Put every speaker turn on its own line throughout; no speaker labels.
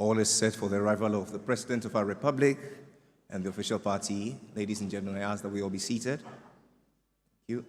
All is set for the arrival of the President of our Republic and the official party. Ladies and gentlemen, I ask that we all be seated. Thank you.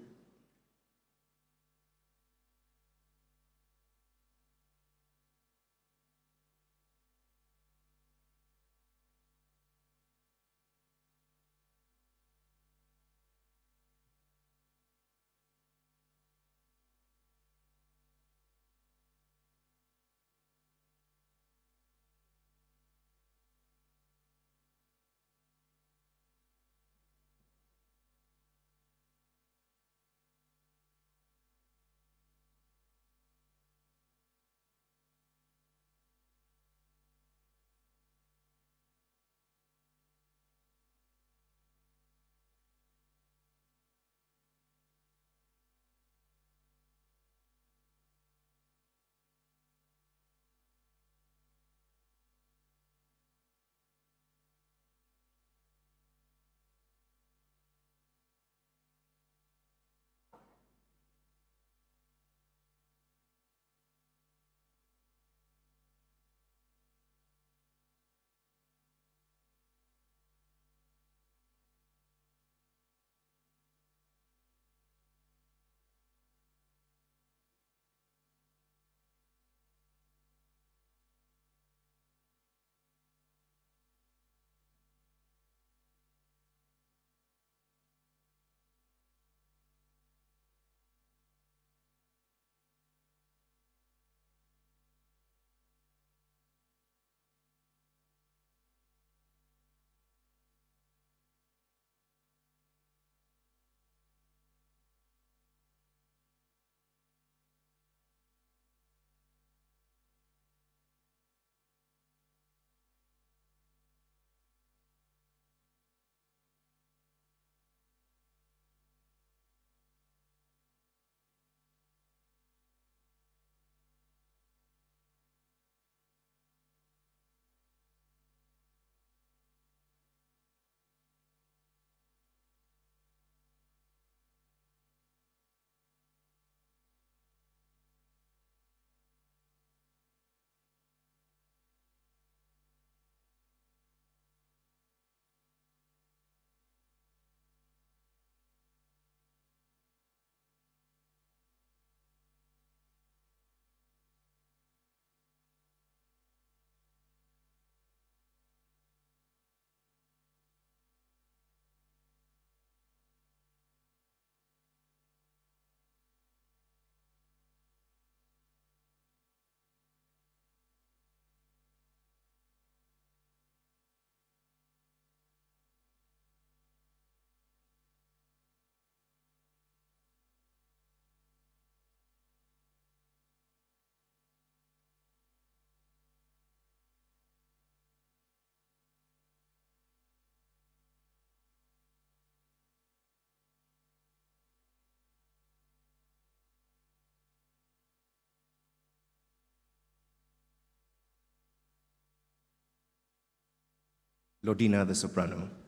Lodina the soprano.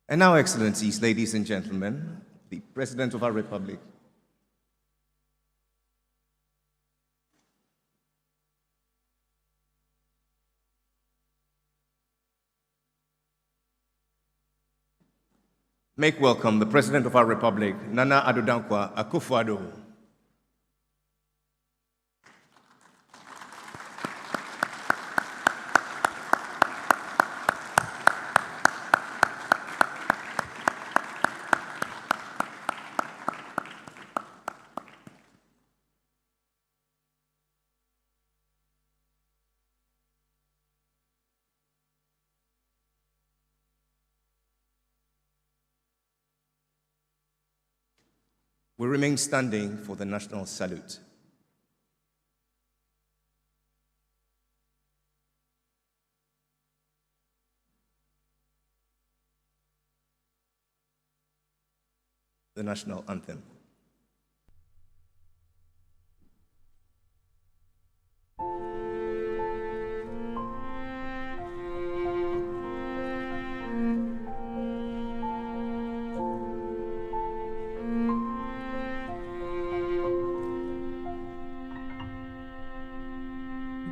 And now, Excellencies, ladies and gentlemen, the President of our Republic. Make welcome the President of our Republic, Nana Addo Dankwa Akufo-Addo. We remain standing for the national salute. The national anthem.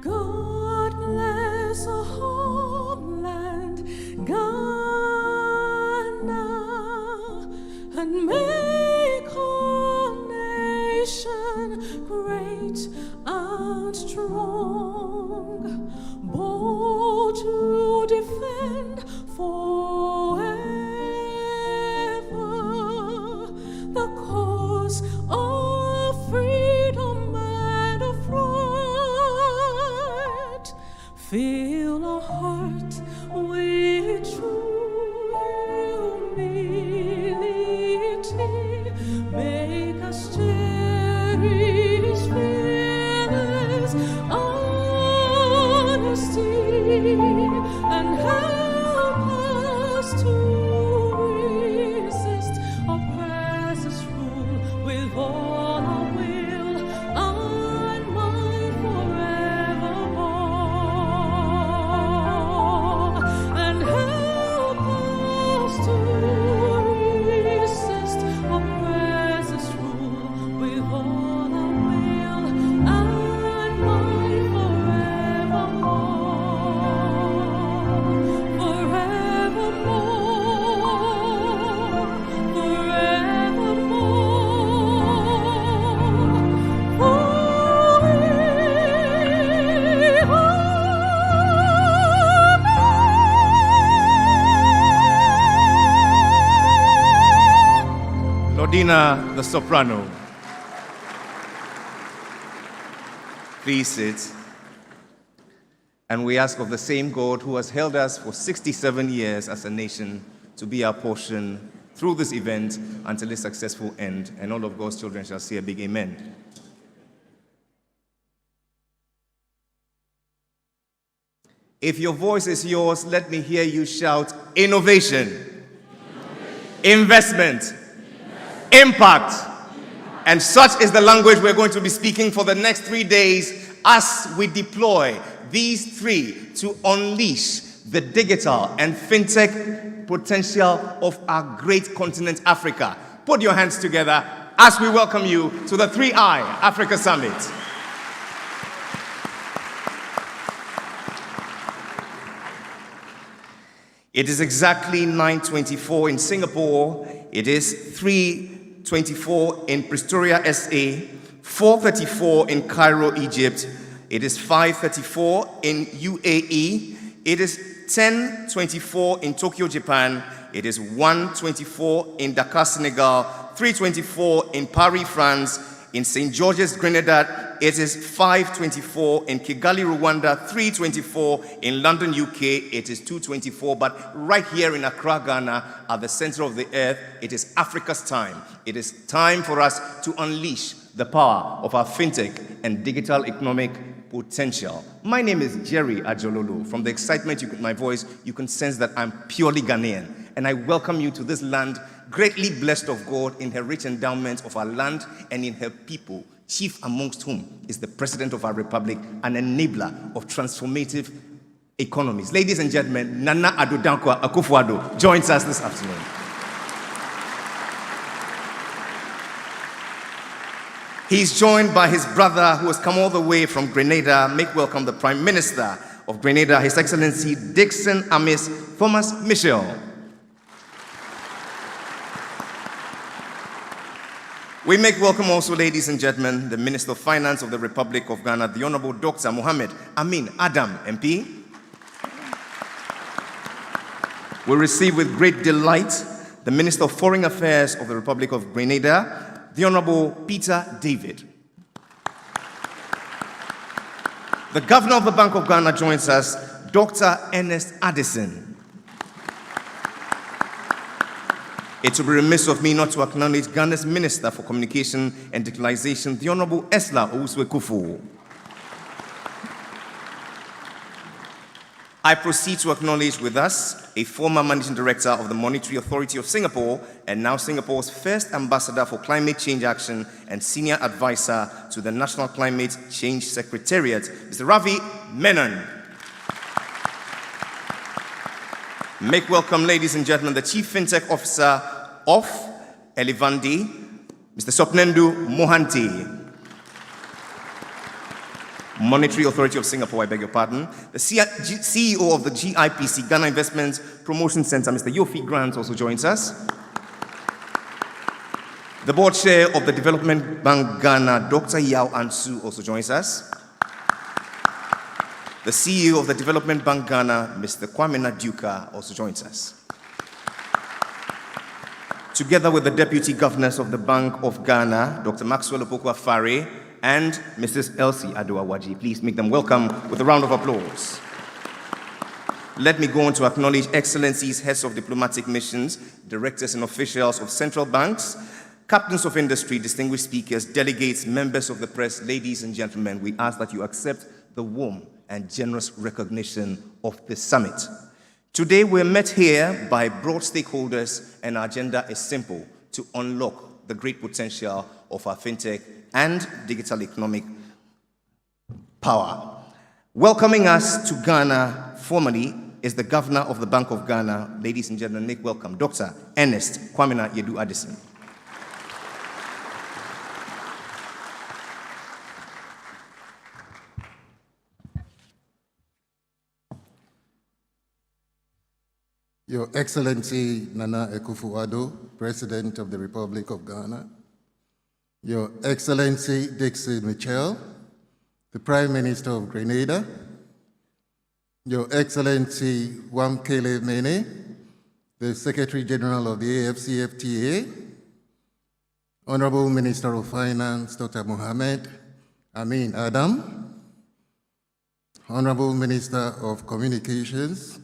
God bless our homeland, Ghana, and make our nation great and strong, bold to defend forever the cause of freedom and of right. Fill our heart with true humility, make us cherish fearless honesty, and help us to resist oppressors' rule with all our will and might forevermore, and help us to resist oppressors' rule with all our will and might
Lordina, the soprano. Please sit. And we ask of the same God who has held us for 67 years as a nation to be our portion through this event until its successful end. And all of God's children shall say a big amen. If your voice is yours, let me hear you shout innovation, investment, impact. And such is the language we're going to be speaking for the next 3 days as we deploy these three to unleash the digital and fintech potential of our great continent, Africa. Put your hands together as we welcome you to the 3I Africa Summit. It is exactly 9:24 in Singapore. It is 3:24 in Pretoria, SA, 4:34 in Cairo, Egypt. It is 5:34 in UAE. It is 10:24 in Tokyo, Japan. It is 1:24 in Dakar, Senegal, 3:24 in Paris, France. In St. George's, Grenada, it is 5:24 in Kigali, Rwanda, 3:24 in London, UK, it is 2:24. But right here in Accra, Ghana, at the center of the earth, it is Africa's time. It is time for us to unleash the power of our fintech and digital economic potential. My name is Jerry Ajololo. From the excitement in my voice, you can sense that I'm purely Ghanaian. And I welcome you to this land, greatly blessed of God in her rich endowment of our land and in her people, chief amongst whom is the President of our Republic, an enabler of transformative economies. Ladies and gentlemen, Nana Addo Dankwa Akufo-Addo joins us this afternoon. He's joined by his brother who has come all the way from Grenada. Make welcome the Prime Minister of Grenada, His Excellency Dixon Amis Thomas Michel. We make welcome also, ladies and gentlemen, the Minister of Finance of the Republic of Ghana, the Honorable Dr. Mohammed Amin Adam, MP. We receive with great delight the Minister of Foreign Affairs of the Republic of Grenada, the Honorable Peter David. The Governor of the Bank of Ghana joins us, Dr. Ernest Addison. It will be remiss of me not to acknowledge Ghana's Minister for Communication and Digitalization, the Honorable Esla Owusu-Ekufo. I proceed to acknowledge with us a former Managing Director of the Monetary Authority of Singapore and now Singapore's first Ambassador for Climate Change Action and Senior Advisor to the National Climate Change Secretariat, Mr. Ravi Menon. Make welcome, ladies and gentlemen, the Chief FinTech Officer of Elevandi, Mr. Sopnendu Mohanty. Monetary Authority of Singapore, I beg your pardon. The CEO of the GIPC, Ghana Investment Promotion Center, Mr. Yofi Grant, also joins us. The Board Chair of the Development Bank Ghana, Dr. Yao Ansu, also joins us. The CEO of the Development Bank Ghana, Mr. Kwame Naduka, also joins us. Together with the Deputy Governors of the Bank of Ghana, Dr. Maxwell Opoku-Afare and Mrs. Elsie Ado-Awaji. Please make them welcome with a round of applause. Let me go on to acknowledge Excellencies, heads of diplomatic missions, directors and officials of central banks, captains of industry, distinguished speakers, delegates, members of the press, ladies and gentlemen. We ask that you accept the warm and generous recognition of this summit. Today, we're met here by broad stakeholders, and our agenda is simple: to unlock the great potential of our fintech and digital economic power. Welcoming us to Ghana formally is the Governor of the Bank of Ghana. Ladies and gentlemen, make welcome Dr. Ernest Kwamina Yedu Addison.
Your Excellency Nana Akufo-Addo, President of the Republic of Ghana, Your Excellency Dixon Michel, the Prime Minister of Grenada, Your Excellency Wamkele Mene, the Secretary General of the AfCFTA, Honorable Minister of Finance, Dr. Mohammed Amin Adam, Honorable Minister of Communications,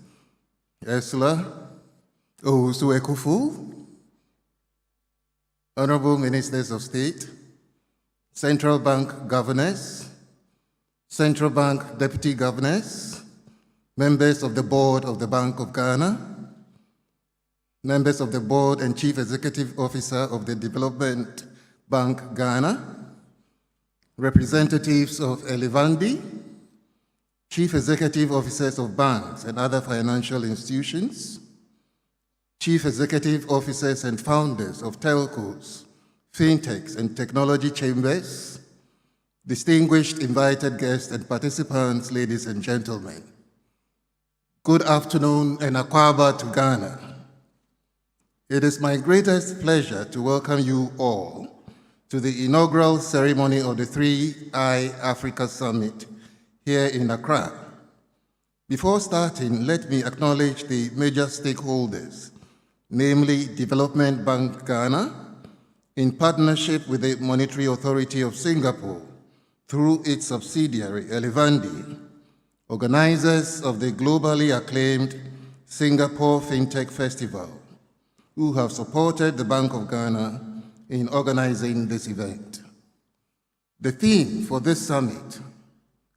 Esla Owusu-Ekufo, Honorable Ministers of State, Central Bank Governors, Central Bank Deputy Governors, members of the Board of the Bank of Ghana, members of the Board and Chief Executive Officer of the Development Bank Ghana, representatives of Elevandi, Chief Executive Officers of banks and other financial institutions, Chief Executive Officers and founders of telcos, fintechs, and technology chambers, distinguished invited guests and participants, ladies and gentlemen. Good afternoon and akwaba to Ghana. It is my greatest pleasure to welcome you all to the inaugural ceremony of the 3i Africa Summit here in Accra. Before starting, let me acknowledge the major stakeholders, namely Development Bank Ghana, in partnership with the Monetary Authority of Singapore through its subsidiary, Elevandi, organizers of the globally acclaimed Singapore FinTech Festival, who have supported the Bank of Ghana in organizing this event. The theme for this summit,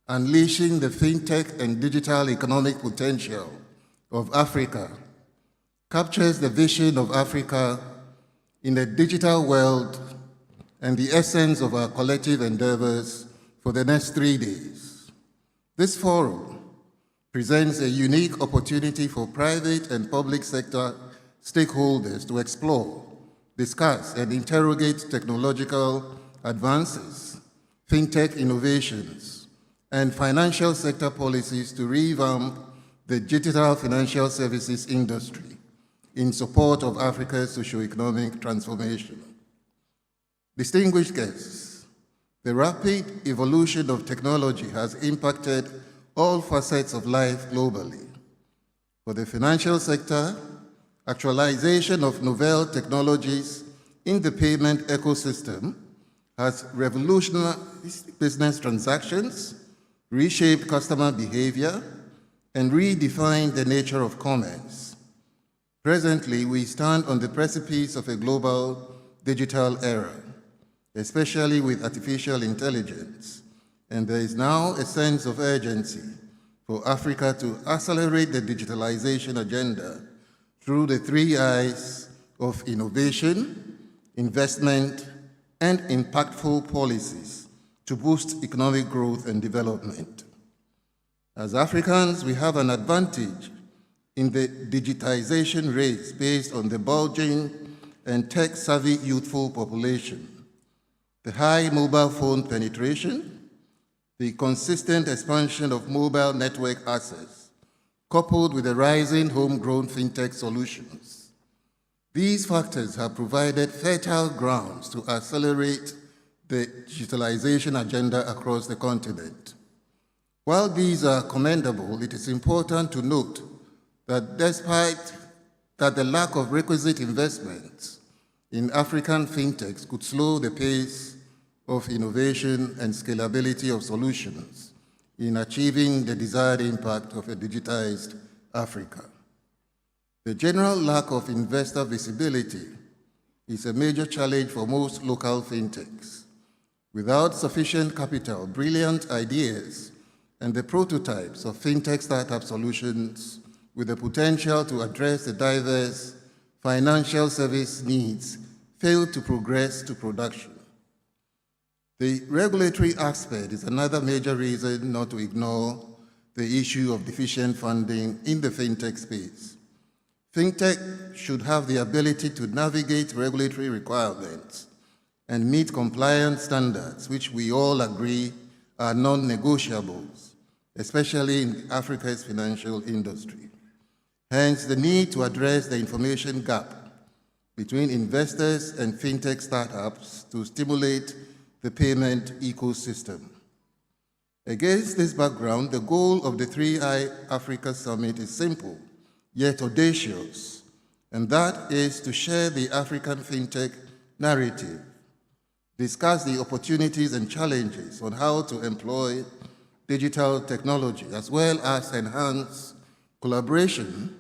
Unleashing the FinTech and Digital Economic Potential of Africa, captures the vision of Africa in a digital world and the essence of our collective endeavors for the next 3 days. This forum presents a unique opportunity for private and public sector stakeholders to explore, discuss, and interrogate technological advances, fintech innovations, and financial sector policies to revamp the digital financial services industry in support of Africa's socio-economic transformation. Distinguished guests, the rapid evolution of technology has impacted all facets of life globally. For the financial sector, actualization of novel technologies in the payment ecosystem has revolutionized business transactions, reshaped customer behavior, and redefined the nature of commerce. Presently, we stand on the precipice of a global digital era, especially with artificial intelligence, and there is now a sense of urgency for Africa to accelerate the digitalization agenda through the 3 I's of innovation, investment, and impactful policies to boost economic growth and development. As Africans, we have an advantage in the digitization race based on the bulging and tech-savvy youthful population, the high mobile phone penetration, the consistent expansion of mobile network access, coupled with the rising homegrown fintech solutions. These factors have provided fertile grounds to accelerate the digitalization agenda across the continent. While these are commendable, it is important to note that despite that the lack of requisite investments in African fintechs could slow the pace of innovation and scalability of solutions in achieving the desired impact of a digitized Africa. The general lack of investor visibility is a major challenge for most local fintechs. Without sufficient capital, brilliant ideas, and the prototypes of fintech startup solutions with the potential to address the diverse financial service needs fail to progress to production. The regulatory aspect is another major reason not to ignore the issue of deficient funding in the fintech space. Fintech should have the ability to navigate regulatory requirements and meet compliance standards, which we all agree are non-negotiables, especially in Africa's financial industry. Hence, the need to address the information gap between investors and fintech startups to stimulate the payment ecosystem. Against this background, the goal of the 3i Africa Summit is simple, yet audacious, and that is to share the African fintech narrative, discuss the opportunities and challenges on how to employ digital technology, as well as enhance collaboration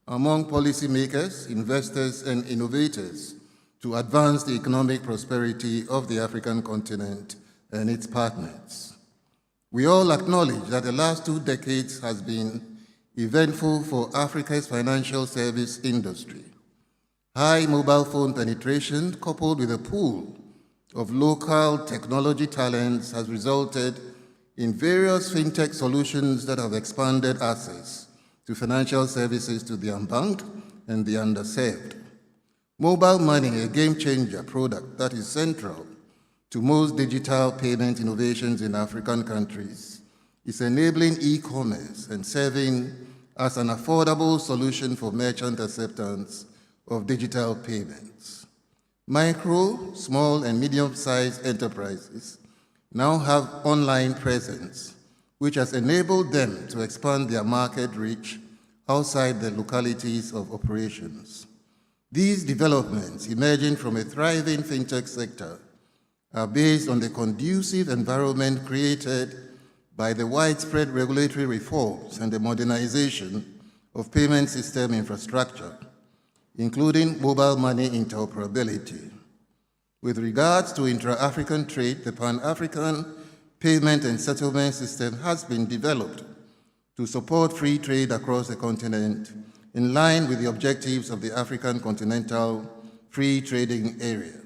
among policymakers, investors, and innovators to advance the economic prosperity of the African continent and its partners. We all acknowledge that the last 2 decades has been eventful for Africa's financial service industry. High mobile phone penetration, coupled with a pool of local technology talents, has resulted in various fintech solutions that have expanded access to financial services to the unbanked and the underserved. Mobile money, a game-changer product that is central to most digital payment innovations in African countries, is enabling e-commerce and serving as an affordable solution for merchant acceptance of digital payments. Micro, small, and medium-sized enterprises now have online presence, which has enabled them to expand their market reach outside the localities of operations. These developments, emerging from a thriving fintech sector, are based on the conducive environment created by the widespread regulatory reforms and the modernization of payment system infrastructure, including mobile money interoperability. With regards to intra-African trade, the Pan-African Payment and Settlement System has been developed to support free trade across the continent in line with the objectives of the African Continental Free Trading Area.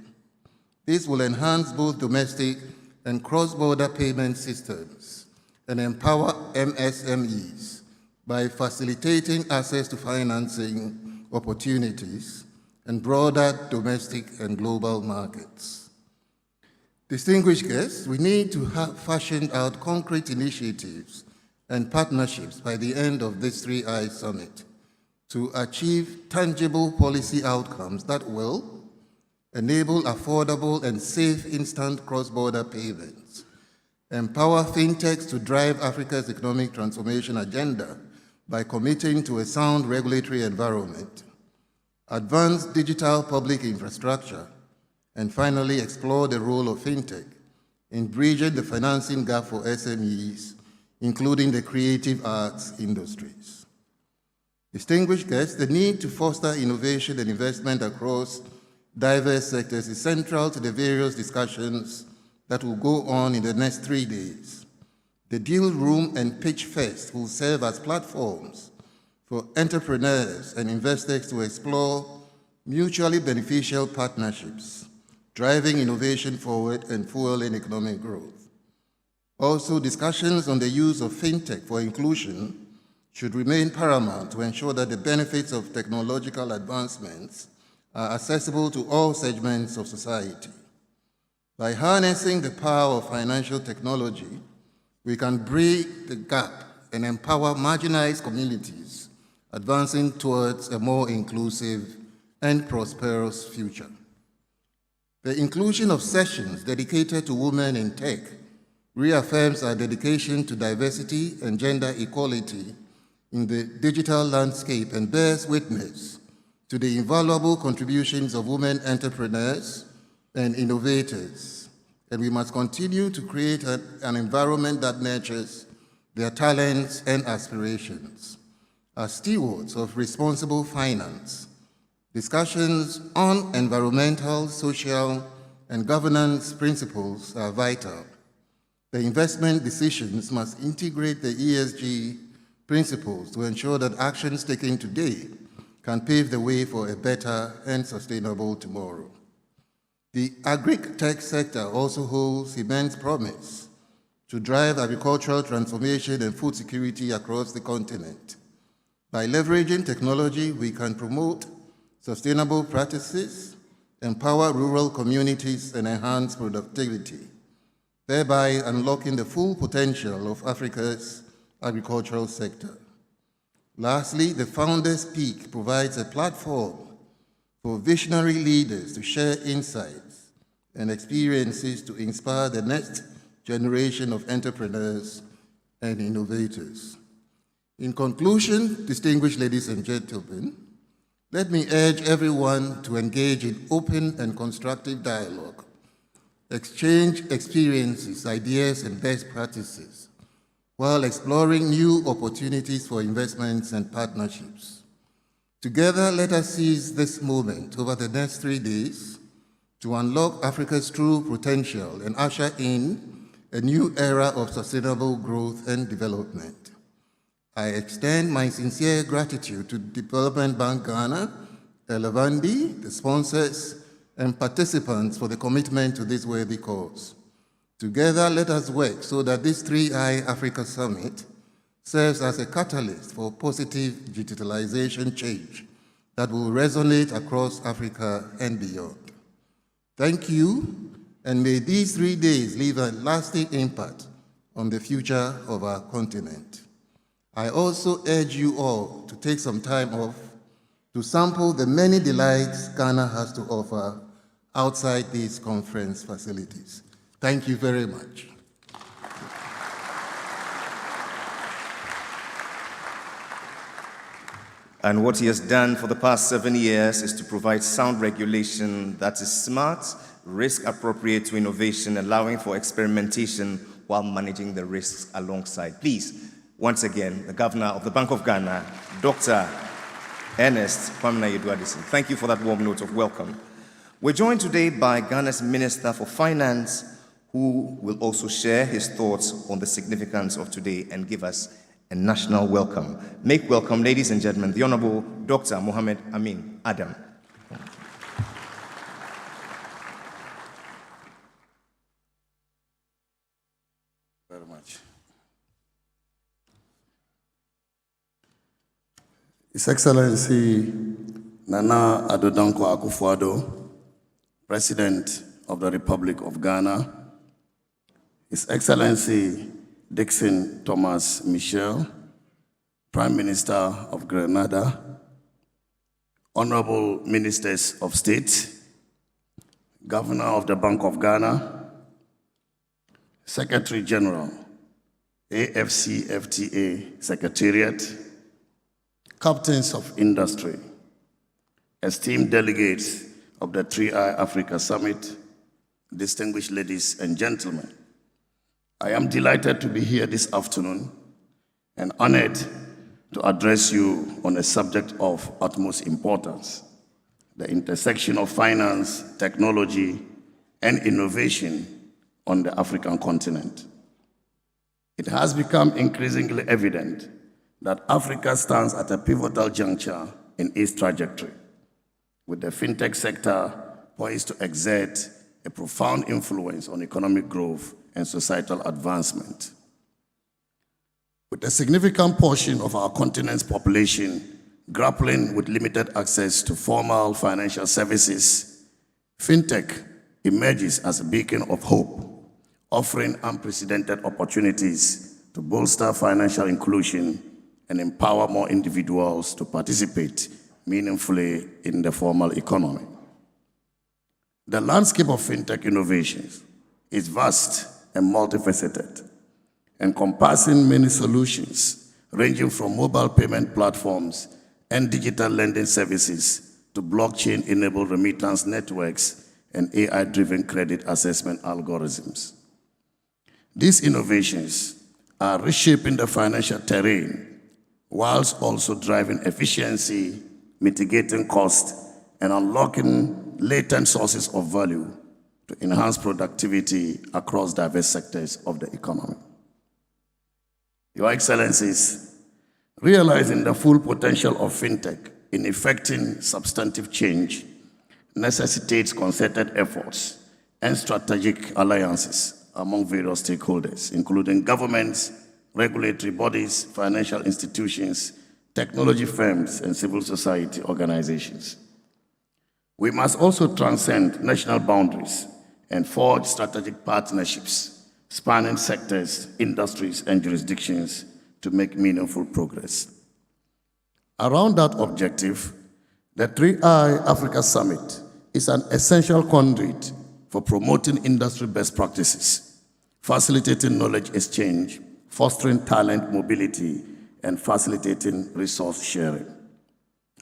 This will enhance both domestic and cross-border payment systems and empower MSMEs by facilitating access to financing opportunities and broader domestic and global markets. Distinguished guests, we need to have fashioned out concrete initiatives and partnerships by the end of this 3I Summit to achieve tangible policy outcomes that will enable affordable and safe instant cross-border payments, empower fintechs to drive Africa's economic transformation agenda by committing to a sound regulatory environment, advance digital public infrastructure, and finally explore the role of fintech in bridging the financing gap for SMEs, including the creative arts industries. Distinguished guests, the need to foster innovation and investment across diverse sectors is central to the various discussions that will go on in the next 3 days. The Deal Room and Pitch Fest will serve as platforms for entrepreneurs and investors to explore mutually beneficial partnerships, driving innovation forward and fueling economic growth. Also, discussions on the use of fintech for inclusion should remain paramount to ensure that the benefits of technological advancements are accessible to all segments of society. By harnessing the power of financial technology, we can bridge the gap and empower marginalized communities, advancing towards a more inclusive and prosperous future. The inclusion of sessions dedicated to women in tech reaffirms our dedication to diversity and gender equality in the digital landscape and bears witness to the invaluable contributions of women entrepreneurs and innovators. And we must continue to create an environment that nurtures their talents and aspirations. As stewards of responsible finance, discussions on environmental, social, and governance principles are vital. The investment decisions must integrate the ESG principles to ensure that actions taken today can pave the way for a better and sustainable tomorrow. The agri-tech sector also holds immense promise to drive agricultural transformation and food security across the continent. By leveraging technology, we can promote sustainable practices, empower rural communities, and enhance productivity, thereby unlocking the full potential of Africa's agricultural sector. Lastly, the Founders Peak provides a platform for visionary leaders to share insights and experiences to inspire the next generation of entrepreneurs and innovators. In conclusion, distinguished ladies and gentlemen, let me urge everyone to engage in open and constructive dialogue, exchange experiences, ideas, and best practices, while exploring new opportunities for investments and partnerships. Together, let us seize this moment over the next 3 days to unlock Africa's true potential and usher in a new era of sustainable growth and development. I extend my sincere gratitude to Development Bank Ghana, Elevandi, the sponsors, and participants for the commitment to this worthy cause. Together, let us work so that this 3I Africa Summit serves as a catalyst for positive digitalization change that will resonate across Africa and beyond. Thank you, and may these 3 days leave a lasting impact on the future of our continent. I also urge you all to take some time off to sample the many delights Ghana has to offer outside these conference facilities. Thank you very much.
And what he has done for the past 7 years is to provide sound regulation that is smart, risk-appropriate to innovation, allowing for experimentation while managing the risks alongside. Please, once again, the Governor of the Bank of Ghana, Dr. Ernest Kwamina Yedu-Addison. Thank you for that warm note of welcome. We're joined today by Ghana's Minister for Finance, who will also share his thoughts on the significance of today and give us a national welcome. Make welcome, ladies and gentlemen, the Honorable Dr. Mohamed Amin Adam.
Very much. His Excellency Nana Addo Dankwa Akufo-Addo, President of the Republic of Ghana, His Excellency Dixon Thomas Michel, Prime Minister of Grenada, Honorable Ministers of State, Governor of the Bank of Ghana, Secretary General, AfCFTA Secretariat, Captains of Industry, esteemed delegates of the 3i Africa Summit, distinguished ladies and gentlemen. I am delighted to be here this afternoon and honored to address you on a subject of utmost importance, the intersection of finance, technology, and innovation on the African continent. It has become increasingly evident that Africa stands at a pivotal juncture in its trajectory, with the fintech sector poised to exert a profound influence on economic growth and societal advancement. With a significant portion of our continent's population grappling with limited access to formal financial services, fintech emerges as a beacon of hope, offering unprecedented opportunities to bolster financial inclusion and empower more individuals to participate meaningfully in the formal economy. The landscape of fintech innovations is vast and multifaceted, encompassing many solutions ranging from mobile payment platforms and digital lending services to blockchain-enabled remittance networks and AI-driven credit assessment algorithms. These innovations are reshaping the financial terrain whilst also driving efficiency, mitigating cost, and unlocking latent sources of value to enhance productivity across diverse sectors of the economy. Your Excellencies, realizing the full potential of fintech in effecting substantive change necessitates concerted efforts and strategic alliances among various stakeholders, including governments, regulatory bodies, financial institutions, technology firms, and civil society organizations. We must also transcend national boundaries and forge strategic partnerships spanning sectors, industries, and jurisdictions to make meaningful progress. Around that objective, the 3i Africa Summit is an essential conduit for promoting industry best practices, facilitating knowledge exchange, fostering talent mobility, and facilitating resource sharing.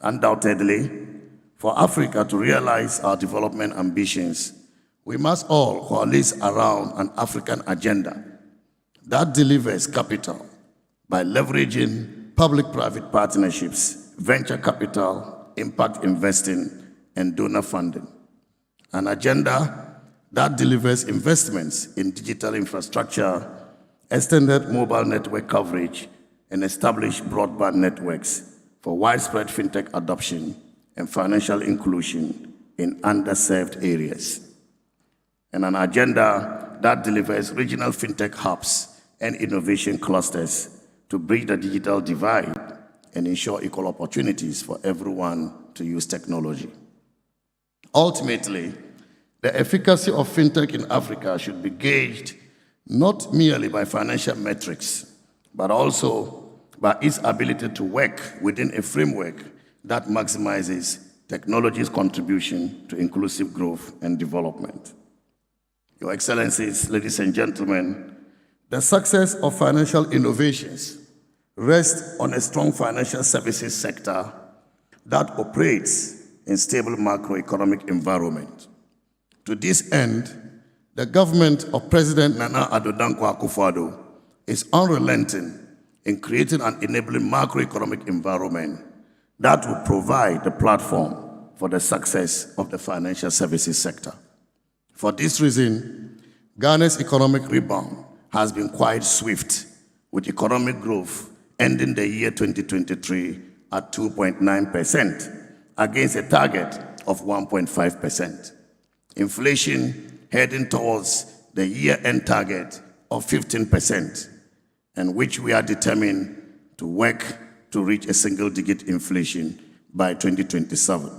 Undoubtedly, for Africa to realize our development ambitions, we must all coalesce around an African agenda that delivers capital by leveraging public-private partnerships, venture capital, impact investing, and donor funding. An agenda that delivers investments in digital infrastructure, extended mobile network coverage, and established broadband networks for widespread fintech adoption and financial inclusion in underserved areas. And an agenda that delivers regional fintech hubs and innovation clusters to bridge the digital divide and ensure equal opportunities for everyone to use technology. Ultimately, the efficacy of fintech in Africa should be gauged not merely by financial metrics, but also by its ability to work within a framework that maximizes technology's contribution to inclusive growth and development. Your Excellencies, ladies and gentlemen, the success of financial innovations rests on a strong financial services sector that operates in stable macroeconomic environment. To this end, the government of President Nana Addo Dankwa Akufo-Addo is unrelenting in creating an enabling macroeconomic environment that will provide the platform for the success of the financial services sector. For this reason, Ghana's economic rebound has been quite swift, with economic growth ending the year 2023 at 2.9% against a target of 1.5%. Inflation heading towards the year-end target of 15%, and which we are determined to work to reach a single-digit inflation by 2027,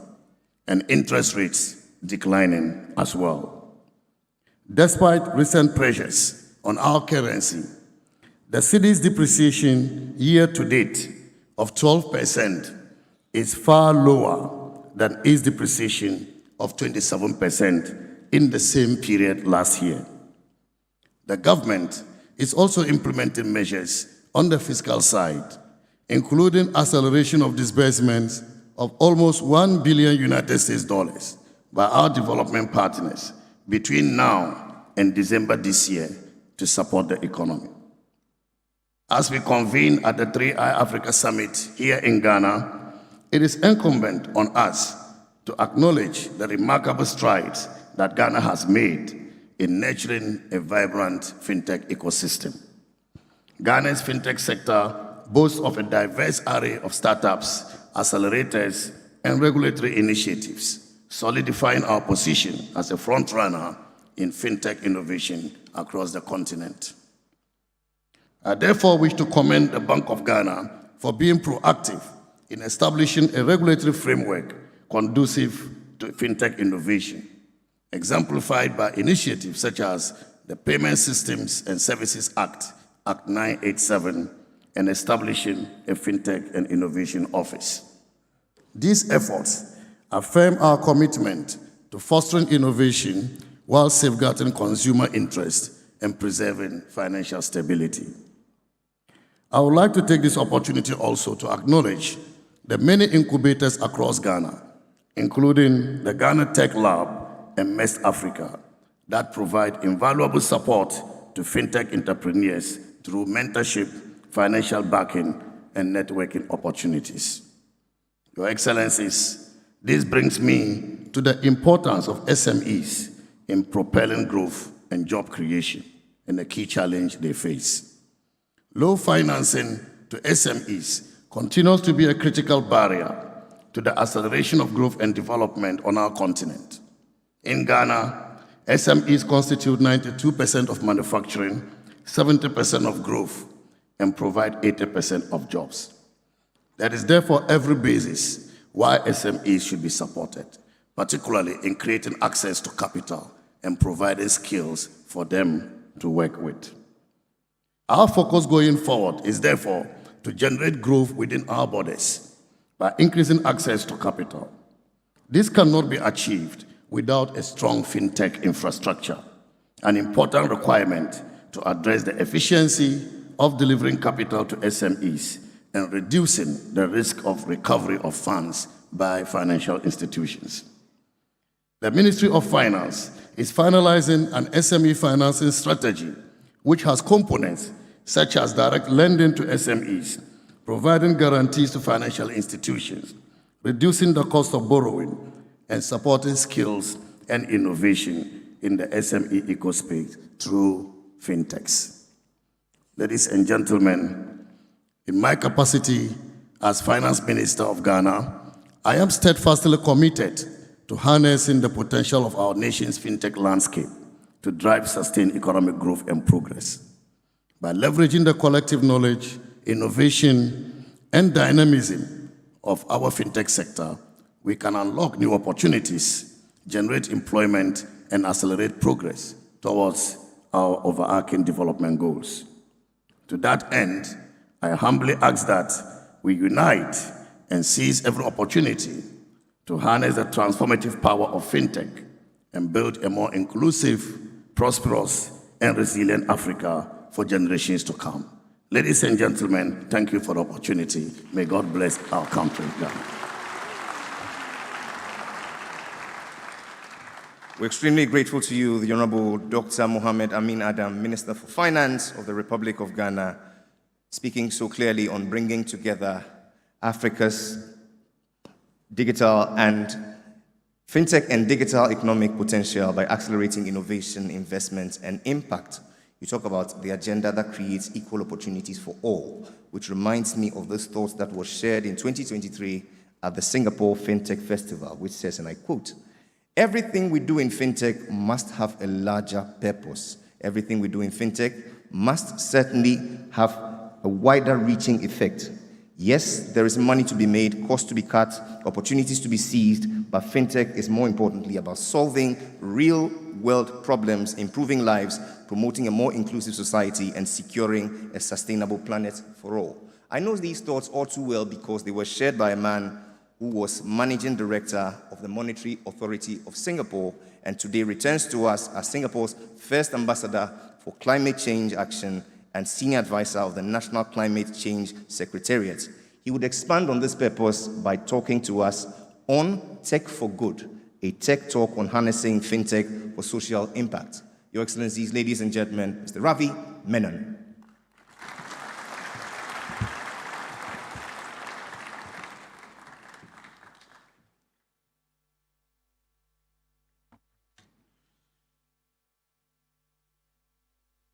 and interest rates declining as well. Despite recent pressures on our currency, the cedi's depreciation year-to-date of 12% is far lower than its depreciation of 27% in the same period last year. The government is also implementing measures on the fiscal side, including acceleration of disbursements of almost $1 billion United States dollars by our development partners between now and December this year to support the economy. As we convene at the 3i Africa Summit here in Ghana, it is incumbent on us to acknowledge the remarkable strides that Ghana has made in nurturing a vibrant fintech ecosystem. Ghana's fintech sector boasts of a diverse array of startups, accelerators, and regulatory initiatives, solidifying our position as a frontrunner in fintech innovation across the continent. I therefore wish to commend the Bank of Ghana for being proactive in establishing a regulatory framework conducive to fintech innovation, exemplified by initiatives such as the Payment Systems and Services Act, Act 987, and establishing a Fintech and Innovation Office. These efforts affirm our commitment to fostering innovation while safeguarding consumer interest and preserving financial stability. I would like to take this opportunity also to acknowledge the many incubators across Ghana, including the Ghana Tech Lab and MEST Africa, that provide invaluable support to fintech entrepreneurs through mentorship, financial backing, and networking opportunities. Your Excellencies, this brings me to the importance of SMEs in propelling growth and job creation and the key challenge they face. Low financing to SMEs continues to be a critical barrier to the acceleration of growth and development on our continent. In Ghana, SMEs constitute 92% of manufacturing, 70% of growth, and provide 80% of jobs. There is therefore every basis why SMEs should be supported, particularly in creating access to capital and providing skills for them to work with. Our focus going forward is therefore to generate growth within our borders by increasing access to capital. This cannot be achieved without a strong fintech infrastructure, an important requirement to address the efficiency of delivering capital to SMEs and reducing the risk of recovery of funds by financial institutions. The Ministry of Finance is finalizing an SME financing strategy which has components such as direct lending to SMEs, providing guarantees to financial institutions, reducing the cost of borrowing, and supporting skills and innovation in the SME ecospace through fintechs. Ladies and gentlemen, in my capacity as Finance Minister of Ghana, I am steadfastly committed to harnessing the potential of our nation's fintech landscape to drive sustained economic growth and progress. By leveraging the collective knowledge, innovation, and dynamism of our fintech sector, we can unlock new opportunities, generate employment, and accelerate progress towards our overarching development goals. To that end, I humbly ask that we unite and seize every opportunity to harness the transformative power of fintech and build a more inclusive, prosperous, and resilient Africa for generations to come. Ladies and gentlemen, thank you for the opportunity. May God bless our country, Ghana.
We're extremely grateful to you, the Honorable Dr. Mohamed Amin Adam, Minister for Finance of the Republic of Ghana, speaking so clearly on bringing together Africa's digital and fintech and digital economic potential by accelerating innovation, investment, and impact. You talk about the agenda that creates equal opportunities for all, which reminds me of this thought that was shared in 2023 at the Singapore FinTech Festival, which says, and I quote, "Everything we do in fintech must have a larger purpose. Everything we do in fintech must certainly have a wider reaching effect. Yes, there is money to be made, costs to be cut, opportunities to be seized, but fintech is more importantly about solving real-world problems, improving lives, promoting a more inclusive society, and securing a sustainable planet for all. I know these thoughts all too well because they were shared by a man who was Managing Director of the Monetary Authority of Singapore and today returns to us as Singapore's first ambassador for climate change action and senior advisor of the National Climate Change Secretariat. He would expand on this purpose by talking to us on Tech for Good, a tech talk on harnessing fintech for social impact. Your Excellencies, ladies and gentlemen, Mr. Ravi Menon.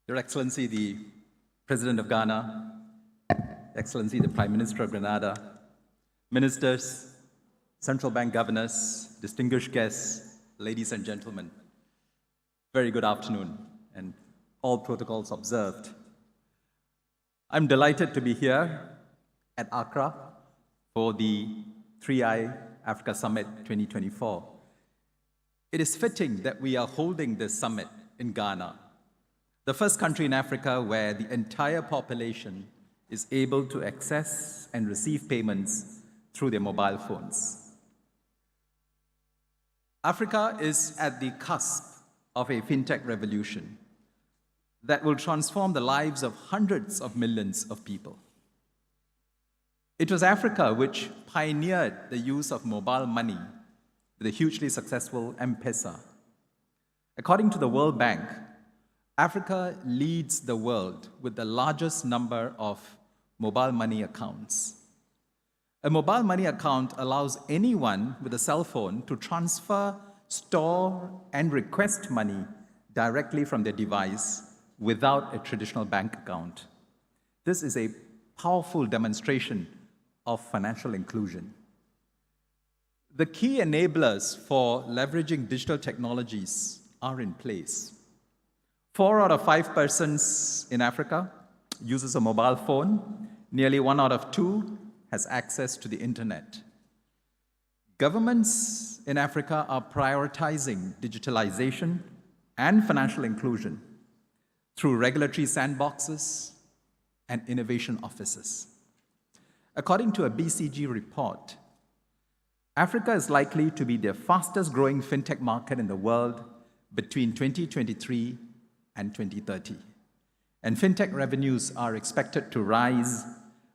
Your Excellency, the President of Ghana, Excellency, the Prime Minister of Grenada, ministers, central bank governors, distinguished guests, ladies and gentlemen, very good afternoon, and all protocols observed. I'm delighted to be here at Accra for the 3i Africa Summit 2024. It is fitting that we are holding this summit in Ghana, the first country in Africa where the entire population is able to access and receive payments through their mobile phones. Africa is at the cusp of a fintech revolution that will transform the lives of hundreds of millions of people. It was Africa which pioneered the use of mobile money with a hugely successful M-Pesa. According to the World Bank, Africa leads the world with the largest number of mobile money accounts. A mobile money account allows anyone with a cell phone to transfer, store, and request money directly from their device without a traditional bank account. This is a powerful demonstration of financial inclusion. The key enablers for leveraging digital technologies are in place. 4 out of 5 persons in Africa uses a mobile phone. Nearly 1 out of 2 has access to the internet. Governments in Africa are prioritizing digitalization and financial inclusion through regulatory sandboxes and innovation offices. According to a BCG report, Africa is likely to be the fastest growing fintech market in the world between 2023 and 2030. And fintech revenues are expected to rise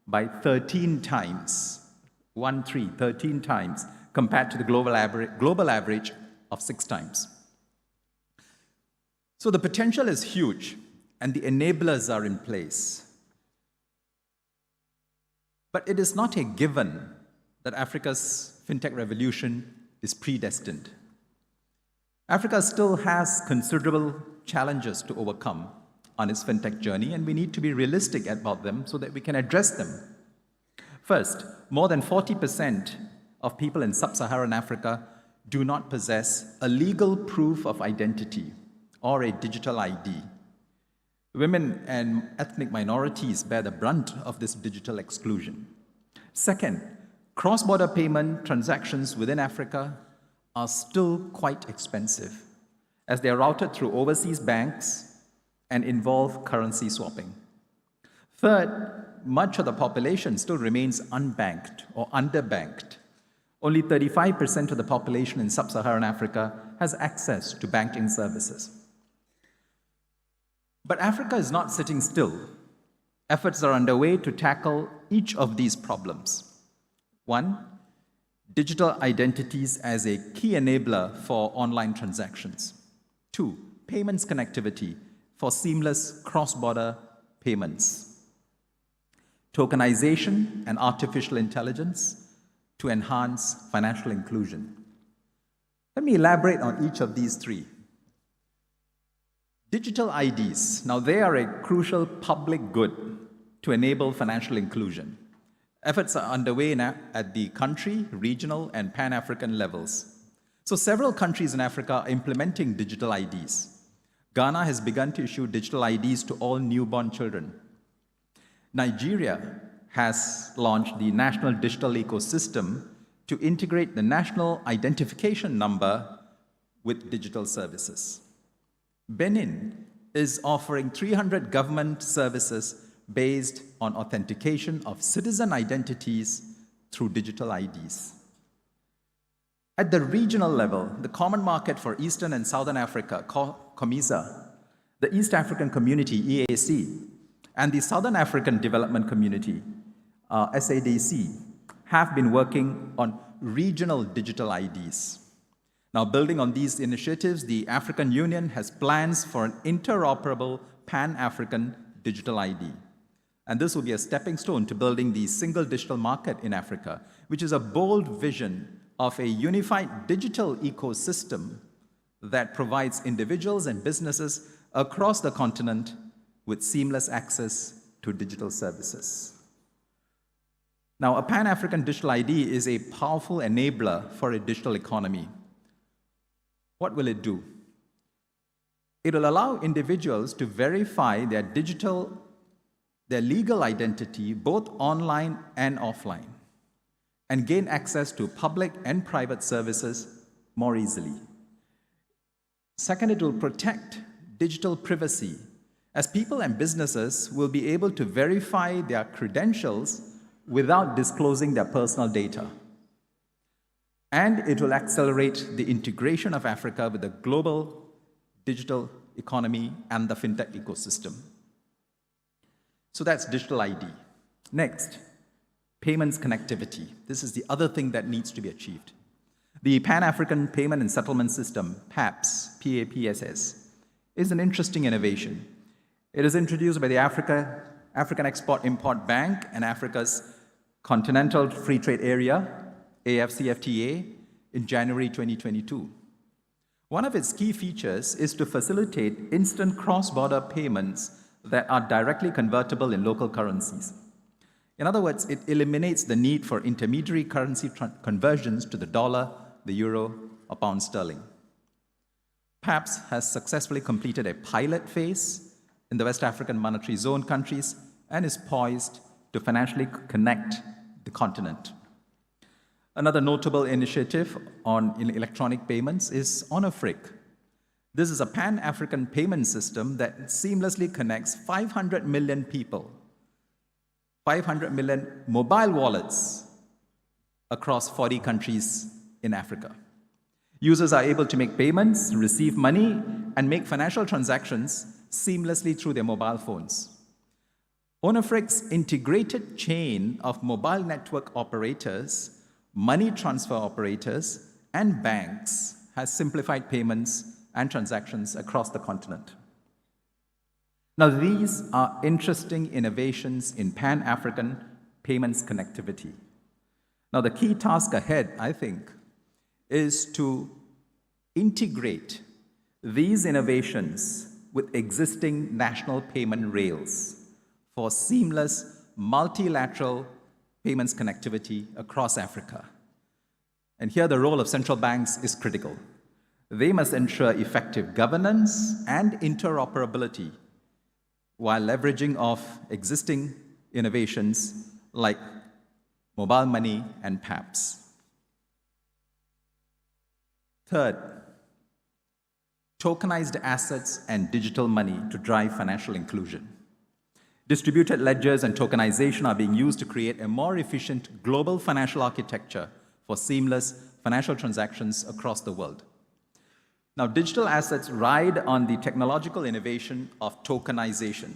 by 13 times, 13 times, compared to the global average of 6 times. So the potential is huge, and the enablers are in place. But it is not a given that Africa's fintech revolution is predestined. Africa still has considerable challenges to overcome on its fintech journey, and we need to be realistic about them so that we can address them. First, more than 40% of people in sub-Saharan Africa do not possess a legal proof of identity or a digital ID. Women and ethnic minorities bear the brunt of this digital exclusion. Second, cross-border payment transactions within Africa are still quite expensive, as they are routed through overseas banks and involve currency swapping. Third, much of the population still remains unbanked or underbanked. Only 35% of the population in sub-Saharan Africa has access to banking services. But Africa is not sitting still. Efforts are underway to tackle each of these problems. 1, digital identities as a key enabler for online transactions. 2, payments connectivity for seamless cross-border payments. Tokenization and artificial intelligence to enhance financial inclusion. Let me elaborate on each of these 3. Digital IDs, now they are a crucial public good to enable financial inclusion. Efforts are underway at the country, regional, and Pan-African levels. So several countries in Africa are implementing digital IDs. Ghana has begun to issue digital IDs to all newborn children. Nigeria has launched the National Digital Ecosystem to integrate the national identification number with digital services. Benin is offering 300 government services based on authentication of citizen identities through digital IDs. At the regional level, the Common Market for Eastern and Southern Africa, COMESA, the East African Community, EAC, and the Southern African Development Community, SADC, have been working on regional digital IDs. Now, building on these initiatives, the African Union has plans for an interoperable Pan-African digital ID. And this will be a stepping stone to building the single digital market in Africa, which is a bold vision of a unified digital ecosystem that provides individuals and businesses across the continent with seamless access to digital services. Now, a Pan-African digital ID is a powerful enabler for a digital economy. What will it do? It will allow individuals to verify their legal identity both online and offline, and gain access to public and private services more easily. Second, it will protect digital privacy, as people and businesses will be able to verify their credentials without disclosing their personal data. And it will accelerate the integration of Africa with the global digital economy and the fintech ecosystem. So that's digital ID. Next, payments connectivity. This is the other thing that needs to be achieved. The Pan-African Payment and Settlement System, PAPS, PAPSS, is an interesting innovation. It is introduced by the African Export-Import Bank and Africa's Continental Free Trade Area, AfCFTA, in January 2022. One of its key features is to facilitate instant cross-border payments that are directly convertible in local currencies. In other words, it eliminates the need for intermediary currency conversions to the dollar, the euro, or pound sterling. PAPS has successfully completed a pilot phase in the West African Monetary Zone countries and is poised to financially connect the continent. Another notable initiative in electronic payments is HonorFric. This is a Pan-African payment system that seamlessly connects 500 million people, 500 million mobile wallets across 40 countries in Africa. Users are able to make payments, receive money, and make financial transactions seamlessly through their mobile phones. HonorFric's integrated chain of mobile network operators, money transfer operators, and banks has simplified payments and transactions across the continent. Now, these are interesting innovations in Pan-African payments connectivity. Now, the key task ahead, I think, is to integrate these innovations with existing national payment rails for seamless multilateral payments connectivity across Africa. And here the role of central banks is critical. They must ensure effective governance and interoperability while leveraging of existing innovations like mobile money and PAPS. Third, tokenized assets and digital money to drive financial inclusion. Distributed ledgers and tokenization are being used to create a more efficient global financial architecture for seamless financial transactions across the world. Now, digital assets ride on the technological innovation of tokenization,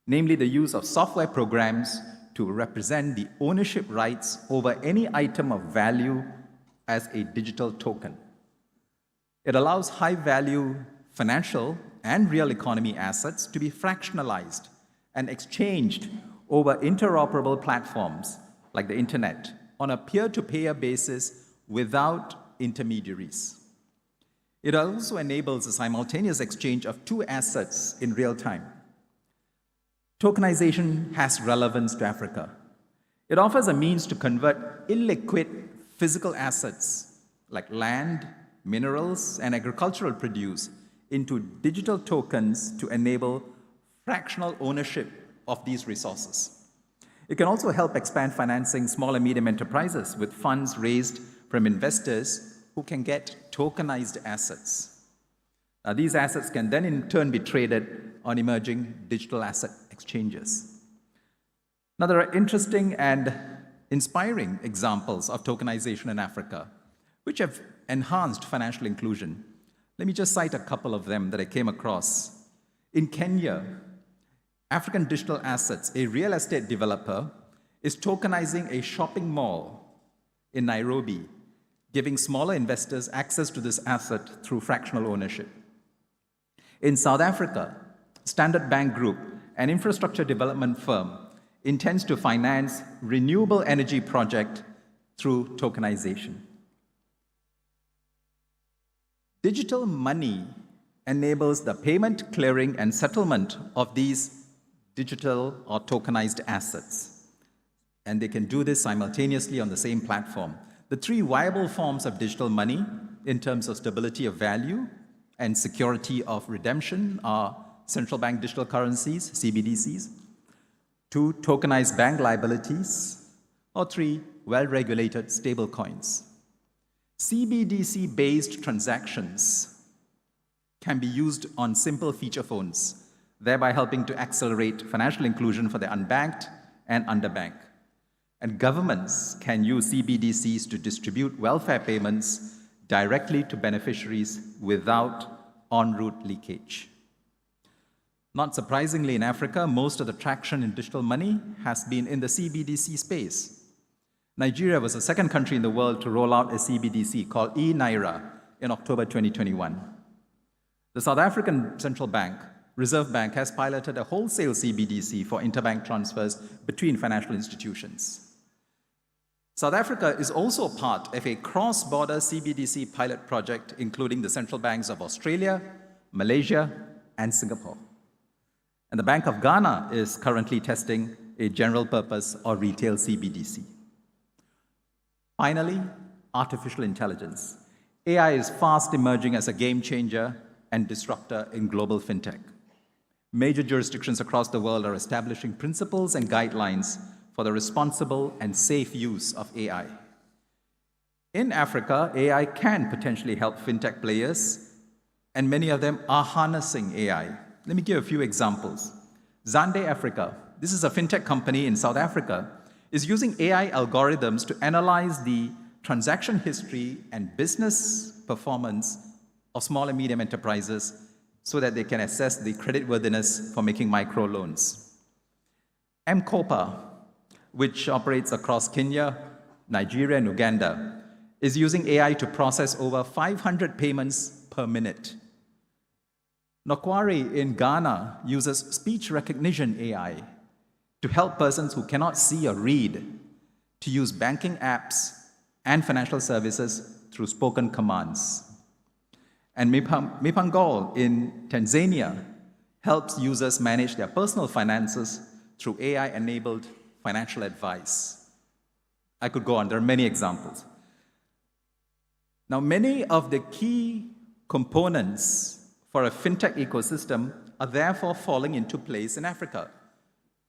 namely the use of software programs to represent the ownership rights over any item of value as a digital token. It allows high-value financial and real economy assets to be fractionalized and exchanged over interoperable platforms like the internet on a peer-to-peer basis without intermediaries. It also enables the simultaneous exchange of two assets in real time. Tokenization has relevance to Africa. It offers a means to convert illiquid physical assets like land, minerals, and agricultural produce into digital tokens to enable fractional ownership of these resources. It can also help expand financing small and medium enterprises with funds raised from investors who can get tokenized assets. Now, these assets can then in turn be traded on emerging digital asset exchanges. Now, there are interesting and inspiring examples of tokenization in Africa, which have enhanced financial inclusion. Let me just cite a couple of them that I came across. In Kenya, African Digital Assets, a real estate developer, is tokenizing a shopping mall in Nairobi, giving smaller investors access to this asset through fractional ownership. In South Africa, Standard Bank Group, an infrastructure development firm, intends to finance renewable energy project through tokenization. Digital money enables the payment, clearing, and settlement of these digital or tokenized assets. And they can do this simultaneously on the same platform. The three viable forms of digital money in terms of stability of value and security of redemption are central bank digital currencies, CBDCs, 2, tokenized bank liabilities, or 3, well-regulated stablecoins. CBDC-based transactions can be used on simple feature phones, thereby helping to accelerate financial inclusion for the unbanked and underbanked. And governments can use CBDCs to distribute welfare payments directly to beneficiaries without en route leakage. Not surprisingly, in Africa, most of the traction in digital money has been in the CBDC space. Nigeria was the second country in the world to roll out a CBDC called e-Naira in October 2021. The South African Central Bank, Reserve Bank, has piloted a wholesale CBDC for interbank transfers between financial institutions. South Africa is also part of a cross-border CBDC pilot project, including the central banks of Australia, Malaysia, and Singapore. And the Bank of Ghana is currently testing a general purpose or retail CBDC. Finally, artificial intelligence. AI is fast emerging as a game changer and disruptor in global fintech. Major jurisdictions across the world are establishing principles and guidelines for the responsible and safe use of AI. In Africa, AI can potentially help fintech players, and many of them are harnessing AI. Let me give a few examples. Zande Africa, this is a fintech company in South Africa, is using AI algorithms to analyze the transaction history and business performance of small and medium enterprises so that they can assess the creditworthiness for making microloans. M-Kopa, which operates across Kenya, Nigeria, and Uganda, is using AI to process over 500 payments per minute. Nokwari in Ghana uses speech recognition AI to help persons who cannot see or read to use banking apps and financial services through spoken commands. And Mipangol in Tanzania helps users manage their personal finances through AI-enabled financial advice. I could go on, there are many examples. Now, many of the key components for a fintech ecosystem are therefore falling into place in Africa.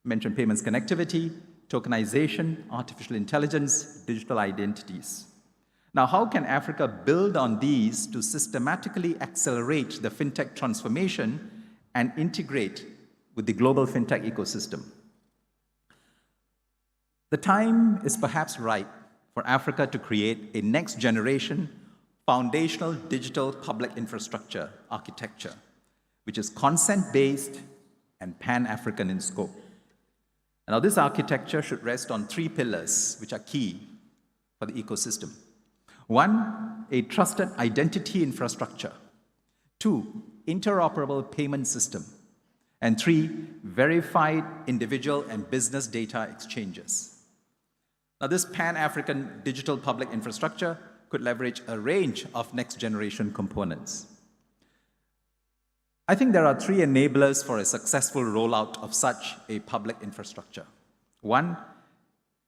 Mentioned payments connectivity, tokenization, artificial intelligence, digital identities. Now, how can Africa build on these to systematically accelerate the fintech transformation and integrate with the global fintech ecosystem? The time is perhaps right for Africa to create a next generation foundational digital public infrastructure architecture, which is consent-based and pan-African in scope. Now, this architecture should rest on 3 pillars, which are key for the ecosystem. 1, a trusted identity infrastructure. 2, interoperable payment system. And 3, verified individual and business data exchanges. Now, this pan-African digital public infrastructure could leverage a range of next-generation components. I think there are 3 enablers for a successful rollout of such a public infrastructure. 1,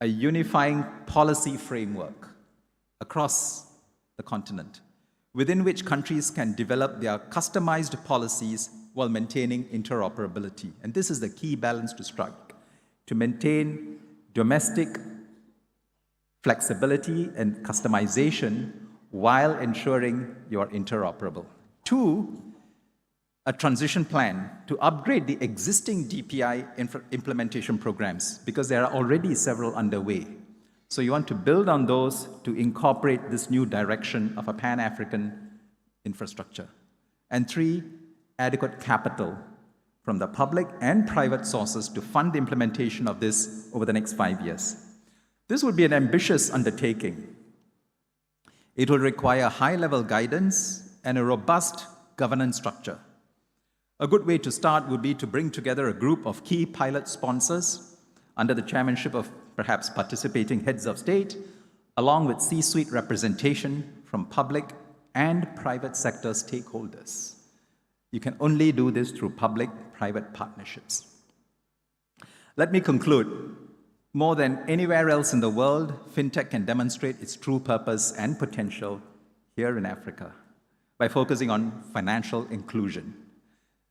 a unifying policy framework across the continent, within which countries can develop their customized policies while maintaining interoperability. And this is the key balance to strike, to maintain domestic flexibility and customization while ensuring you're interoperable. 2, a transition plan to upgrade the existing DPI implementation programs, because there are already several underway. So you want to build on those to incorporate this new direction of a Pan-African infrastructure. And 3, adequate capital from the public and private sources to fund the implementation of this over the next 5 years. This would be an ambitious undertaking. It will require high-level guidance and a robust governance structure. A good way to start would be to bring together a group of key pilot sponsors under the chairmanship of perhaps participating heads of state, along with C-suite representation from public and private sector stakeholders. You can only do this through public-private partnerships. Let me conclude. More than anywhere else in the world, fintech can demonstrate its true purpose and potential here in Africa by focusing on financial inclusion.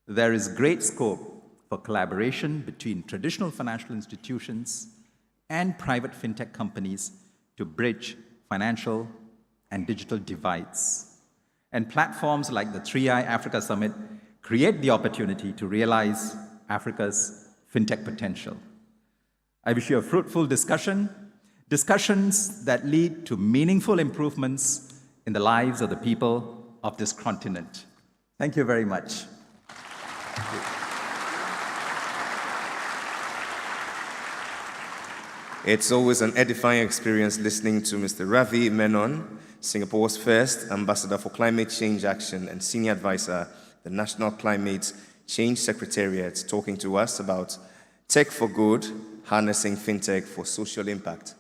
There is great scope for collaboration between traditional financial institutions and private fintech companies to bridge financial and digital divides. And platforms like the 3i Africa Summit create the opportunity to realize Africa's fintech potential. I wish you a fruitful discussions that lead to meaningful improvements in the lives of the people of this continent. Thank you very much.
It's always an edifying experience listening to Mr. Ravi Menon, Singapore's first Ambassador for Climate Change Action and Senior Advisor, the National Climate Change Secretariat, talking to us about Tech for Good, harnessing fintech for social impact.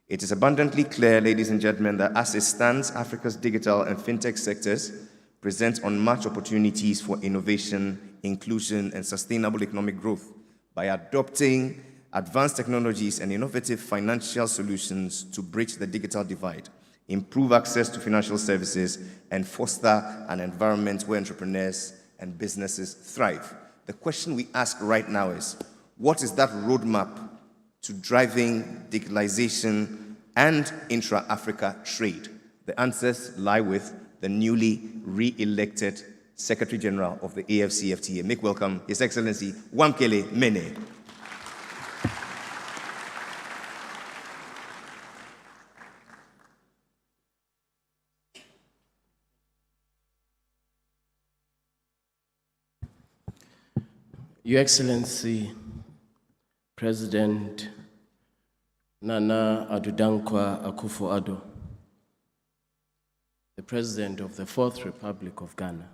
It is abundantly clear, ladies and gentlemen, that as it stands, Africa's digital and fintech sectors present unmatched opportunities for innovation, inclusion, and sustainable economic growth by adopting advanced technologies and innovative financial solutions to bridge the digital divide, improve access to financial services, and foster an environment where entrepreneurs and businesses thrive. The question we ask right now is, what is that roadmap to driving digitalization and intra-Africa trade? The answers lie with the newly re-elected Secretary General of the AfCFTA. Make welcome His Excellency Wamkele Mene.
Your Excellency, President Nana Addo Akufo-Addo, the President of the Fourth Republic of Ghana,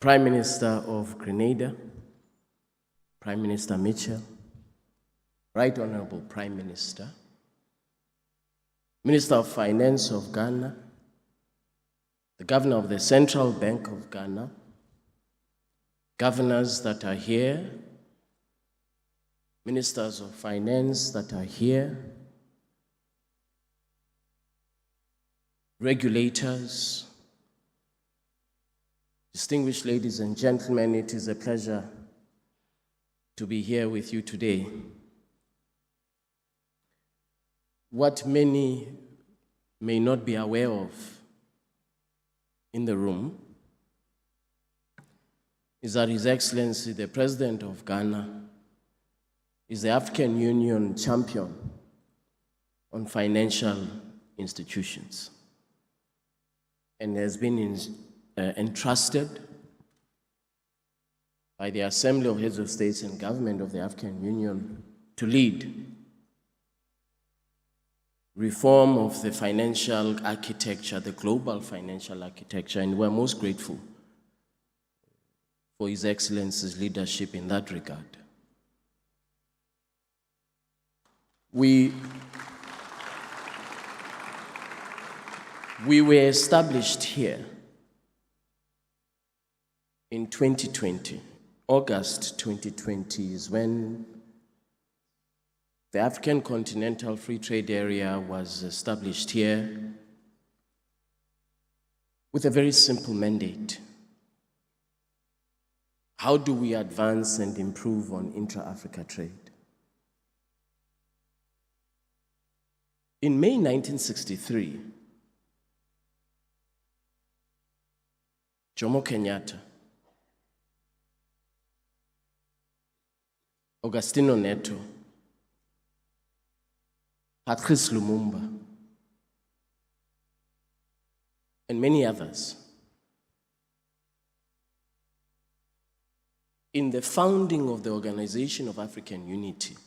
Prime Minister of Grenada, Prime Minister Mitchell, Right Honorable Prime Minister, Minister of Finance of Ghana, the Governor of the Central Bank of Ghana, governors that are here, ministers of finance that are here, regulators, distinguished ladies and gentlemen, it is a pleasure to be here with you today. What many may not be aware of in the room is that His Excellency, the President of Ghana, is the African Union champion on financial institutions and has been entrusted by the Assembly of Heads of States and Government of the African Union to lead reform of the financial architecture, the global financial architecture, and we're most grateful for His Excellency's leadership in that regard. We were established here in 2020. August 2020 is when the African Continental Free Trade Area was established here with a very simple mandate. How do we advance and improve on intra-Africa trade? In May 1963, Jomo Kenyatta, Augustino Neto, Patrice Lumumba, and many others, in the founding of the Organization of African Unity,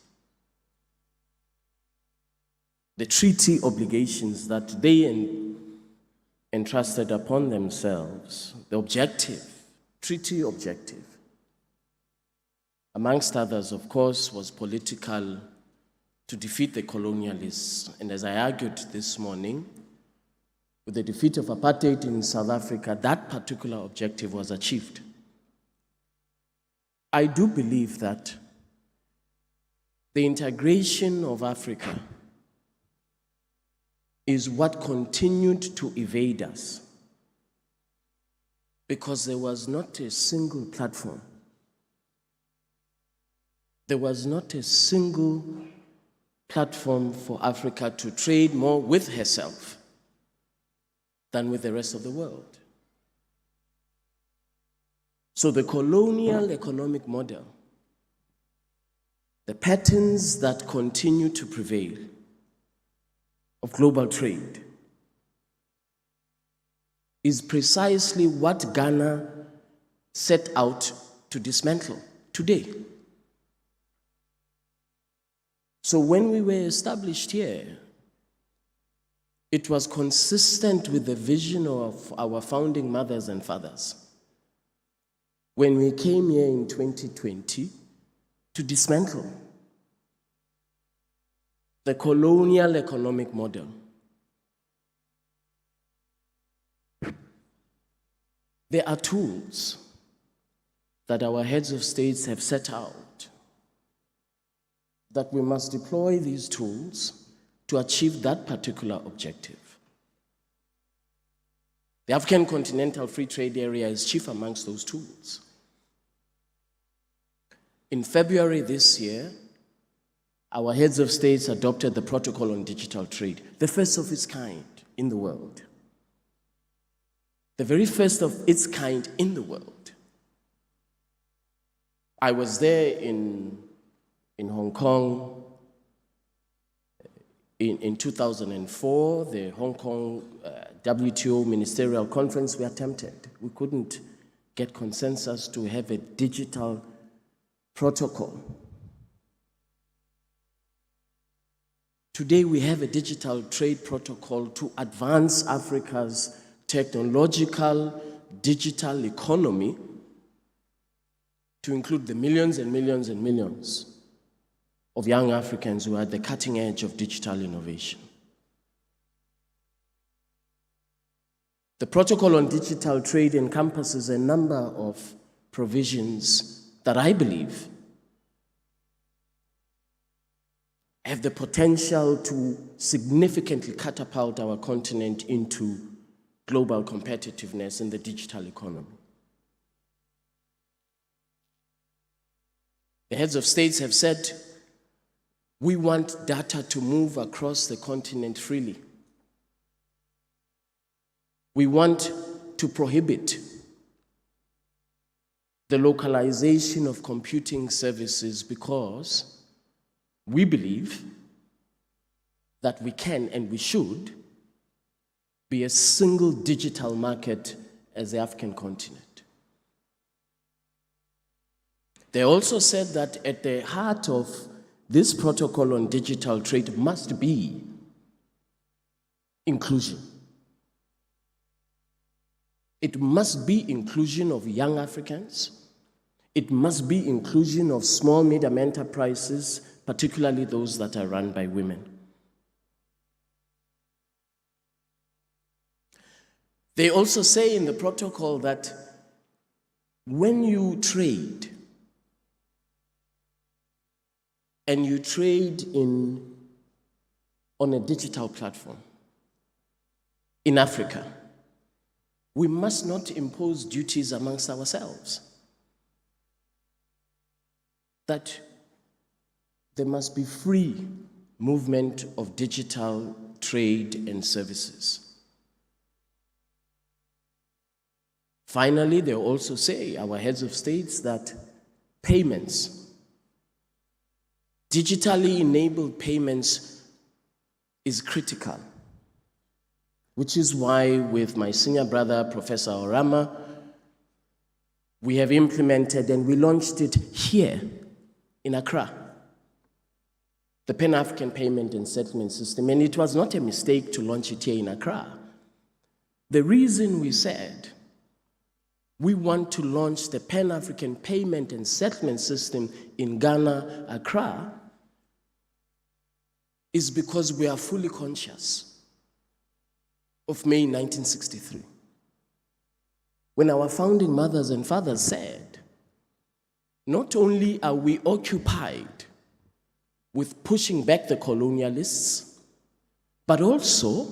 the treaty obligations that they entrusted upon themselves, the objective, treaty objective, amongst others, of course, was political, to defeat the colonialists. And as I argued this morning, with the defeat of apartheid in South Africa, that particular objective was achieved. I do believe that the integration of Africa is what continued to evade us, because there was not a single platform. There was not a single platform for Africa to trade more with herself than with the rest of the world. So the colonial economic model, the patterns that continue to prevail of global trade, is precisely what Ghana set out to dismantle today. So when we were established here, it was consistent with the vision of our founding mothers and fathers when we came here in 2020 to dismantle the colonial economic model. There are tools that our heads of states have set out, that we must deploy these tools to achieve that particular objective. The African Continental Free Trade Area is chief amongst those tools. In February this year, our heads of states adopted the Protocol on Digital Trade, the first of its kind in the world. The very first of its kind in the world. I was there in Hong Kong in 2004, the Hong Kong WTO Ministerial Conference. We attempted. We couldn't get consensus to have a digital protocol. Today we have a digital trade protocol to advance Africa's technological digital economy to include the millions and millions and millions of young Africans who are at the cutting edge of digital innovation. The Protocol on Digital Trade encompasses a number of provisions that I believe have the potential to significantly catapult our continent into global competitiveness in the digital economy. The heads of states have said, we want data to move across the continent freely. We want to prohibit the localization of computing services because we believe that we can and we should be a single digital market as the African continent. They also said that at the heart of this protocol on digital trade must be inclusion. It must be inclusion of young Africans. It must be inclusion of small, medium enterprises, particularly those that are run by women. They also say in the protocol that when you trade, and you trade on a digital platform in Africa, we must not impose duties amongst ourselves. That there must be free movement of digital trade and services. Finally, they also say, our heads of states, that payments, digitally enabled payments, is critical, which is why with my senior brother, Professor Orama, we have implemented and we launched it here in Accra, the Pan-African Payment and Settlement System. And it was not a mistake to launch it here in Accra. The reason we said we want to launch the Pan-African Payment and Settlement System in Ghana, Accra, is because we are fully conscious of May 1963, when our founding mothers and fathers said, not only are we occupied with pushing back the colonialists, but also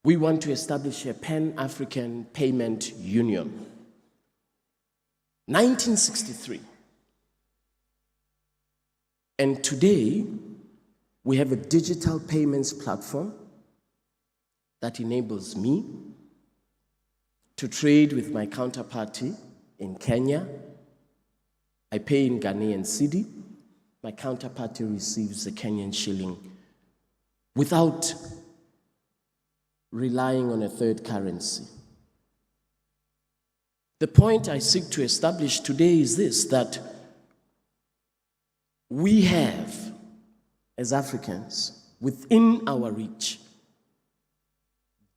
we want to establish a Pan-African Payment Union. 1963. And today, we have a digital payments platform that enables me to trade with my counterparty in Kenya. I pay in Ghanaian cedi. My counterparty receives a Kenyan shilling without relying on a third currency. The point I seek to establish today is this, that we have, as Africans, within our reach,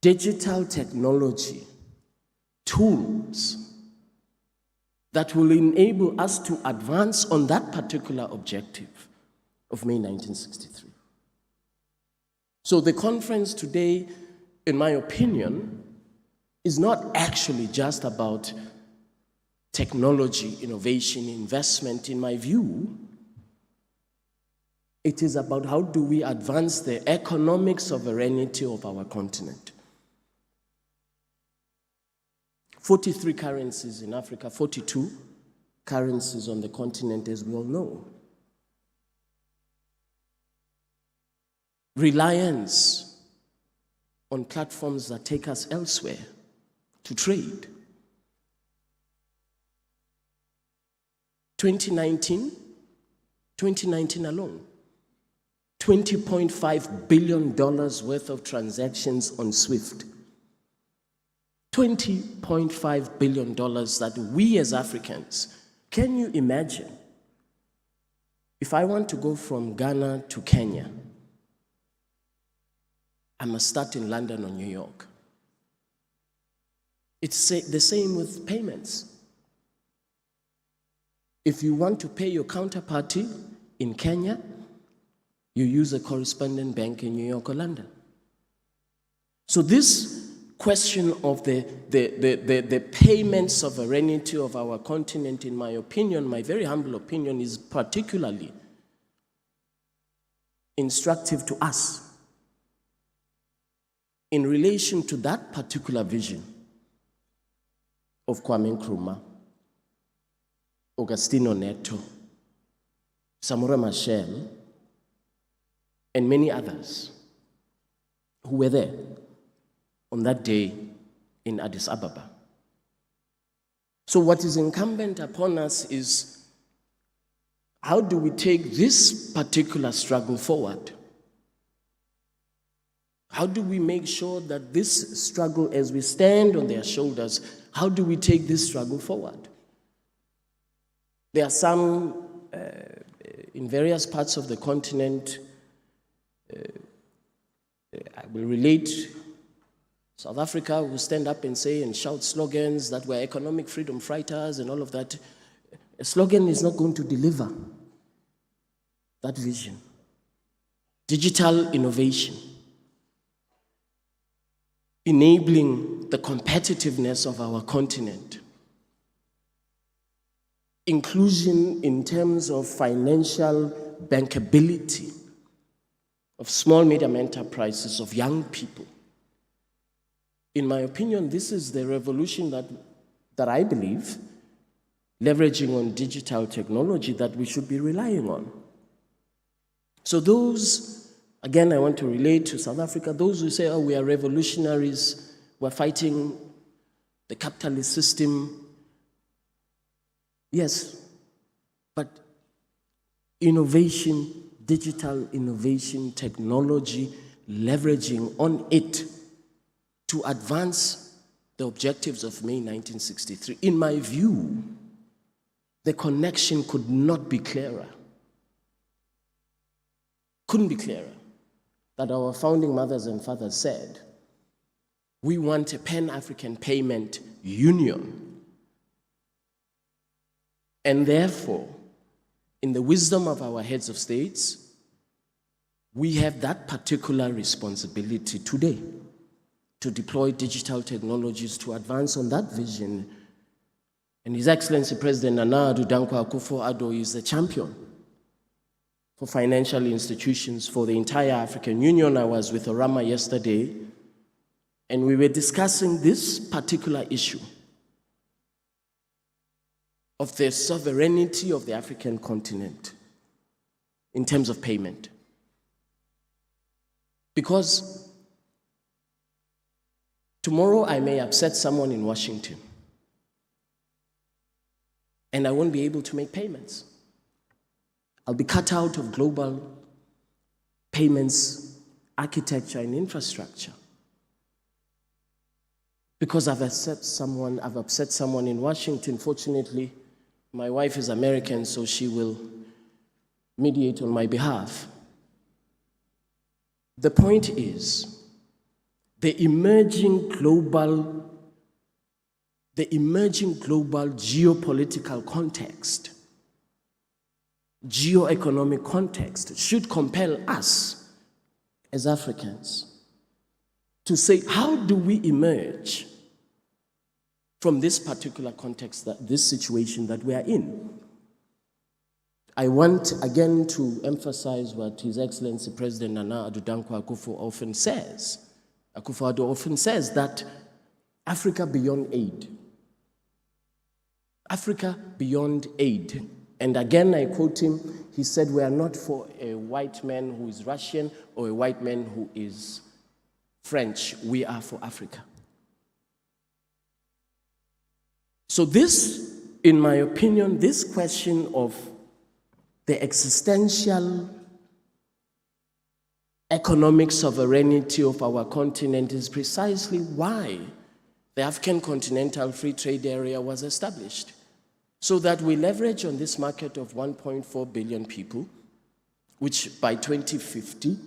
digital technology, tools that will enable us to advance on that particular objective of May 1963. So the conference today, in my opinion, is not actually just about technology, innovation, investment. In my view, it is about how do we advance the economic sovereignty of our continent. 43 currencies in Africa, 42 currencies on the continent, as we all know. Reliance on platforms that take us elsewhere to trade. 2019 alone, $20.5 billion worth of transactions on SWIFT. $20.5 billion that we as Africans, can you imagine? If I want to go from Ghana to Kenya, I must start in London or New York. It's the same with payments. If you want to pay your counterparty in Kenya, you use a correspondent bank in New York or London. So this question of the payment sovereignty of our continent, in my opinion, my very humble opinion, is particularly instructive to us in relation to that particular vision of Kwame Nkrumah, Augustino Neto, Samora Machel, and many others who were there on that day in Addis Ababa. So what is incumbent upon us is, how do we take this particular struggle forward? How do we make sure that this struggle, as we stand on their shoulders, how do we take this struggle forward? There are some in various parts of the continent, I will relate, South Africa will stand up and say and shout slogans that we're economic freedom fighters and all of that. A slogan is not going to deliver that vision. Digital innovation, enabling the competitiveness of our continent, inclusion in terms of financial bankability of small, medium enterprises, of young people. In my opinion, this is the revolution that I believe, leveraging on digital technology, that we should be relying on. So those Again, I want to relate to South Africa. Those who say, oh, we are revolutionaries, we're fighting the capitalist system. Yes, but innovation, digital innovation, technology, leveraging on it to advance the objectives of May 1963. In my view, the connection could not be clearer. Couldn't be clearer. That our founding mothers and fathers said, we want a Pan-African payment union. And therefore, in the wisdom of our heads of states, we have that particular responsibility today to deploy digital technologies to advance on that vision. And His Excellency President Nana Addo Dankwa Akufo-Addo is the champion for financial institutions for the entire African Union. I was with Orama yesterday, and we were discussing this particular issue of the sovereignty of the African continent in terms of payment. Because tomorrow I may upset someone in Washington, and I won't be able to make payments. I'll be cut out of global payments, architecture, and infrastructure. Because I've upset someone in Washington. Fortunately, my wife is American, so she will mediate on my behalf. The point is, the emerging global geopolitical context, geo-economic context should compel us as Africans to say, how do we emerge from this particular context, this situation that we are in? I want again to emphasize what His Excellency President Nana Addo Dankwa Akufo often says. Akufo-Addo often says that Africa beyond aid. Africa beyond aid. And again, I quote him, he said, we are not for a white man who is Russian or a white man who is French. We are for Africa. So this, in my opinion, this question of the existential economic sovereignty of our continent is precisely why the African Continental Free Trade Area was established, so that we leverage on this market of 1.4 billion people, which by 2050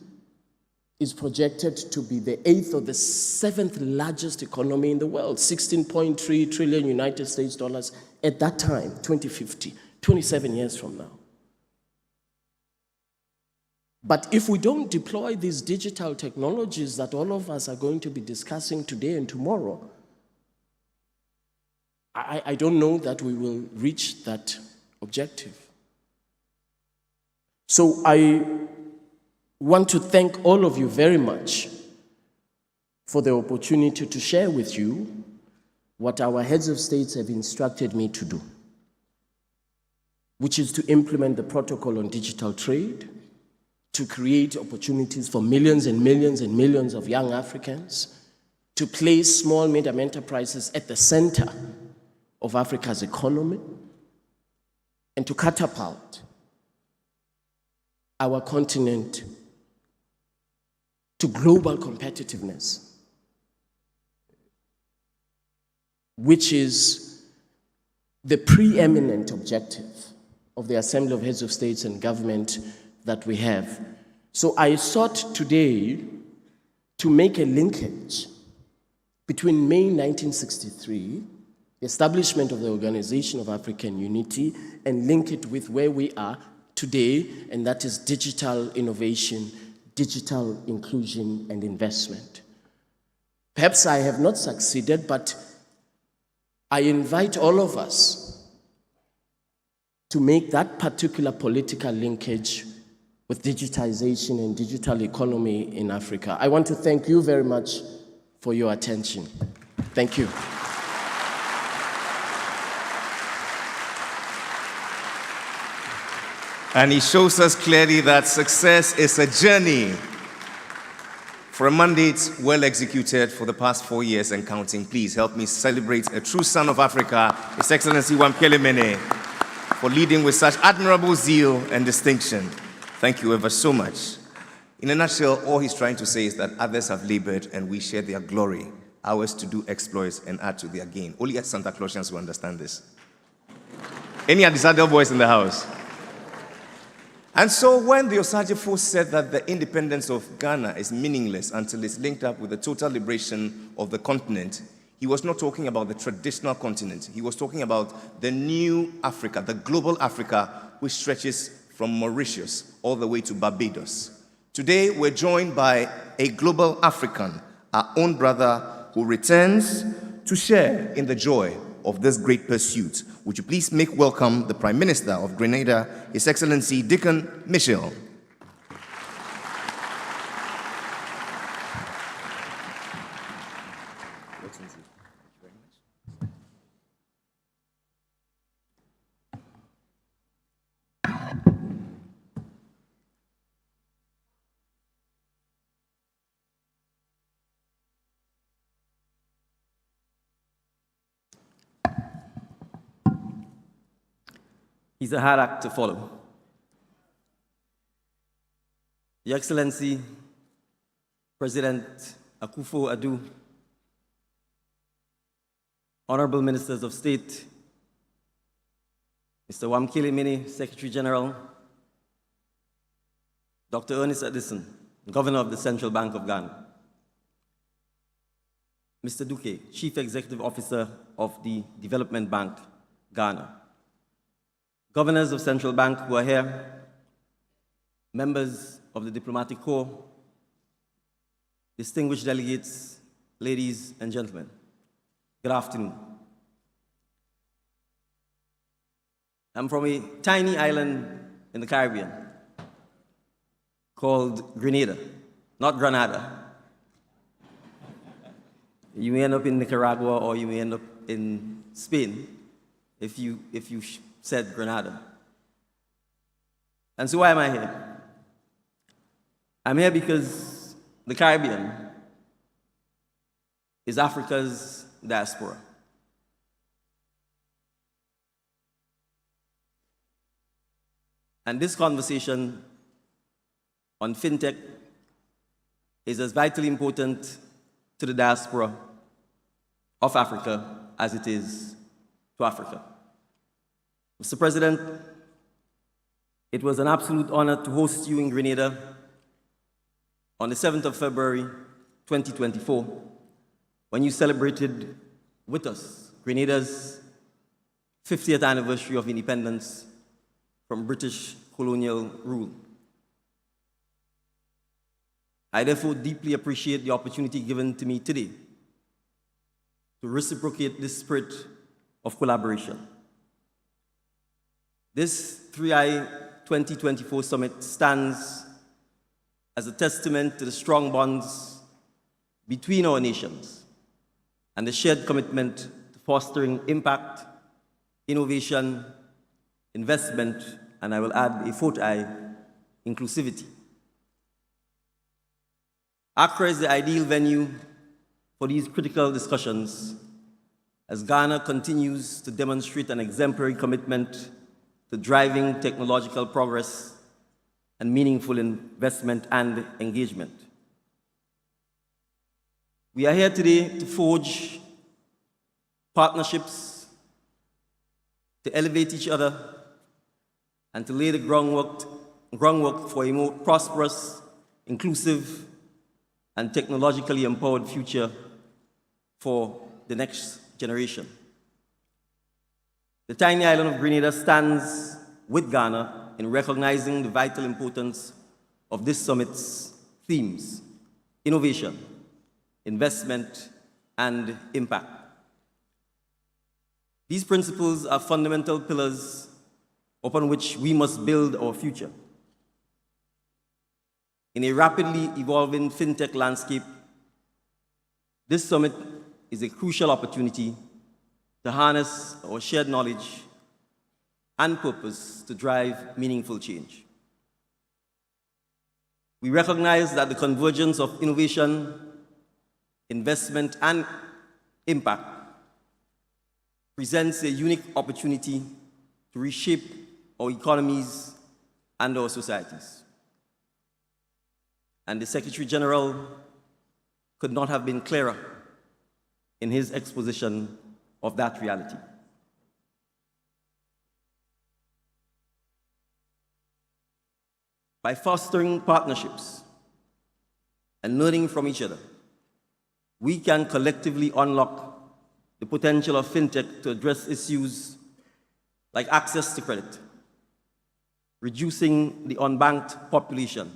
is projected to be the 8th or the 7th largest economy in the world, 16.3 trillion United States dollars at that time, 2050, 27 years from now. But if we don't deploy these digital technologies that all of us are going to be discussing today and tomorrow, I don't know that we will reach that objective. So I want to thank all of you very much for the opportunity to share with you what our heads of states have instructed me to do, which is to implement the protocol on digital trade, to create opportunities for millions and millions and millions of young Africans, to place small, medium enterprises at the center of Africa's economy, and to catapult our continent to global competitiveness, which is the preeminent objective of the Assembly of Heads of States and Government that we have. So I sought today to make a linkage between May 1963, the establishment of the Organization of African Unity, and link it with where we are today, and that is digital innovation, digital inclusion, and investment. Perhaps I have not succeeded, but I invite all of us to make that particular political linkage with digitization and digital economy in Africa. I want to thank you very much for your attention. Thank you.
And he shows us clearly that success is a journey For a mandate well executed for the past 4 years and counting, please help me celebrate a true son of Africa, His Excellency Wamkele Mene, for leading with such admirable zeal and distinction. Thank you ever so much. In a nutshell, all he's trying to say is that others have labored and we share their glory, ours to do exploits and add to their gain. Only Santa Clausians will understand this. Any Adisado boys in the house? And so when the Osagefo said that the independence of Ghana is meaningless until it's linked up with the total liberation of the continent, he was not talking about the traditional continent. He was talking about the new Africa, the global Africa, which stretches from Mauritius all the way to Barbados. Today, we're joined by a global African, our own brother, who returns to share in the joy of this great pursuit. Would you please make welcome the Prime Minister of Grenada, His Excellency Dickon Mitchell.
He's a hard act to follow. Your Excellency, President Akufo-Addo, Honorable Ministers of State, Mr. Wamkele Mene, Secretary General, Dr. Ernest Addison, Governor of the Central Bank of Ghana, Mr. Duque, Chief Executive Officer of the Development Bank, Ghana, Governors of Central Bank who are here, members of the Diplomatic Corps, distinguished delegates, ladies and gentlemen, good afternoon. I'm from a tiny island in the Caribbean called Grenada, not Grenada. You may end up in Nicaragua or you may end up in Spain if you said Grenada. And so why am I here? I'm here because the Caribbean is Africa's diaspora. And this conversation on fintech is as vitally important to the diaspora of Africa as it is to Africa. Mr. President, it was an absolute honor to host you in Grenada on the 7th of February, 2024, when you celebrated with us Grenada's 50th anniversary of independence from British colonial rule. I therefore deeply appreciate the opportunity given to me today to reciprocate this spirit of collaboration. This 3I 2024 summit stands as a testament to the strong bonds between our nations and the shared commitment to fostering impact, innovation, investment, and I will add a fourth I, inclusivity. Accra is the ideal venue for these critical discussions as Ghana continues to demonstrate an exemplary commitment to driving technological progress and meaningful investment and engagement. We are here today to forge partnerships, to elevate each other, and to lay the groundwork for a more prosperous, inclusive, and technologically empowered future for the next generation. The tiny island of Grenada stands with Ghana in recognizing the vital importance of this summit's themes: innovation, investment, and impact. These principles are fundamental pillars upon which we must build our future. In a rapidly evolving fintech landscape, this summit is a crucial opportunity to harness our shared knowledge and purpose to drive meaningful change. We recognize that the convergence of innovation, investment, and impact presents a unique opportunity to reshape our economies and our societies. And the Secretary General could not have been clearer in his exposition of that reality. By fostering partnerships and learning from each other, we can collectively unlock the potential of fintech to address issues like access to credit, reducing the unbanked population,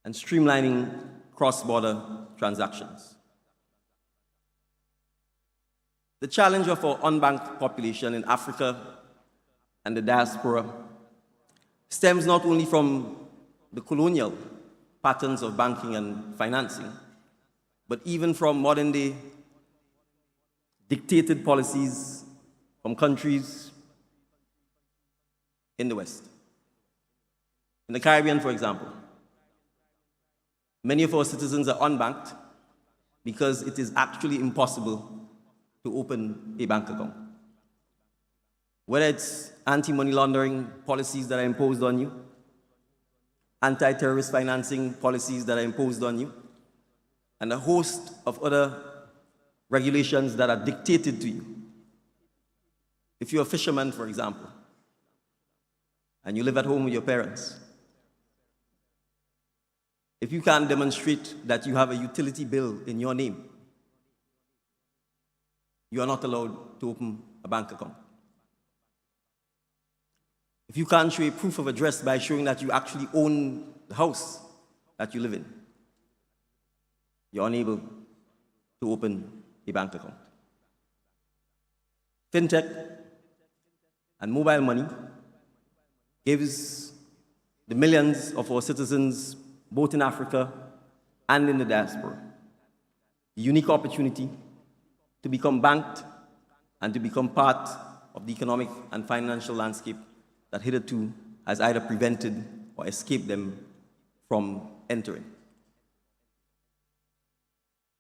and streamlining cross-border transactions. The challenge of our unbanked population in Africa and the diaspora stems not only from the colonial patterns of banking and financing, but even from modern-day dictated policies from countries in the West. In the Caribbean, for example, many of our citizens are unbanked because it is actually impossible to open a bank account. Whether it's anti-money laundering policies that are imposed on you, anti-terrorist financing policies that are imposed on you, and a host of other regulations that are dictated to you. If you're a fisherman, for example, and you live at home with your parents, if you can't demonstrate that you have a utility bill in your name, you are not allowed to open a bank account. If you can't show a proof of address by showing that you actually own the house that you live in, you're unable to open a bank account. Fintech and mobile money gives the millions of our citizens, both in Africa and in the diaspora, the unique opportunity to become banked and to become part of the economic and financial landscape that hitherto has either prevented or escaped them from entering.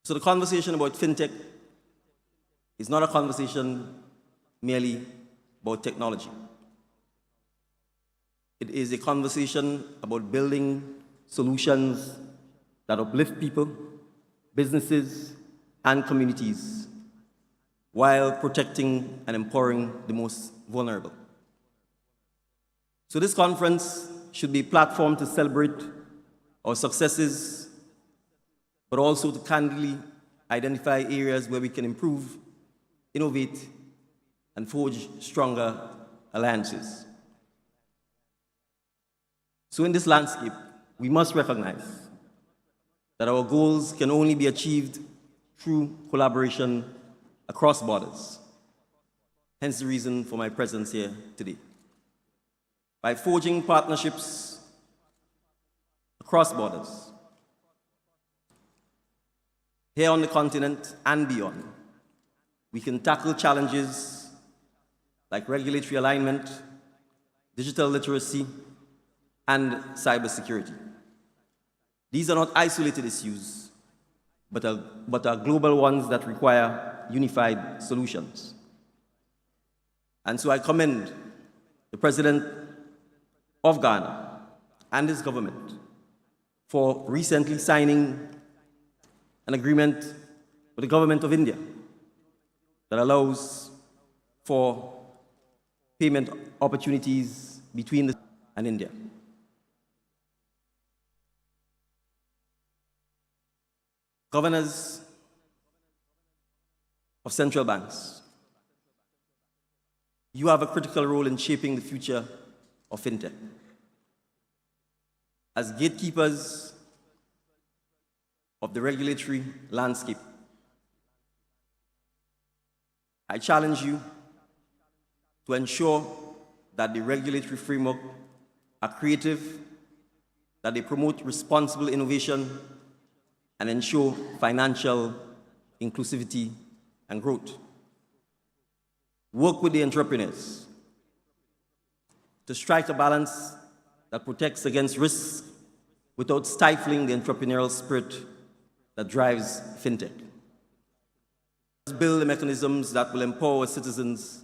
So the conversation about fintech is not a conversation merely about technology. It is a conversation about building solutions that uplift people, businesses, and communities while protecting and empowering the most vulnerable. So this conference should be a platform to celebrate our successes, but also to candidly identify areas where we can improve, innovate, and forge stronger alliances. So in this landscape, we must recognize that our goals can only be achieved through collaboration across borders. Hence the reason for my presence here today. By forging partnerships across borders, here on the continent and beyond, we can tackle challenges like regulatory alignment, digital literacy, and cybersecurity. These are not isolated issues, but are global ones that require unified solutions. And so I commend the President of Ghana and his government for recently signing an agreement with the government of India that allows for payment opportunities between the and India. Governors of central banks, you have a critical role in shaping the future of fintech. As gatekeepers of the regulatory landscape, I challenge you to ensure that the regulatory framework are creative, that they promote responsible innovation, and ensure financial inclusivity and growth. Work with the entrepreneurs to strike a balance that protects against risks without stifling the entrepreneurial spirit that drives fintech. Let's build the mechanisms that will empower citizens,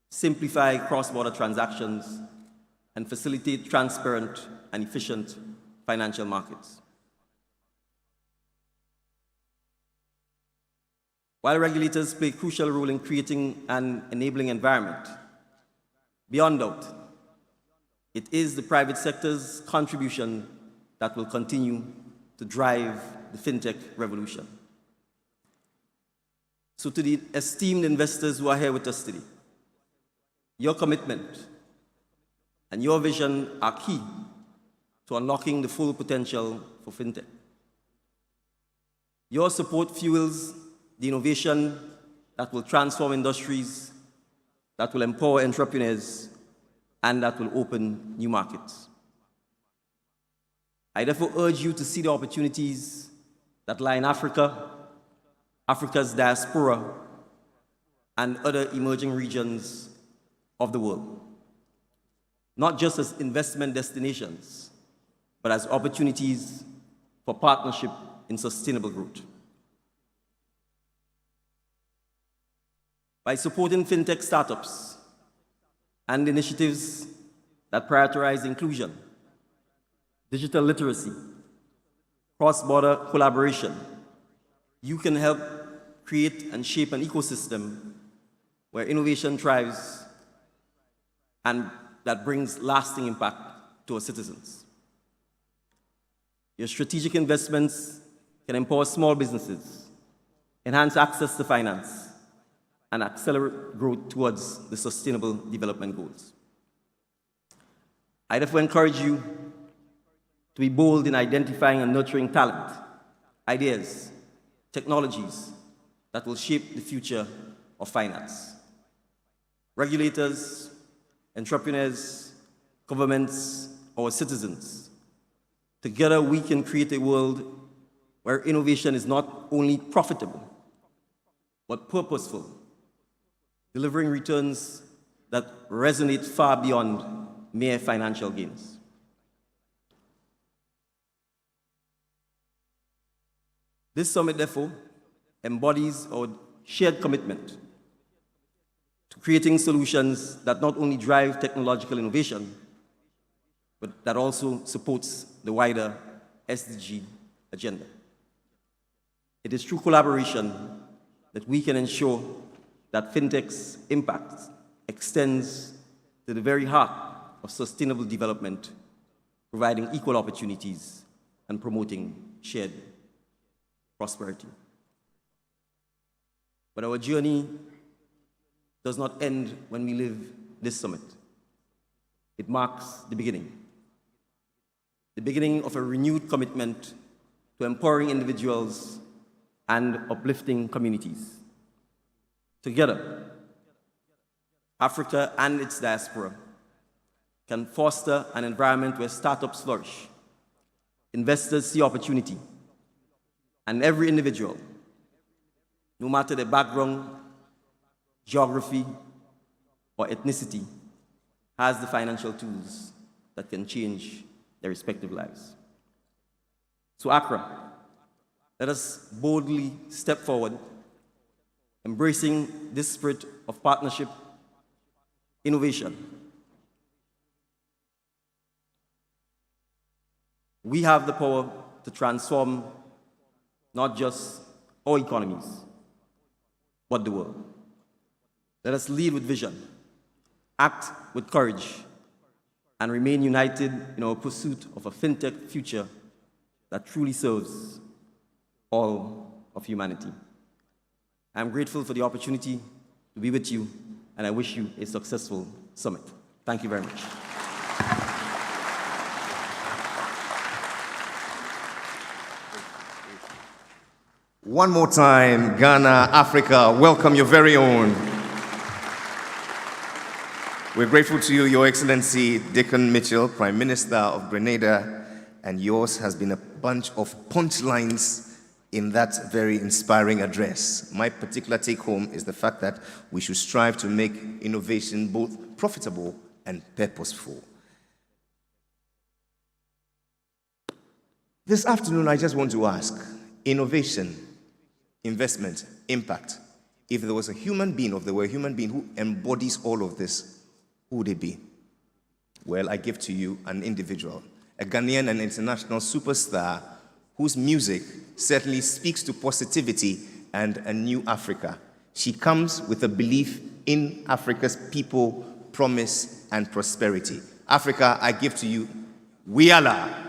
simplify cross-border transactions, and facilitate transparent and efficient financial markets. While regulators play a crucial role in creating an enabling environment, beyond doubt, it is the private sector's contribution that will continue to drive the fintech revolution. So to the esteemed investors who are here with us today, your commitment and your vision are key to unlocking the full potential for fintech. Your support fuels the innovation that will transform industries, that will empower entrepreneurs, and that will open new markets. I therefore urge you to see the opportunities that lie in Africa, Africa's diaspora, and other emerging regions of the world, not just as investment destinations, but as opportunities for partnership in sustainable growth. By supporting fintech startups and initiatives that prioritize inclusion, digital literacy, cross-border collaboration, you can help create and shape an ecosystem where innovation thrives and that brings lasting impact to our citizens. Your strategic investments can empower small businesses, enhance access to finance, and accelerate growth towards the Sustainable Development Goals. I therefore encourage you to be bold in identifying and nurturing talent, ideas, technologies that will shape the future of finance. Regulators, entrepreneurs, governments, our citizens, together we can create a world where innovation is not only profitable, but purposeful, delivering returns that resonate far beyond mere financial gains. This summit, therefore, embodies our shared commitment to creating solutions that not only drive technological innovation, but that also supports the wider SDG agenda. It is through collaboration that we can ensure that fintech's impact extends to the very heart of sustainable development, providing equal opportunities and promoting shared prosperity. But our journey does not end when we leave this summit. It marks the beginning of a renewed commitment to empowering individuals and uplifting communities. Together, Africa and its diaspora can foster an environment where startups flourish, investors see opportunity, and every individual, no matter their background, geography, or ethnicity, has the financial tools that can change their respective lives. So Accra, let us boldly step forward, embracing this spirit of partnership, innovation. We have the power to transform not just our economies, but the world. Let us lead with vision, act with courage, and remain united in our pursuit of a fintech future that truly serves all of humanity. I'm grateful for the opportunity to be with you, and I wish you a successful summit. Thank you very much.
One more time, Ghana, Africa, welcome your very own. We're grateful to you, Your Excellency Dickon Mitchell, Prime Minister of Grenada, and yours has been a bunch of punchlines in that very inspiring address. My particular take-home is the fact that we should strive to make innovation both profitable and purposeful. This afternoon, I just want to ask, innovation, investment, impact. If there was a human being, or if there were a human being who embodies all of this, who would it be? Well, I give to you an individual, a Ghanaian and international superstar whose music certainly speaks to positivity and a new Africa. She comes with a belief in Africa's people, promise, and prosperity. Africa, I give to you, Wiala.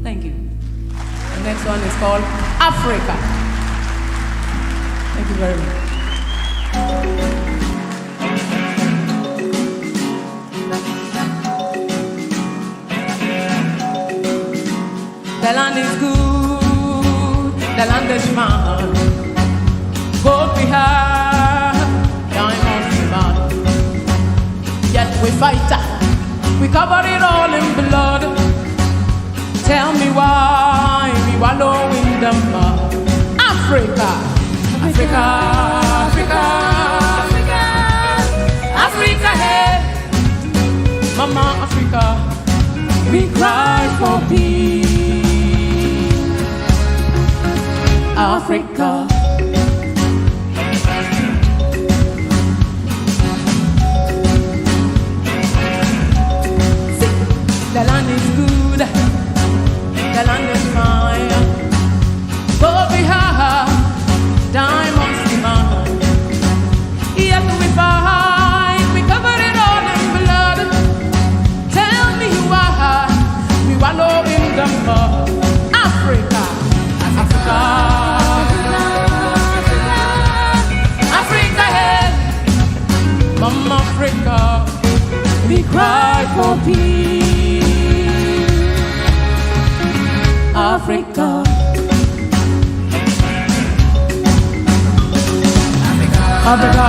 Thank you. The next
man. Gold we have, diamonds demand. Yet we fight, we cover it all in blood. Tell me why we wallow in the mud. Africa, Africa, Africa, Africa, Africa, hey, Mama Africa, we cry for peace. Africa. The land is good, the land is fine. Gold we have, diamonds demand. Yet we fight, we cover it all in blood. Tell me why we wallow in the mud. Africa, Africa, Africa, hey, Mama Africa, we cry for peace. Africa, Africa,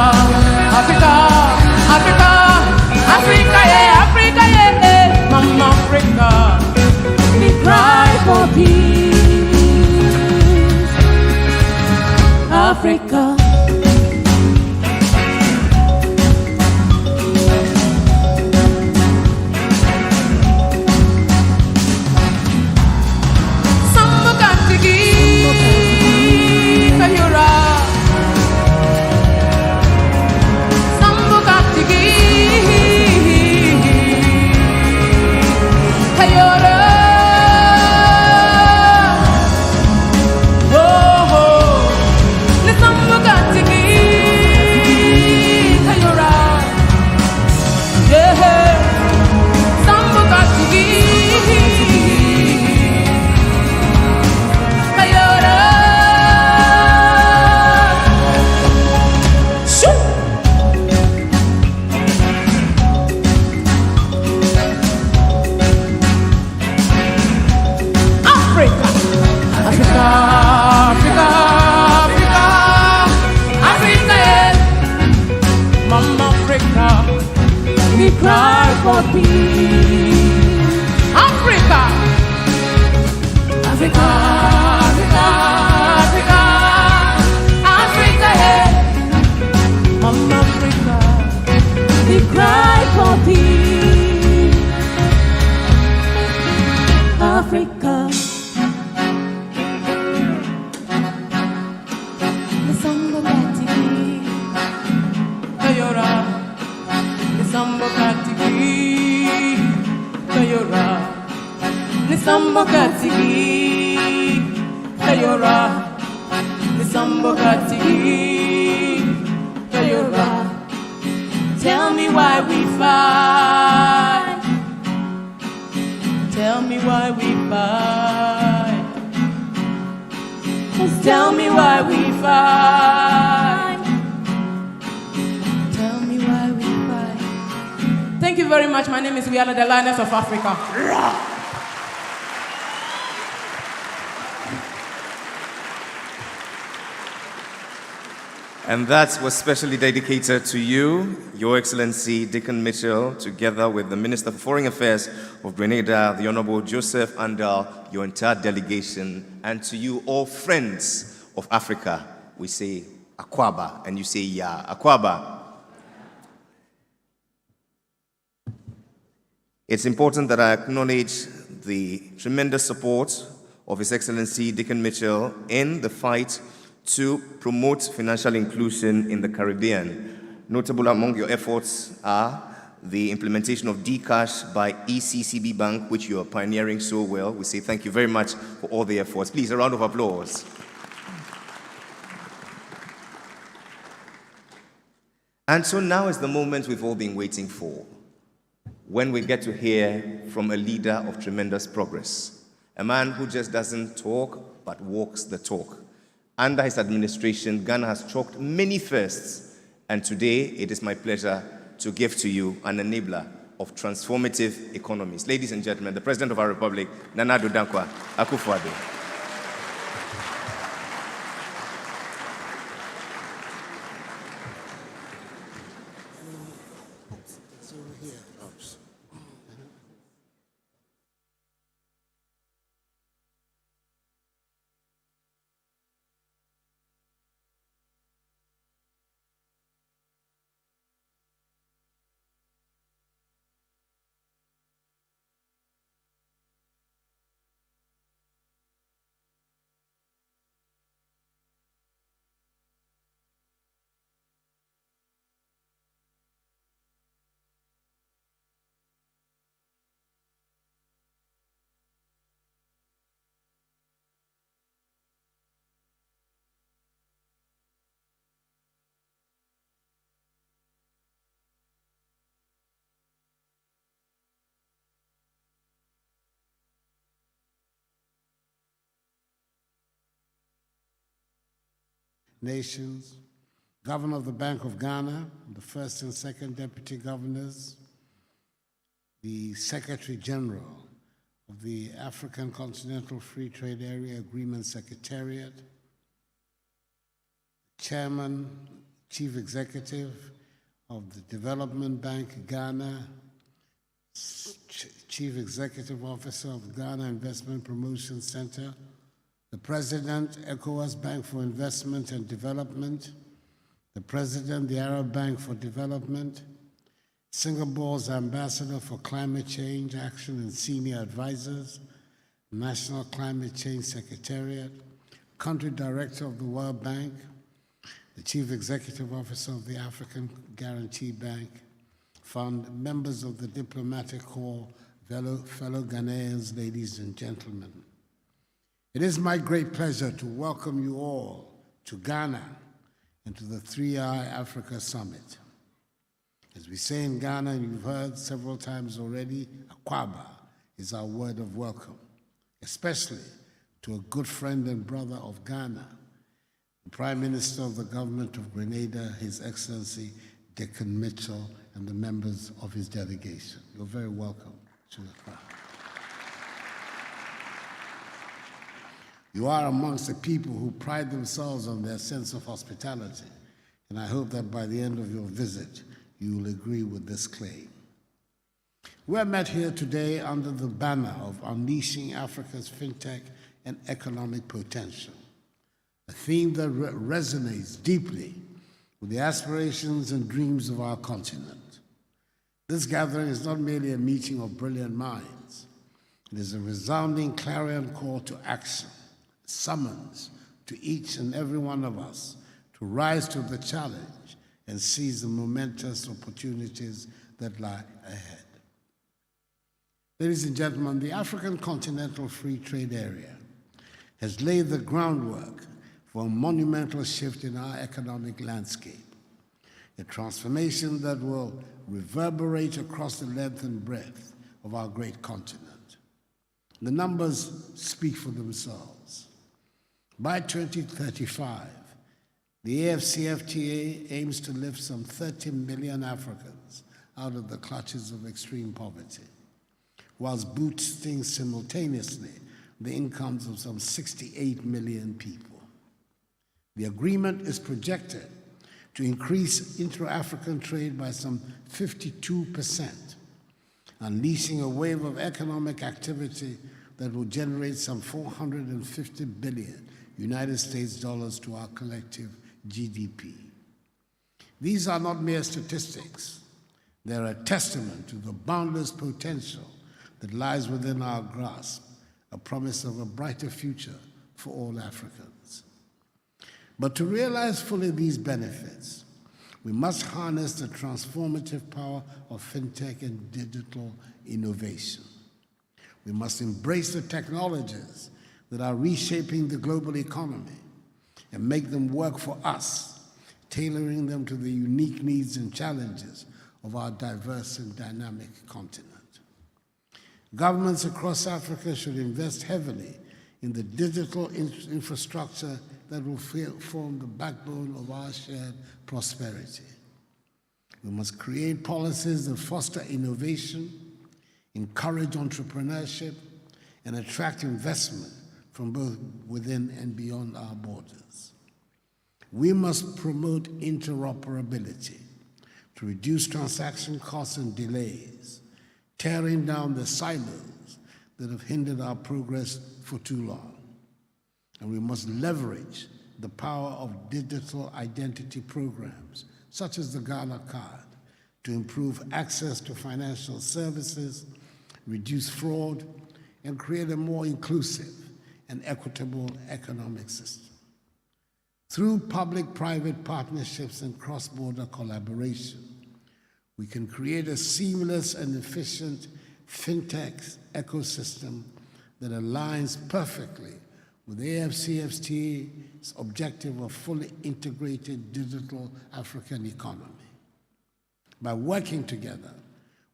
Africa, Africa, Africa, yeah, Africa, yeah, yeah. Mama Africa, we cry for peace. Africa. Cry for peace. Africa, Africa, Africa, Africa, Africa, hey, Mama Africa, we cry for peace. Africa, the samba batiki, Ayora. Nisambo katiki, Kayora. Nisambo katiki, Kayora. Nisambo katiki, Kayora. Tell me why we fight. Tell me why we fight. Just tell me why we fight. Tell me why we fight. Thank you very much. My name is Wiala, the Lioness of Africa.
And that was specially dedicated to you, Your Excellency Dickon Mitchell, together with the Minister for Foreign Affairs of Grenada, the Honorable Joseph Andal, your entire delegation, and to you, all friends of Africa. We say Akwaba, and you say Ya. Akwaba. It's important that I acknowledge the tremendous support of His Excellency Dickon Mitchell in the fight to promote financial inclusion in the Caribbean. Notable among your efforts are the implementation of Dcash by ECCB Bank, which you are pioneering so well. We say thank you very much for all the efforts. Please, a round of applause. And so now is the moment we've all been waiting for, when we get to hear from a leader of tremendous progress, a man who just doesn't talk, but walks the talk. Under his administration, Ghana has chalked many firsts, and today it is my pleasure to give to you an enabler of transformative economies. Ladies and gentlemen, the President of our Republic, Nana Addo Dankwa Akufo-Addo.
nations, Governor of the Bank of Ghana, the first and second deputy governors, the Secretary General of the African Continental Free Trade Area Agreement Secretariat, Chairman, Chief Executive of the Development Bank Ghana, Chief Executive Officer of the Ghana Investment Promotion Center, the President, ECOWAS Bank for Investment and Development, the President, the Arab Bank for Development, Singapore's Ambassador for Climate Change Action and Senior Advisors, National Climate Change Secretariat, Country Director of the World Bank, the Chief Executive Officer of the African Guarantee Bank Fund, members of the Diplomatic Corps, fellow Ghanaians, ladies and gentlemen. It is my great pleasure to welcome you all to Ghana and to the 3I Africa Summit. As we say in Ghana, and you've heard several times already, Akwaba is our word of welcome, especially to a good friend and brother of Ghana, the Prime Minister of the Government of Grenada, His Excellency Dickon Mitchell, and the members of his delegation. You're very welcome to the crowd. You are amongst the people who pride themselves on their sense of hospitality, and I hope that by the end of your visit, you will agree with this claim. We're met here today under the banner of Unleashing Africa's FinTech and Economic Potential, a theme that resonates deeply with the aspirations and dreams of our continent. This gathering is not merely a meeting of brilliant minds. It is a resounding clarion call to action, a summons to each and every one of us to rise to the challenge and seize the momentous opportunities that lie ahead. Ladies and gentlemen, the African Continental Free Trade Area has laid the groundwork for a monumental shift in our economic landscape, a transformation that will reverberate across the length and breadth of our great continent. The numbers speak for themselves. By 2035, the AfCFTA aims to lift some 30 million Africans out of the clutches of extreme poverty, whilst boosting simultaneously the incomes of some 68 million people. The agreement is projected to increase intra-African trade by some 52%, unleashing a wave of economic activity that will generate some 450 billion United States dollars to our collective GDP. These are not mere statistics. They're a testament to the boundless potential that lies within our grasp, a promise of a brighter future for all Africans. But to realize fully these benefits, we must harness the transformative power of fintech and digital innovation. We must embrace the technologies that are reshaping the global economy and make them work for us, tailoring them to the unique needs and challenges of our diverse and dynamic continent. Governments across Africa should invest heavily in the digital infrastructure that will form the backbone of our shared prosperity. We must create policies that foster innovation, encourage entrepreneurship, and attract investment from both within and beyond our borders. We must promote interoperability to reduce transaction costs and delays, tearing down the silos that have hindered our progress for too long. And we must leverage the power of digital identity programs, such as the Ghana Card, to improve access to financial services, reduce fraud, and create a more inclusive and equitable economic system. Through public-private partnerships and cross-border collaboration, we can create a seamless and efficient fintech ecosystem that aligns perfectly with the AfCFTA's objective of fully integrated digital African economy. By working together,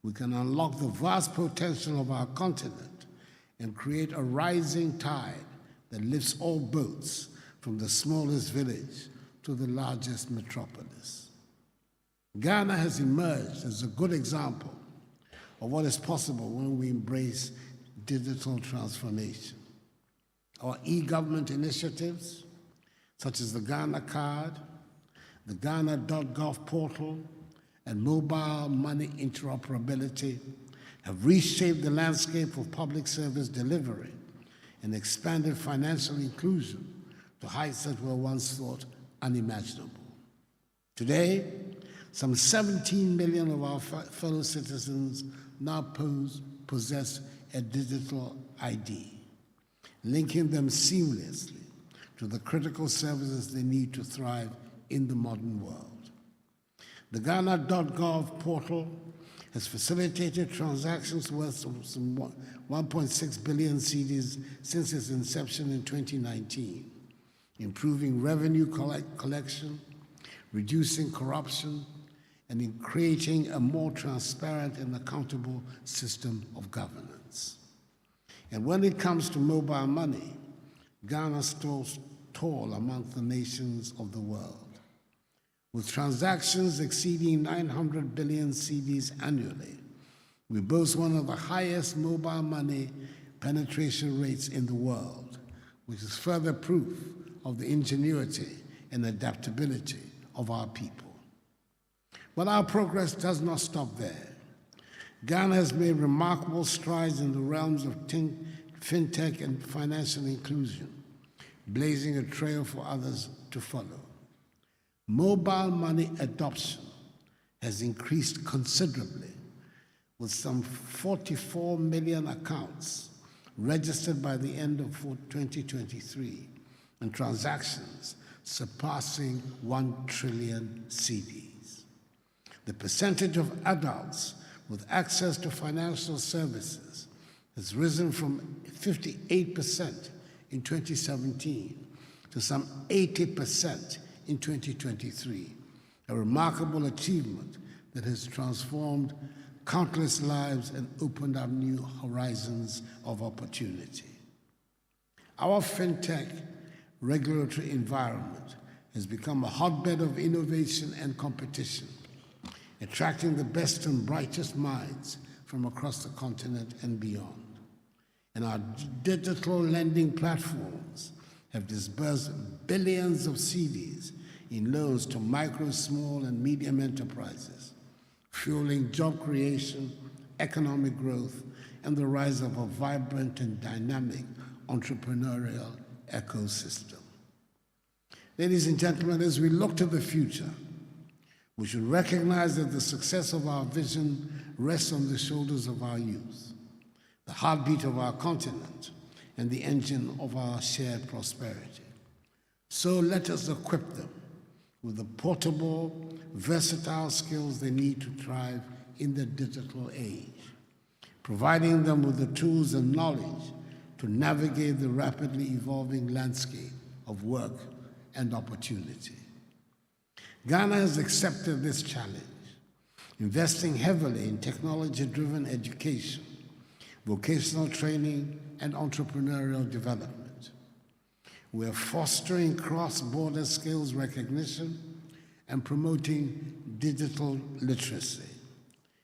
we can unlock the vast potential of our continent and create a rising tide that lifts all boats from the smallest village to the largest metropolis. Ghana has emerged as a good example of what is possible when we embrace digital transformation. Our e-government initiatives, such as the Ghana Card, the Ghana.gov portal, and mobile money interoperability, have reshaped the landscape of public service delivery and expanded financial inclusion to heights that were once thought unimaginable. Today, some 17 million of our fellow citizens now possess a digital ID, linking them seamlessly to the critical services they need to thrive in the modern world. The Ghana.gov portal has facilitated transactions worth some 1.6 billion cedis since its inception in 2019, improving revenue collection, reducing corruption, and in creating a more transparent and accountable system of governance. And when it comes to mobile money, Ghana stands tall among the nations of the world. With transactions exceeding 900 billion cedis annually, we boast one of the highest mobile money penetration rates in the world, which is further proof of the ingenuity and adaptability of our people. But our progress does not stop there. Ghana has made remarkable strides in the realms of fintech and financial inclusion, blazing a trail for others to follow. Mobile money adoption has increased considerably, with some 44 million accounts registered by the end of 2023 and transactions surpassing 1 trillion cedis. The percentage of adults with access to financial services has risen from 58% in 2017 to some 80% in 2023, a remarkable achievement that has transformed countless lives and opened up new horizons of opportunity. Our fintech regulatory environment has become a hotbed of innovation and competition, attracting the best and brightest minds from across the continent and beyond. And our digital lending platforms have disbursed billions of cedis in loans to micro, small, and medium enterprises, fueling job creation, economic growth, and the rise of a vibrant and dynamic entrepreneurial ecosystem. Ladies and gentlemen, as we look to the future, we should recognize that the success of our vision rests on the shoulders of our youth, the heartbeat of our continent, and the engine of our shared prosperity. So let us equip them with the portable, versatile skills they need to thrive in the digital age, providing them with the tools and knowledge to navigate the rapidly evolving landscape of work and opportunity. Ghana has accepted this challenge, investing heavily in technology-driven education, vocational training, and entrepreneurial development. We are fostering cross-border skills recognition and promoting digital literacy,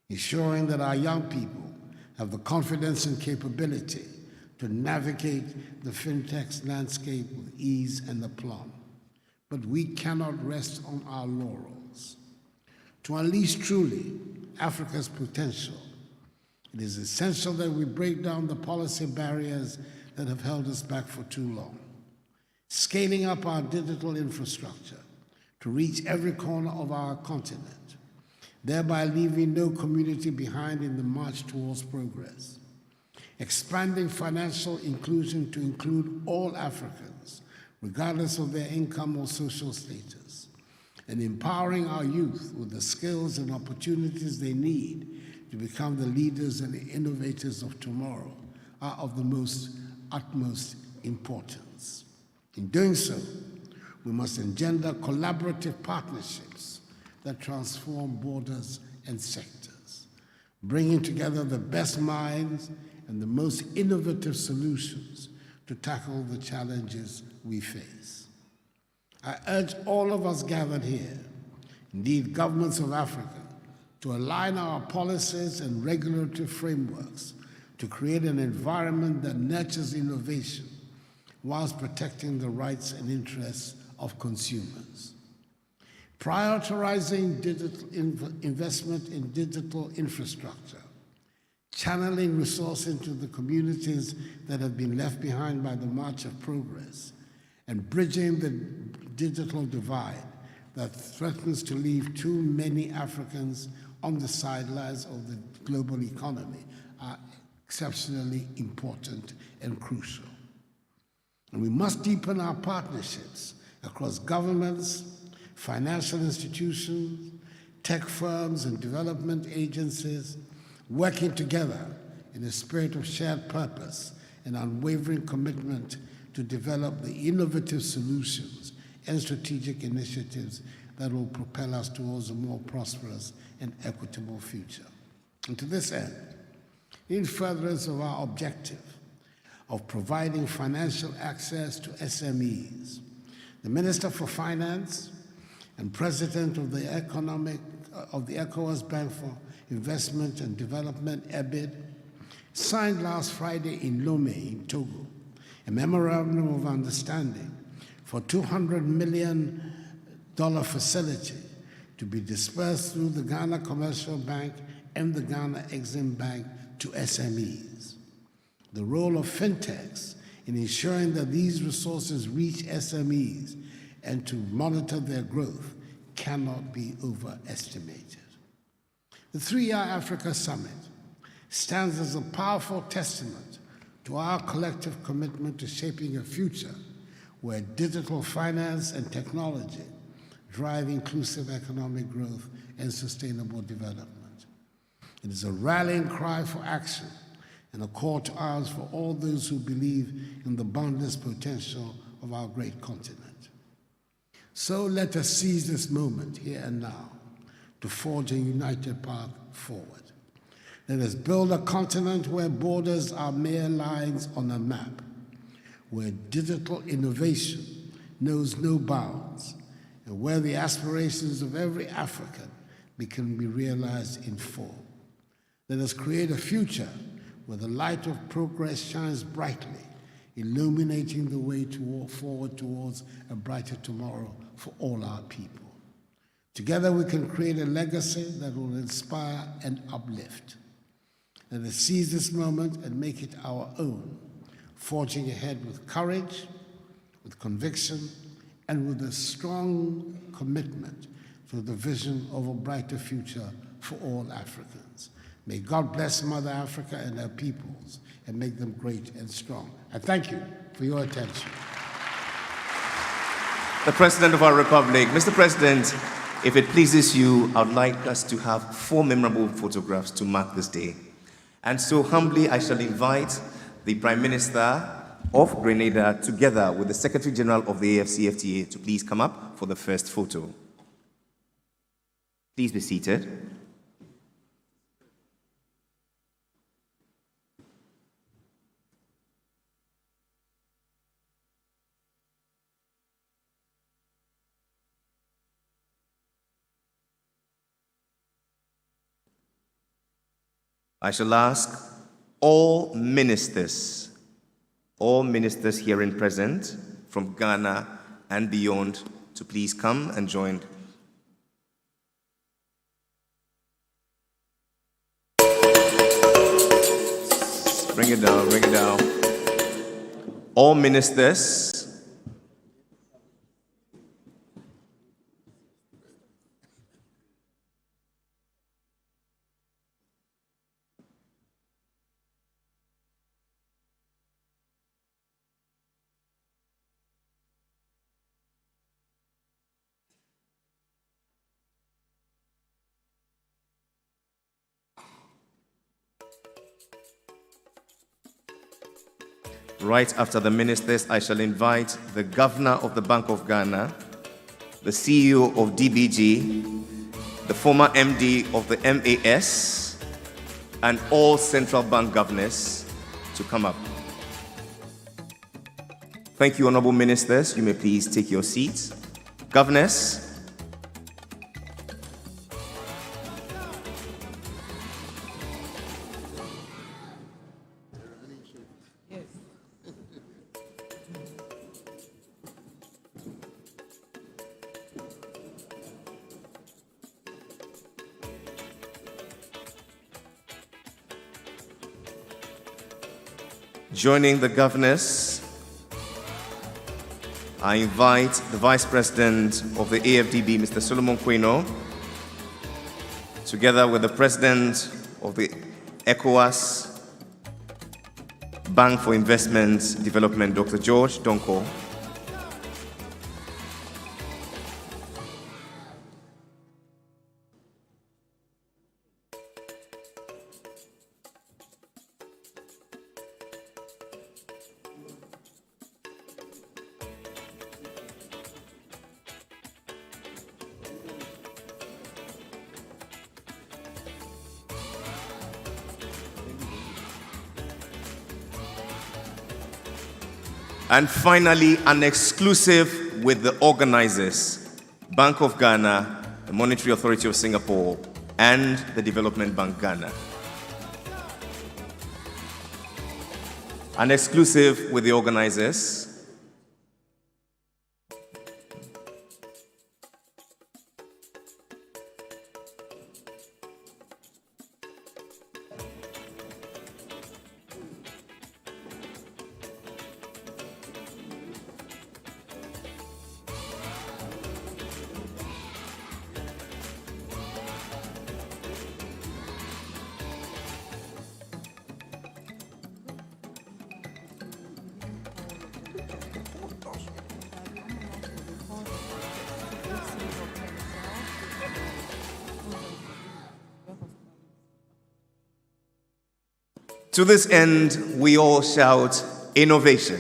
ensuring that our young people have the confidence and capability to navigate the fintech landscape with ease and aplomb. But we cannot rest on our laurels. To unleash truly Africa's potential, it is essential that we break down the policy barriers that have held us back for too long, scaling up our digital infrastructure to reach every corner of our continent, thereby leaving no community behind in the march towards progress, expanding financial inclusion to include all Africans, regardless of their income or social status, and empowering our youth with the skills and opportunities they need to become the leaders and the innovators of tomorrow are of the utmost importance. In doing so, we must engender collaborative partnerships that transform borders and sectors, bringing together the best minds and the most innovative solutions to tackle the challenges we face. I urge all of us gathered here, indeed governments of Africa, to align our policies and regulatory frameworks to create an environment that nurtures innovation whilst protecting the rights and interests of consumers. Prioritizing digital investment in digital infrastructure, channeling resources into the communities that have been left behind by the march of progress, and bridging the digital divide that threatens to leave too many Africans on the sidelines of the global economy are exceptionally important and crucial. And we must deepen our partnerships across governments, financial institutions, tech firms, and development agencies, working together in a spirit of shared purpose and unwavering commitment to develop the innovative solutions and strategic initiatives that will propel us towards a more prosperous and equitable future. And to this end, in furtherance of our objective of providing financial access to SMEs, the Minister for Finance and President of the ECOWAS Bank for Investment and Development, EBID, signed last Friday in Lomé, in Togo, a memorandum of understanding for $200 million facility to be dispersed through the Ghana Commercial Bank and the Ghana Exim Bank to SMEs. The role of fintechs in ensuring that these resources reach SMEs and to monitor their growth cannot be overestimated. The 3-year Africa Summit stands as a powerful testament to our collective commitment to shaping a future where digital finance and technology drive inclusive economic growth and sustainable development. It is a rallying cry for action and a call to arms for all those who believe in the boundless potential of our great continent. So let us seize this moment here and now to forge a united path forward. Let us build a continent where borders are mere lines on a map, where digital innovation knows no bounds, and where the aspirations of every African can be realized in full. Let us create a future where the light of progress shines brightly, illuminating the way forward towards a brighter tomorrow for all our people. Together we can create a legacy that will inspire and uplift. Let us seize this moment and make it our own, forging ahead with courage, with conviction, and with a strong commitment to the vision of a brighter future for all Africans. May God bless Mother Africa and her peoples and make them great and strong. I thank you for your attention.
The President of our Republic. Mr. President, if it pleases you, I would like us to have 4 memorable photographs to mark this day. And so humbly, I shall invite the Prime Minister of Grenada together with the Secretary General of the AfCFTA to please come up for the first photo. Please be seated. I shall ask all ministers herein present from Ghana and beyond to please come and join. Bring it down, bring it down. All ministers. Right after the ministers, I shall invite the Governor of the Bank of Ghana, the CEO of DBG, the former MD of the MAS, and all central bank governors to come up. Thank you, honorable ministers. You may please take your seats. Governors, joining the governors, I invite the Vice President of the AfDB, Mr. Solomon Queno, together with the President of the ECOWAS Bank for Investment Development, Dr. George Donko, and finally, an exclusive with the organizers, Bank of Ghana, the Monetary Authority of Singapore, and the Development Bank Ghana. An exclusive with the organizers. To this end, we all shout innovation,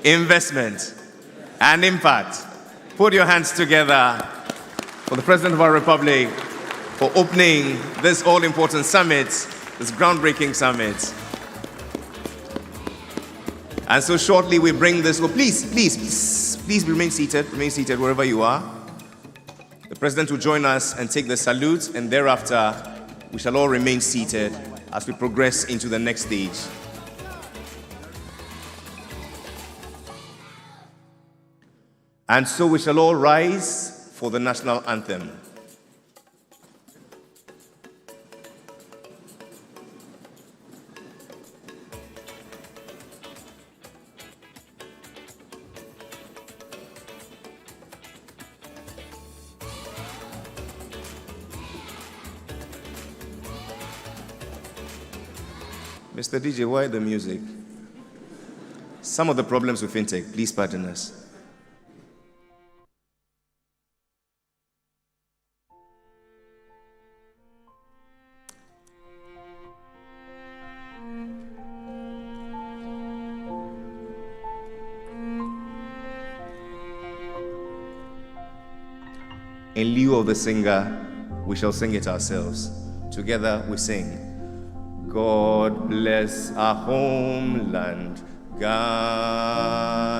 investment, and impact. Put your hands together for the President of our Republic for opening this all-important summit, this groundbreaking summit. And so shortly we bring this, please remain seated wherever you are. The President will join us and take the salute, and thereafter we shall all remain seated as we progress into the next stage. And so we shall all rise for the national anthem. Mr. DJ, why the music? Some of the problems with fintech, please pardon us. In lieu of the singer, we shall sing it ourselves. Together we sing. God bless our homeland, Ghana,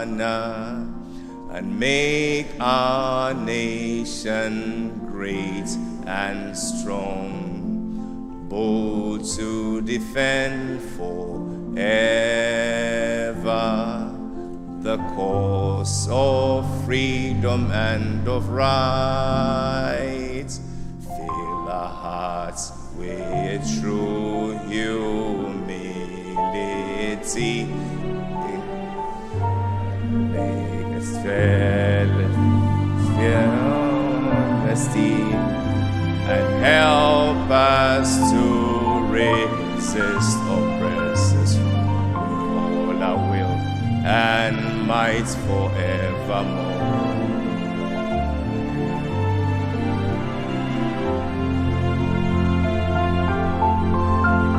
and make our nation great and strong, bold to defend forever the cause of freedom and of rights. Fill our hearts with true humility. Make us fearlessly and help us to resist oppressors with all our will and might forevermore.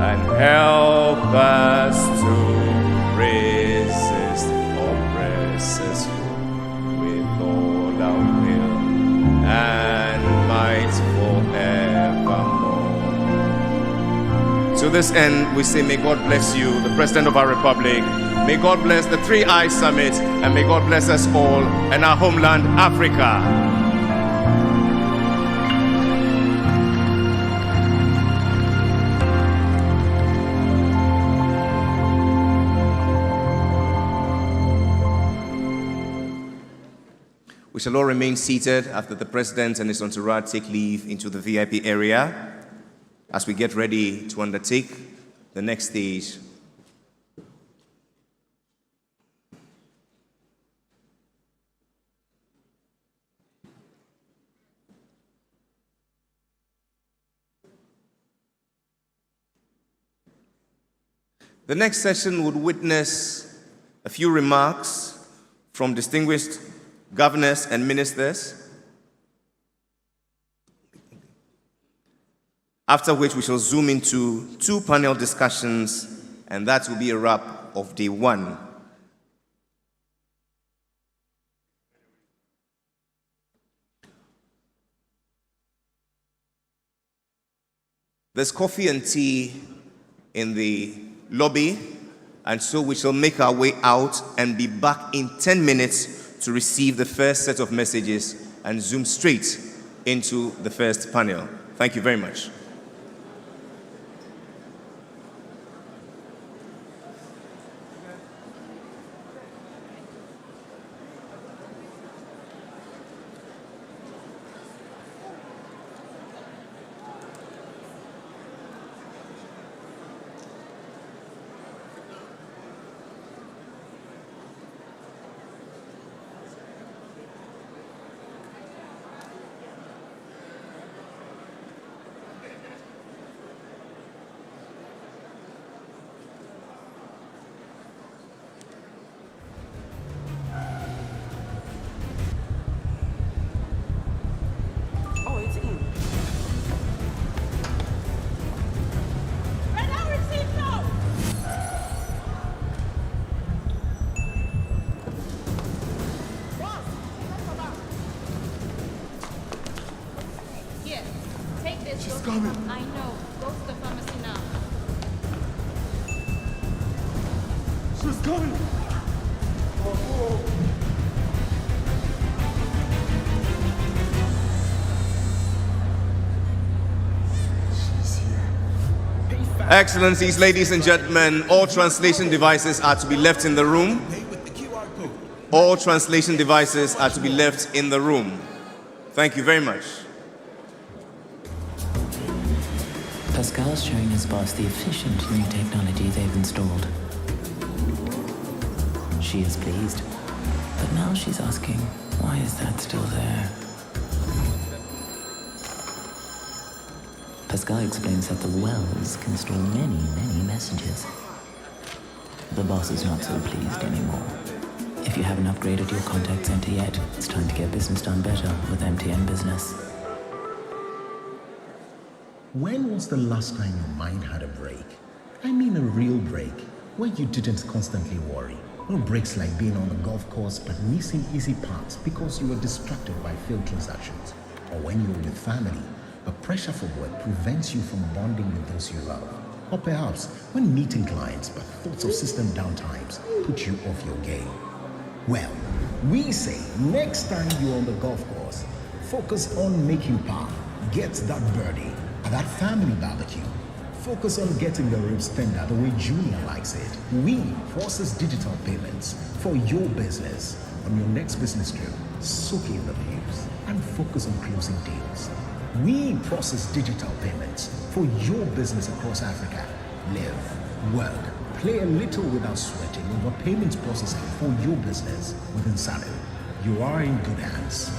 And help us to resist oppressors with all our will and might forevermore. To this end, we say, may God bless you, the President of our Republic. May God bless the 3I Summit, and may God bless us all and our homeland, Africa. We shall all remain seated after the President and his entourage take leave into the VIP area as we get ready to undertake the next stage. The next session would witness a few remarks from distinguished governors and ministers, after which we shall zoom into 2 panel discussions, and that will be a wrap of day 1. There's coffee and tea in the lobby, and so we shall make our way out and be back in 10 minutes to receive the first set of messages and zoom straight into the first panel. Thank you very much.
I know. Go to the pharmacy now.
She's coming!
Excellencies, ladies and gentlemen, all translation devices are to be left in the room. All translation devices are to be left in the room. Thank you very much.
Pascal's showing his boss the efficient new technology they've installed. She is pleased, but now she's asking, why is that still there? Pascal explains that the wells can store many, many messages. The boss is not so pleased anymore. If you haven't upgraded your contact center yet, it's time to get business done better with MTN Business.
When was the last time your mind had a break? I mean a real break, where you didn't constantly worry. No breaks like being on the golf course but missing easy parts because you were distracted by failed transactions. Or when you're with family, but pressure from work prevents you from bonding with those you love. Or perhaps when meeting clients but thoughts of system downtimes put you off your game. Well, we say next time you're on the golf course, focus on making par, get that birdie, at that family barbecue. Focus on getting the ribs tender the way Junior likes it. We process digital payments for your business. On your next business trip, soak in the views and focus on closing deals. We process digital payments for your business across Africa. Live, work, play a little without sweating over payments processing for your business within SANU. You are in good hands.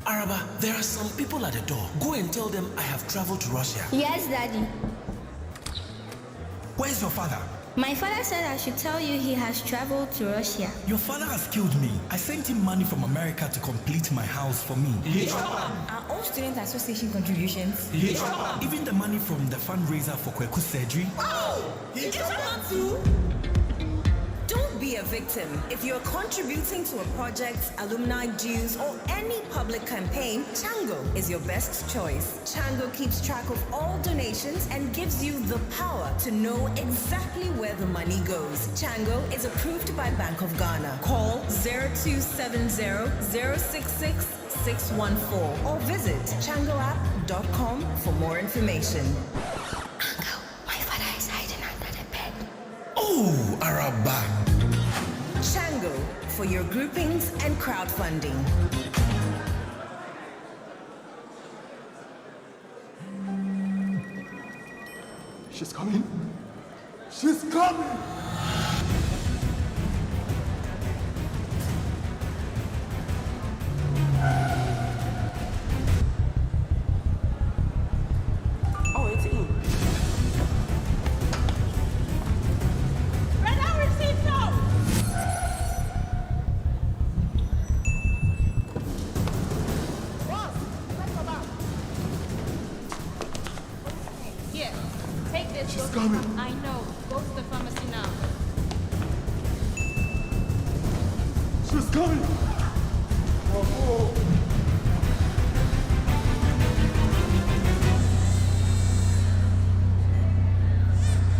Araba, there are some people at the door. Go and tell them I have traveled to Russia.
Yes, Daddy.
Where's your father?
My father said I should tell you he has traveled to Russia.
Your father has killed me. I sent him money from America to complete my house for me.
Our own student association contributions.
Even the money from the fundraiser for Kweku's surgery.
Oh! Too? Don't be a victim. If you're contributing to a project, alumni dues, or any public campaign, Chango is your best choice. Chango keeps track of all donations and gives you the power to know exactly where the money goes. Chango is approved by Bank of Ghana. Call 0270-066-614 or visit changoapp.com for more information.
Uncle, my father is hiding under the bed.
Oh, Araba.
Chango for your groupings and crowdfunding.
She's coming. She's coming.
Oh, it's in.
Here, take this.
She's
Go
coming.
I know. Go to the pharmacy now.
She's coming. Oh.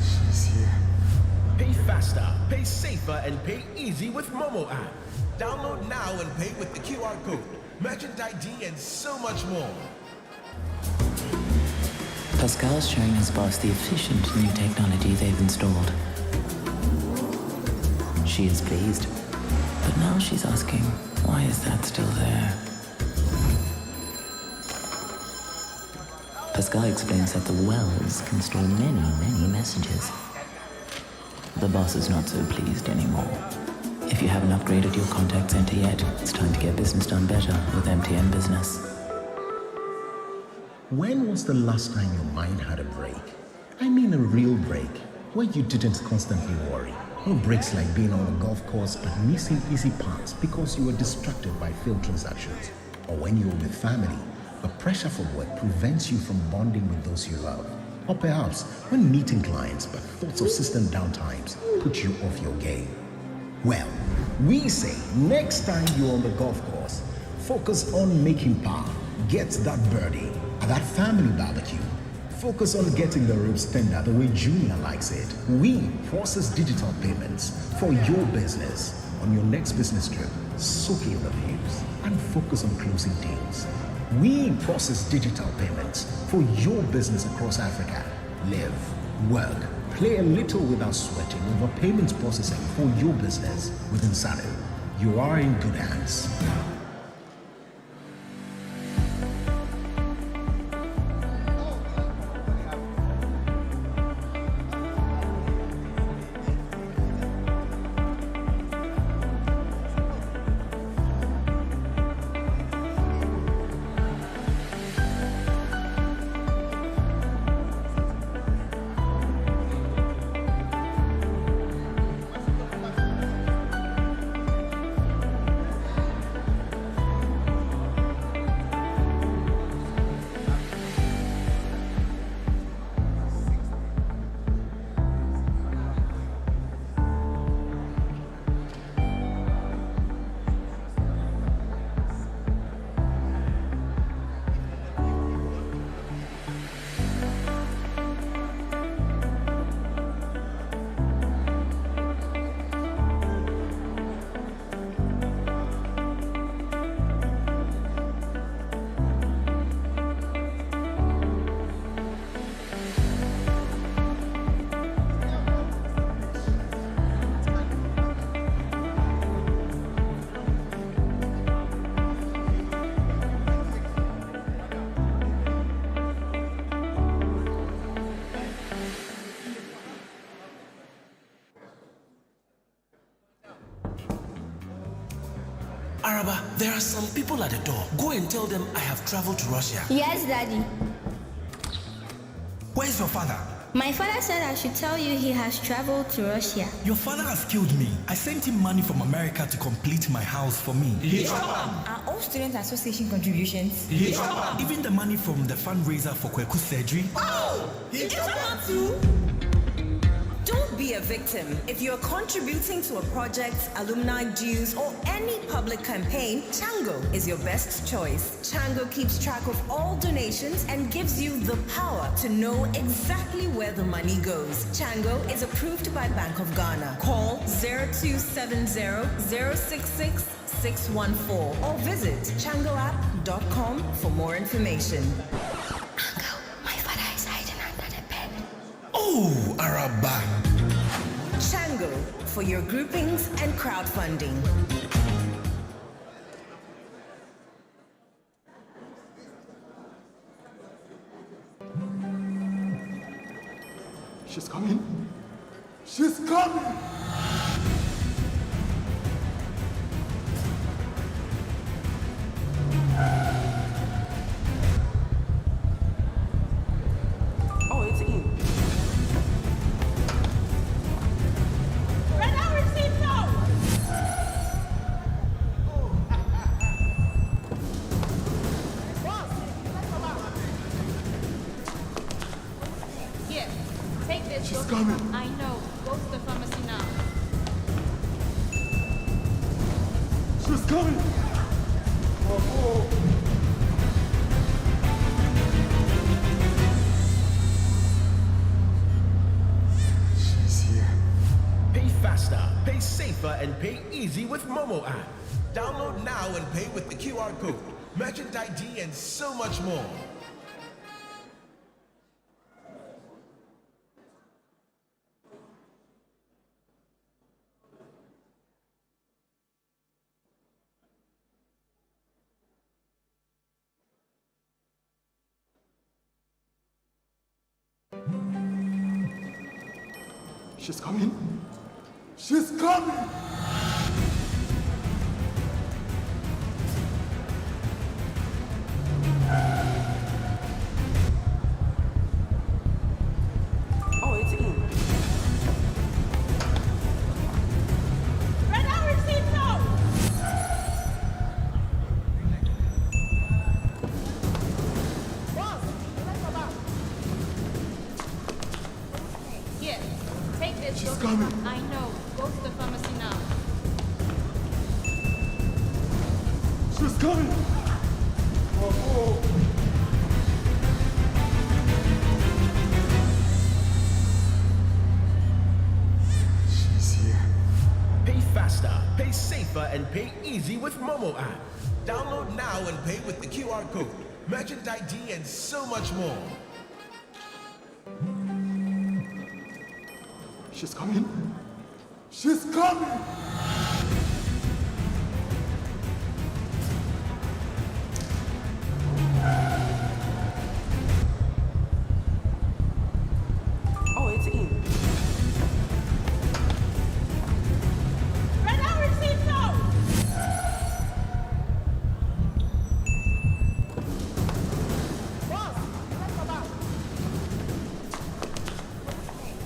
She's here.
Pay faster, pay safer, and pay easy with Momo app. Download now and pay with the QR code, merchant ID, and so much more.
Pascal's showing his boss the efficient new technology they've installed. She is pleased, but now she's asking, why is that still there? Pascal explains that the wells can store many, many messages. The boss is not so pleased anymore. If you haven't upgraded your contact center yet, it's time to get business done better with MTN Business.
When was the last time your mind had a break? I mean a real break, where you didn't constantly worry. No breaks like being on a golf course but missing easy parts because you were distracted by failed transactions. Or when you're with family, but pressure from work prevents you from bonding with those you love. Or perhaps when meeting clients but thoughts of system downtimes put you off your game. Well, we say next time you're on the golf course, focus on making par, get that birdie. At that family barbecue, focus on getting the ribs tender the way Junior likes it. We process digital payments for your business. On your next business trip, soak in the views and focus on closing deals. We process digital payments for your business across Africa. Live, work, play a little without sweating over payments processing for your business. With Insano, you are in good hands.
Araba, there are some people at the door. Go and tell them I have traveled to Russia.
Yes, Daddy.
Where's your father?
My father said I should tell you he has traveled to Russia.
Your father has killed me. I sent him money from America to complete my house for me.
Are all student association contributions?
Even the money from the fundraiser for Kweku surgery.
Don't be a victim. If you're contributing to a project, alumni dues, or any public campaign, Chango is your best choice. Chango keeps track of all donations and gives you the power to know exactly where the money goes. Chango is approved by Bank of Ghana. Call 0270-066-614 or visit changoapp.com for more information.
Uncle, my father is hiding under the bed.
Oh, Araba.
Chango for your groupings and crowdfunding.
She's coming. She's coming.
Oh, it's in.
Here, take this.
She's coming.
I know. Go to the pharmacy now.
She's coming. She's here.
Pay faster, pay safer, and pay easy with Momo app. Download now and pay with the QR code, merchant ID, and so much more.
She's coming. She's coming.
Oh, it's in.
Here, take this.
She's coming.
I know. Go to the pharmacy now.
She's coming. She's here.
Pay faster, pay safer, and pay easy with Momo app. Download now and pay with the QR code, merchant ID, and so much more.
She's coming. She's coming.
Oh, it's in.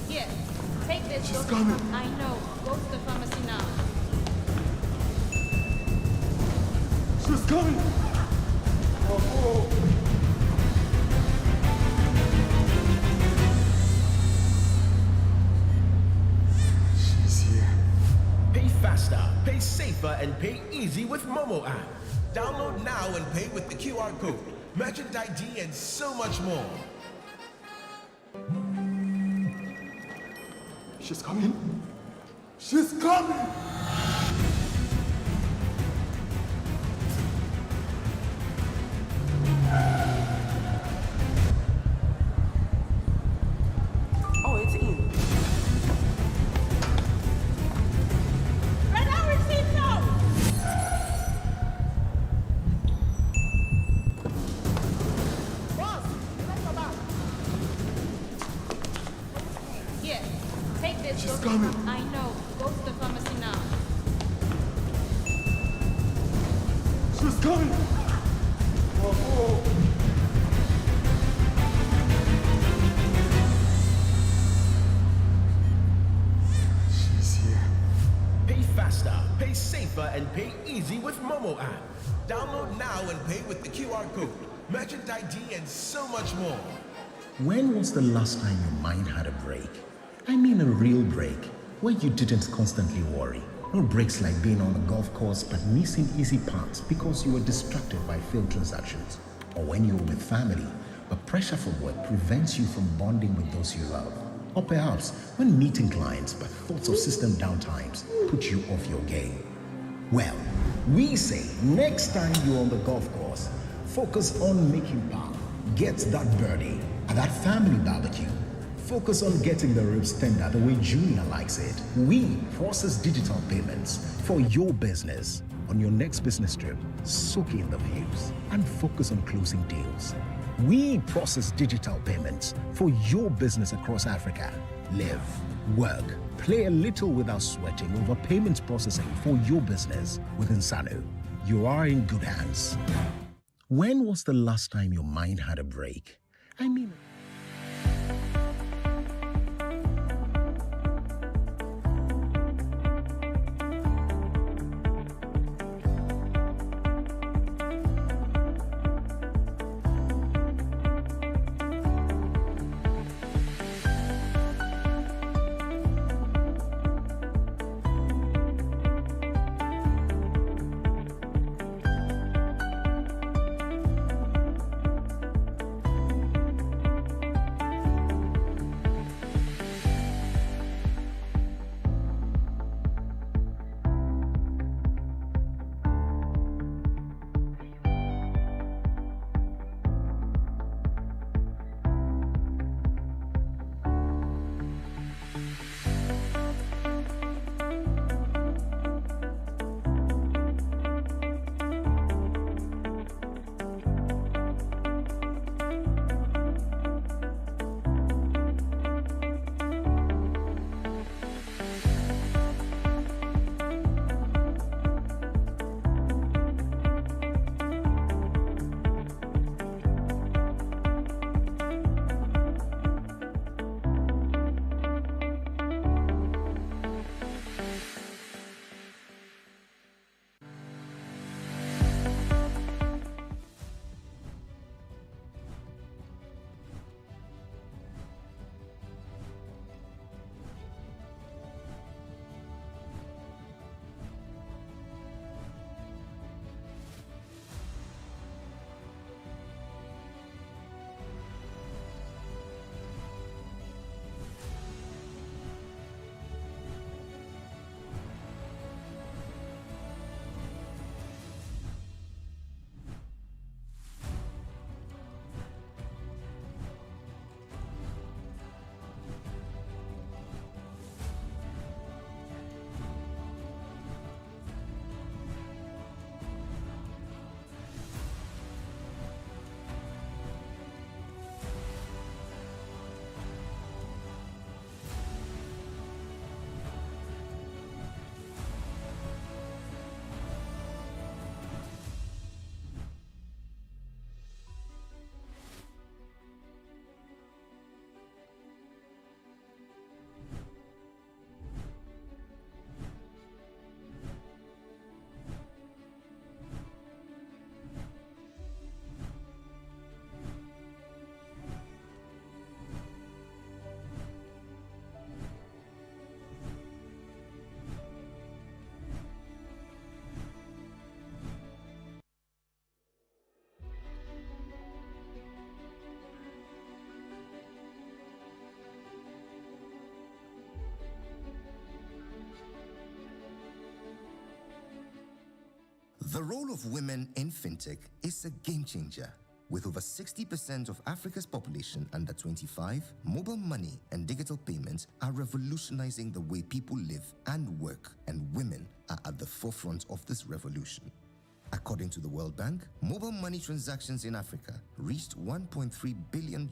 Here, take this.
She's coming.
I know. Go to the pharmacy now.
She's coming. She's here.
Pay faster, pay safer, and pay easy with Momo app. Download now and pay with the QR code, merchant ID, and so much more.
She's coming. She's coming.
Oh, it's in.
Here, take this.
She's coming.
I know. Go to the pharmacy now.
coming!
She's here.
Pay faster, pay safer, and pay easy with Momo app. Download now and pay with the QR code, merchant ID, and so much more.
When was the last time your mind had a break? I mean a real break, where you didn't constantly worry. No breaks like being on a golf course but missing easy parts because you were distracted by failed transactions. Or when you were with family, but pressure from work prevents you from bonding with those you love. Or perhaps when meeting clients but thoughts of system downtimes put you off your game. Well, we say next time you're on the golf course, focus on making par, get that birdie, and that family barbecue. Focus on getting the ribs tender the way Junior likes it. We process digital payments for your business. On your next business trip, soak in the views and focus on closing deals. We process digital payments for your business across Africa. Live, work, play a little without sweating over payments processing for your business with Insano. You are in good hands. When was the last time your mind had a break? I mean...
The role of women in fintech is a game changer. With over 60% of Africa's population under 25, mobile money and digital payments are revolutionizing the way people live and work, and women are at the forefront of this revolution. According to the World Bank, mobile money transactions in Africa reached $1.3 billion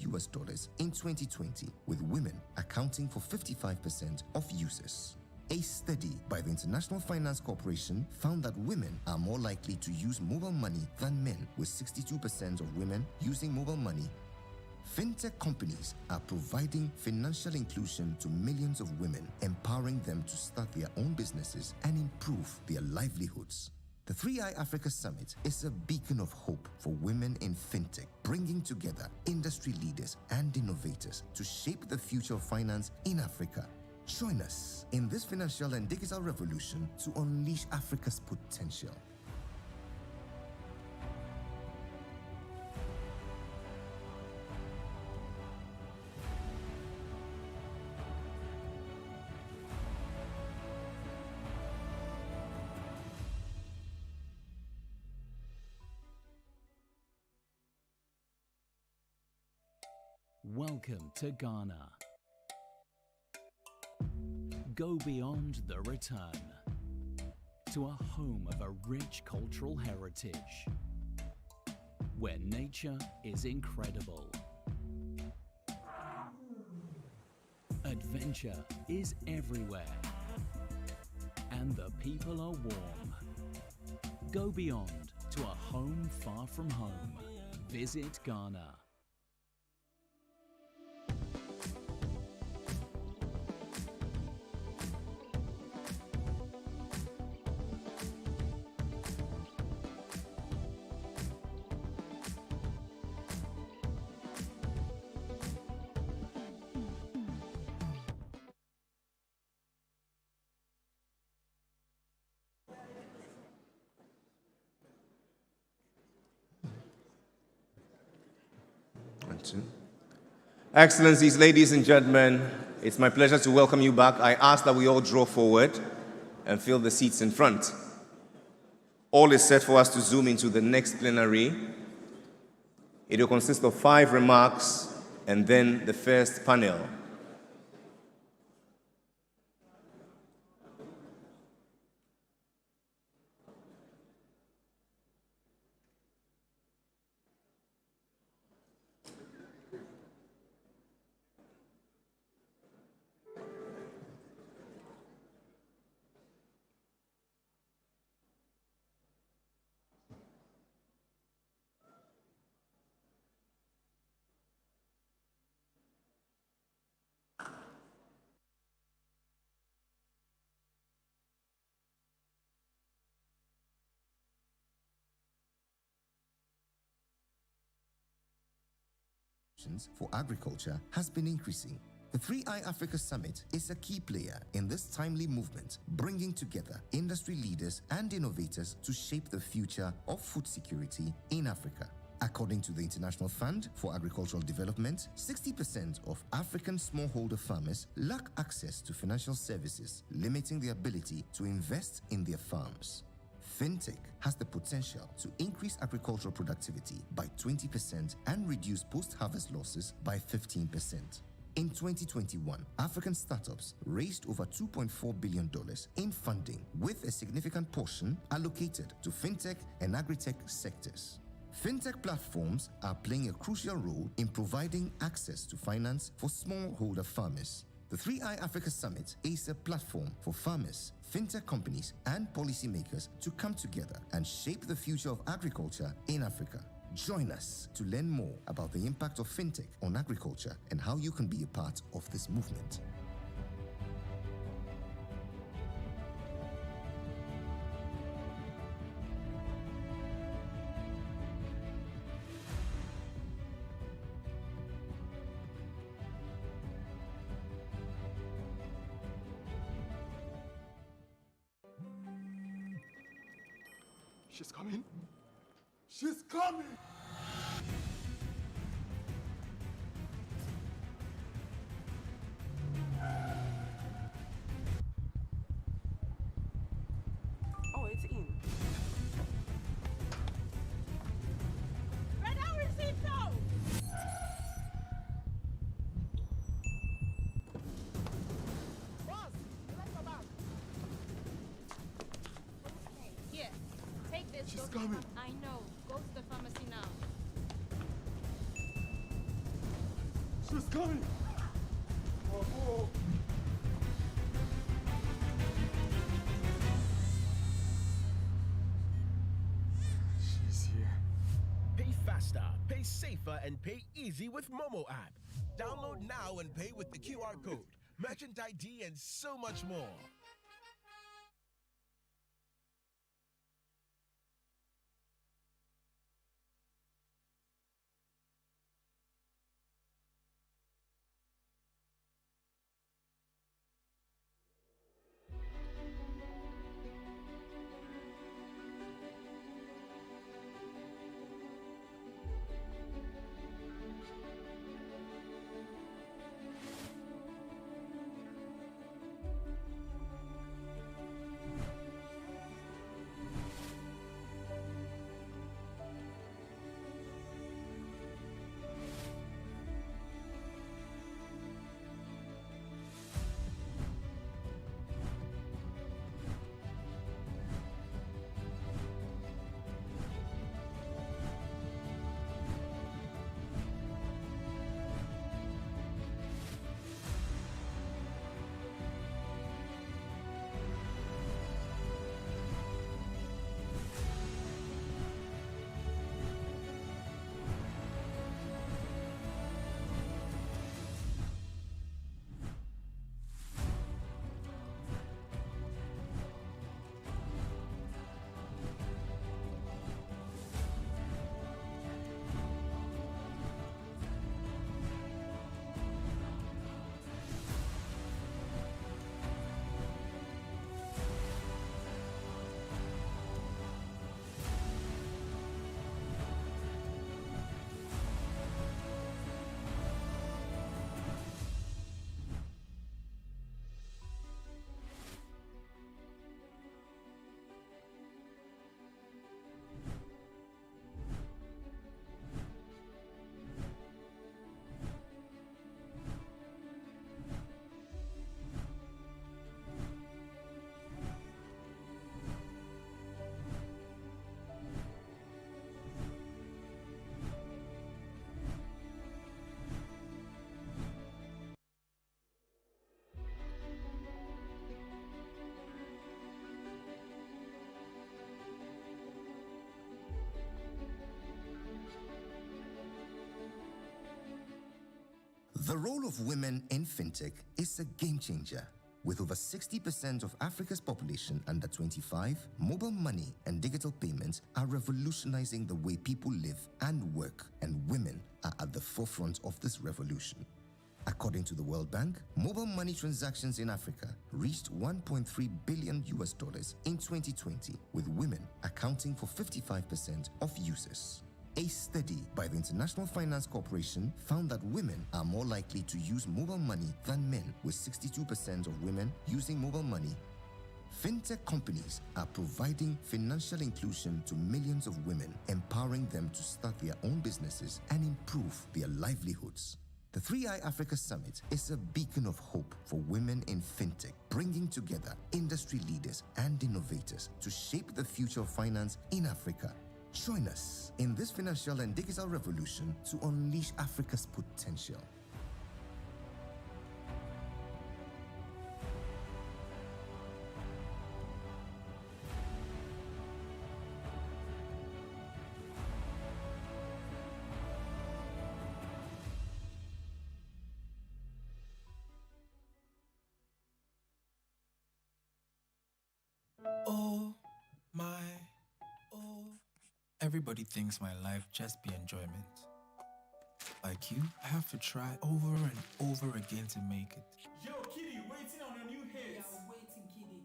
in 2020, with women accounting for 55% of users. A study by the International Finance Corporation found that women are more likely to use mobile money than men, with 62% of women using mobile money. Fintech companies are providing financial inclusion to millions of women, empowering them to start their own businesses and improve their livelihoods. The 3i Africa Summit is a beacon of hope for women in fintech, bringing together industry leaders and innovators to shape the future of finance in Africa. Join us in this financial and digital revolution to unleash Africa's potential.
Welcome to Ghana. Go beyond the return to a home of a rich cultural heritage where nature is incredible. Adventure is everywhere and the people are warm. Go beyond to a home far from home. Visit Ghana.
Excellencies, ladies and gentlemen, it's my pleasure to welcome you back. I ask that we all draw forward and fill the seats in front. All is set for us to zoom into the next plenary. It will consist of 5 remarks and then the first panel.
For agriculture has been increasing. The 3i Africa Summit is a key player in this timely movement, bringing together industry leaders and innovators to shape the future of food security in Africa. According to the International Fund for Agricultural Development, 60% of African smallholder farmers lack access to financial services, limiting their ability to invest in their farms. Fintech has the potential to increase agricultural productivity by 20% and reduce post-harvest losses by 15%. In 2021, African startups raised over $2.4 billion in funding, with a significant portion allocated to fintech and agri-tech sectors. Fintech platforms are playing a crucial role in providing access to finance for smallholder farmers. The 3i Africa Summit is a platform for farmers, fintech companies, and policymakers to come together and shape the future of agriculture in Africa. Join us to learn more about the impact of fintech on agriculture and how you can be a part of this movement.
She's coming. She's coming.
Oh, it's in. Red hour receipt now.
Boss, let's go back. Here, take this.
She's coming.
I know. Go to the pharmacy now.
She's coming. Oh.
safer and pay easy with Momo app. Download now and pay with the QR code, merchant ID, and so much more.
The role of women in fintech is a game changer. With over 60% of Africa's population under 25, mobile money and digital payments are revolutionizing the way people live and work, and women are at the forefront of this revolution. According to the World Bank, mobile money transactions in Africa reached $1.3 billion in 2020, with women accounting for 55% of users. A study by the International Finance Corporation found that women are more likely to use mobile money than men, with 62% of women using mobile money. Fintech companies are providing financial inclusion to millions of women, empowering them to start their own businesses and improve their livelihoods. The 3i Africa Summit is a beacon of hope for women in fintech, bringing together industry leaders and innovators to shape the future of finance in Africa. Join us in this financial and digital revolution to unleash Africa's potential.
Everybody thinks my life just be enjoyment. Like you, I have to try over and over again to make it.
Yo, Kitty, waiting on a new hit.
Yeah, waiting, Kitty.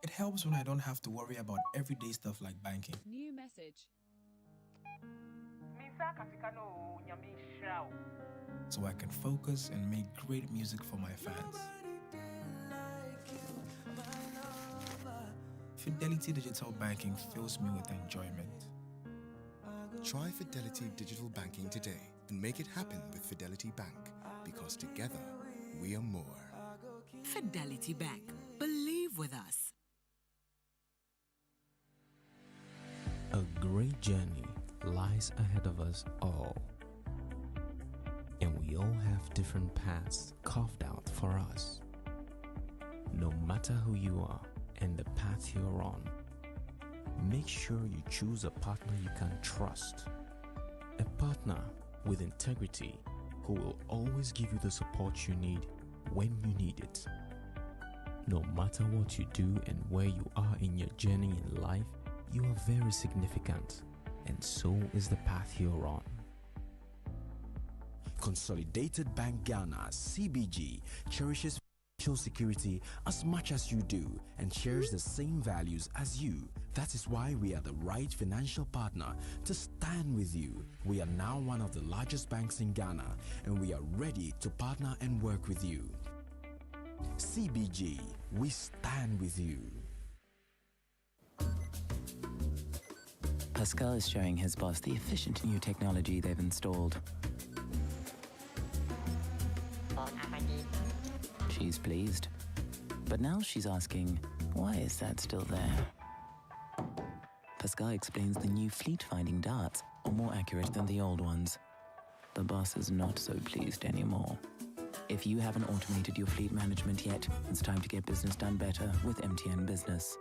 It helps when I don't have to worry about everyday stuff like banking.
New message.
So I can focus and make great music for my fans. Fidelity Digital Banking fills me with enjoyment.
Try Fidelity Digital Banking today and make it happen with Fidelity Bank, because together we are more.
Fidelity Bank. Believe with us.
A great journey lies ahead of us all. And we all have different paths carved out for us. No matter who you are and the path you're on, make sure you choose a partner you can trust, A partner with integrity who will always give you the support you need when you need it. No matter what you do and where you are in your journey in life, you are very significant, and so is the path you're on.
Consolidated Bank Ghana, CBG, cherishes financial security as much as you do and shares the same values as you. That is why we are the right financial partner to stand with you. We are now one of the largest banks in Ghana, and we are ready to partner and work with you. CBG, we stand with you.
Pascal is showing his boss the efficient new technology they've installed. She's pleased. But now she's asking, why is that still there? Pascal explains the new fleet-finding darts are more accurate than the old ones. The boss is not so pleased anymore. If you haven't automated your fleet management yet, it's time to get business done better with MTN Business.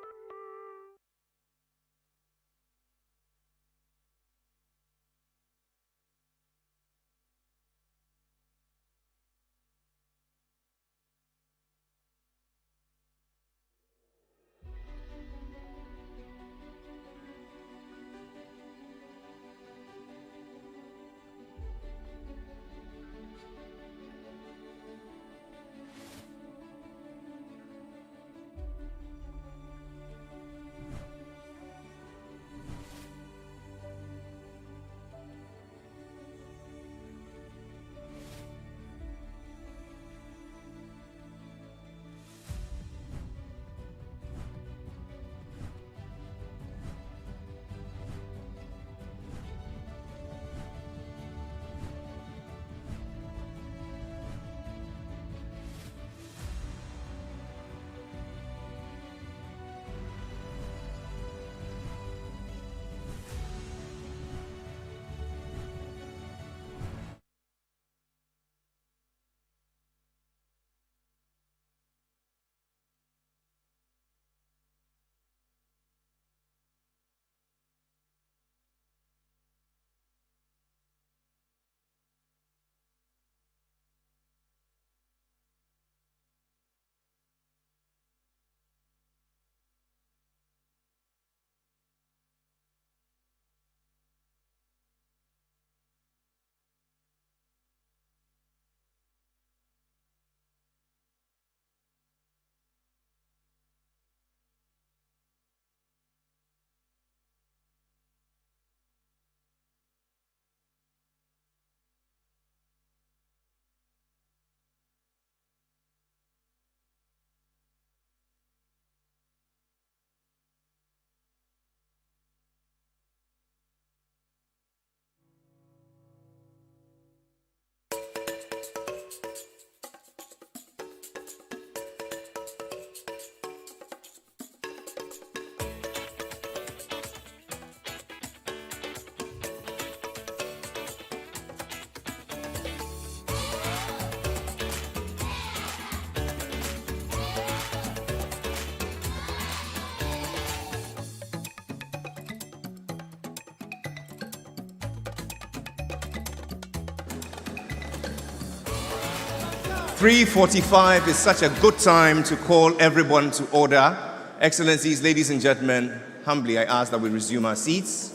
.3:45 is such a good time to call everyone to order. Excellencies, ladies and gentlemen, humbly I ask that we resume our seats.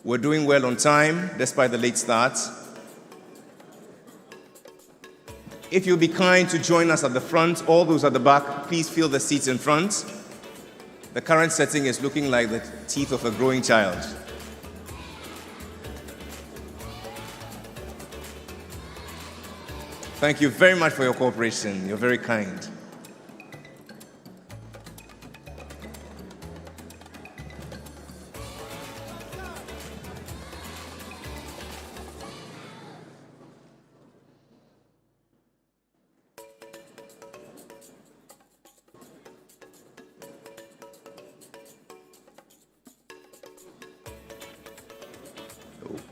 We're doing well on time, despite the late start. If you'll be kind to join us at the front, all those at the back, please fill the seats in front. The current setting is looking like the teeth of a growing child. Thank you very much for your cooperation. You're very kind.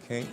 Okay.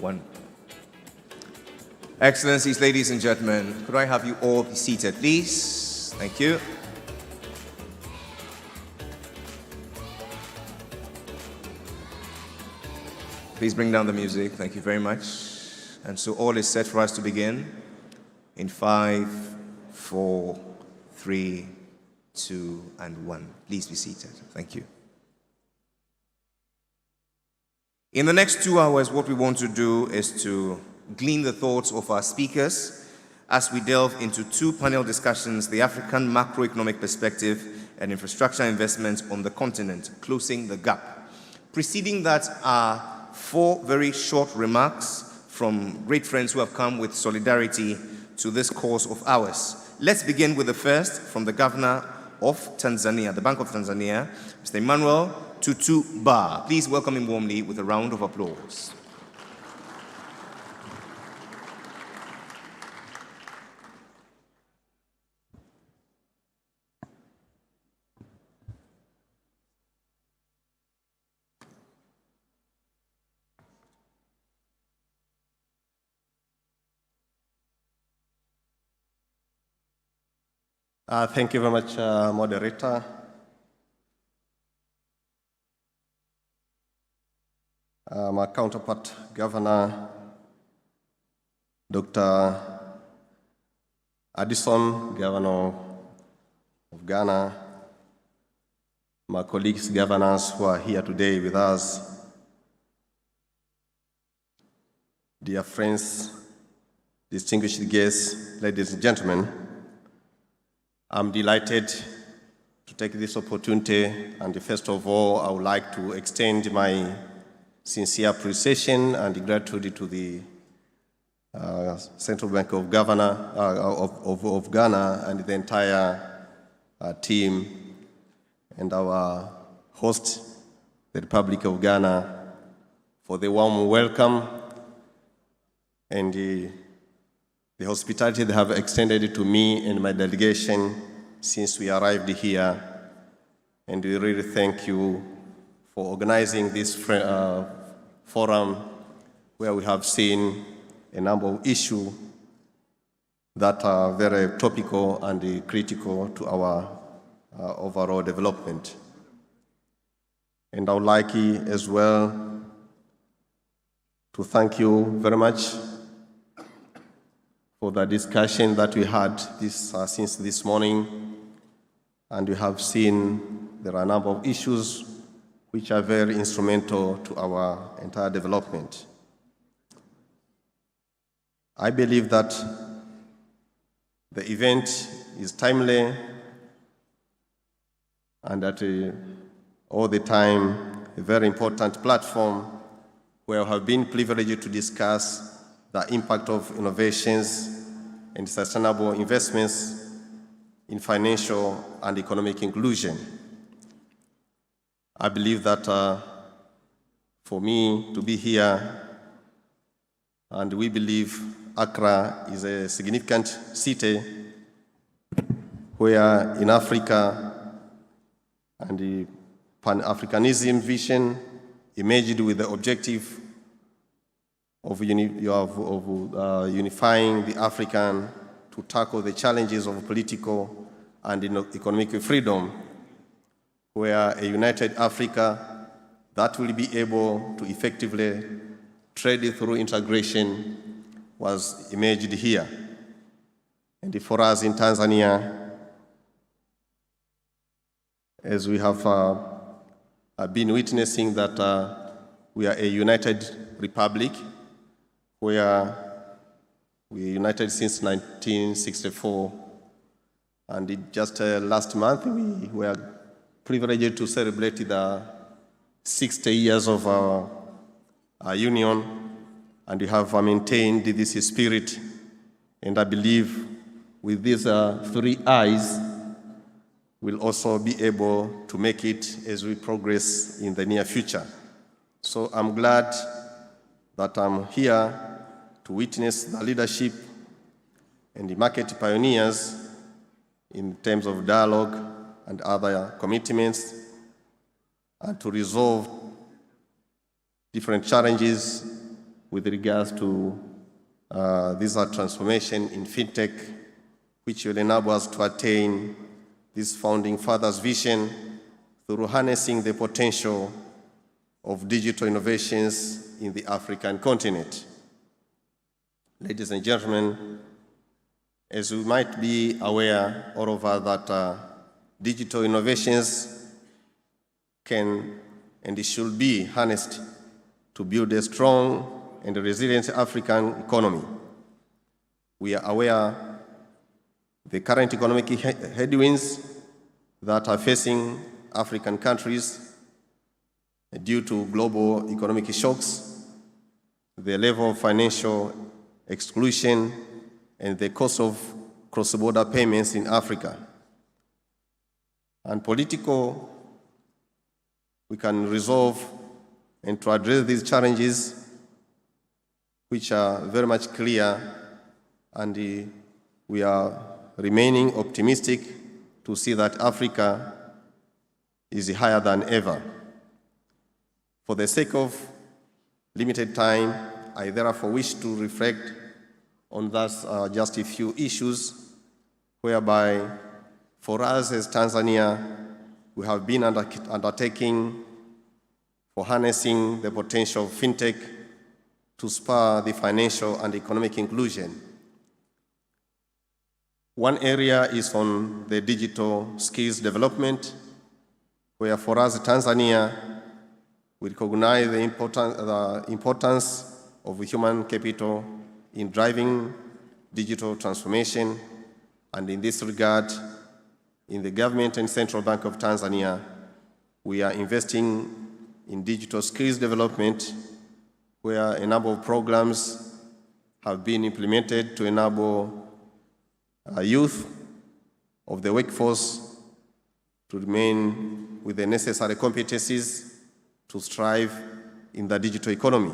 1. Excellencies, ladies and gentlemen, could I have you all be seated, please? Thank you. Please bring down the music. Thank you very much. And so all is set for us to begin in 5, 4, 3, 2, and 1. Please be seated. Thank you. In the next 2 hours, what we want to do is to glean the thoughts of our speakers as we delve into 2 panel discussions, the African macroeconomic perspective and infrastructure investments on the continent, closing the gap. Preceding that are 4 very short remarks from great friends who have come with solidarity to this cause of ours. Let's begin with the first from the Governor of Tanzania, the Bank of Tanzania, Mr. Emmanuel Tutu Ba. Please welcome him warmly with a round of applause.
Thank you very much, moderator. My counterpart, Governor Dr. Addison, Governor of Ghana, my colleagues, governors who are here today with us, dear friends, distinguished guests, ladies and gentlemen, I'm delighted to take this opportunity, and first of all, I would like to extend my sincere appreciation and gratitude to the Central Bank of Ghana and the entire team and our host, the Republic of Ghana, for the warm welcome and the hospitality they have extended to me and my delegation since we arrived here. And we really thank you for organizing this forum where we have seen a number of issues that are very topical and critical to our overall development. And I would like as well to thank you very much for the discussion that we had since this morning, and we have seen there are a number of issues which are very instrumental to our entire development. I believe that the event is timely and at all the time a very important platform where we have been privileged to discuss the impact of innovations and sustainable investments in financial and economic inclusion. I believe that for me to be here, and we believe Accra is a significant city where in Africa and the Pan-Africanism vision emerged with the objective of unifying the African to tackle the challenges of political and economic freedom, where a united Africa that will be able to effectively trade through integration was emerged here. And for us in Tanzania, as we have been witnessing that we are a united republic, where we are united since 1964, and just last month we were privileged to celebrate the 60 years of our union, and we have maintained this spirit, and I believe with these 3 eyes we'll also be able to make it as we progress in the near future. So I'm glad that I'm here to witness the leadership and the market pioneers in terms of dialogue and other commitments, and to resolve different challenges with regards to this transformation in fintech, which will enable us to attain this founding fathers' vision through harnessing the potential of digital innovations in the African continent. Ladies and gentlemen, as we might be aware, all of us, that digital innovations can and should be harnessed to build a strong and resilient African economy. We are aware the current economic headwinds that are facing African countries due to global economic shocks, the level of financial exclusion, and the cost of cross-border payments in Africa. And political, we can resolve and to address these challenges, which are very much clear, and we are remaining optimistic to see that Africa is higher than ever. For the sake of limited time, I therefore wish to reflect on thus just a few issues whereby for us as Tanzania, we have been undertaking for harnessing the potential of fintech to spur the financial and economic inclusion. One area is on the digital skills development, where for us Tanzania, we recognize the importance of human capital in driving digital transformation, and in this regard, in the government and Central Bank of Tanzania, we are investing in digital skills development, where a number of programs have been implemented to enable youth of the workforce to remain with the necessary competencies to strive in the digital economy.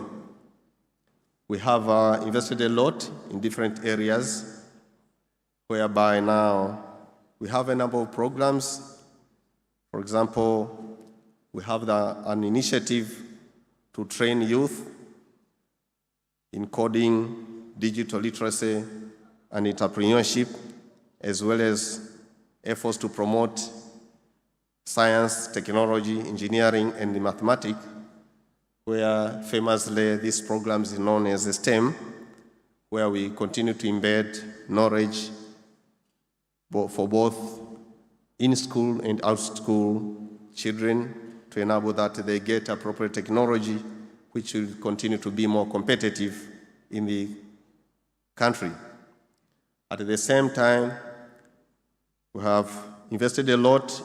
We have invested a lot in different areas, whereby now we have a number of programs. For example, we have an initiative to train youth in coding, digital literacy, and entrepreneurship, as well as efforts to promote science, technology, engineering, and mathematics, where famously this program is known as STEM, where we continue to embed knowledge for both in-school and out-school children to enable that they get appropriate technology, which will continue to be more competitive in the country. At the same time, we have invested a lot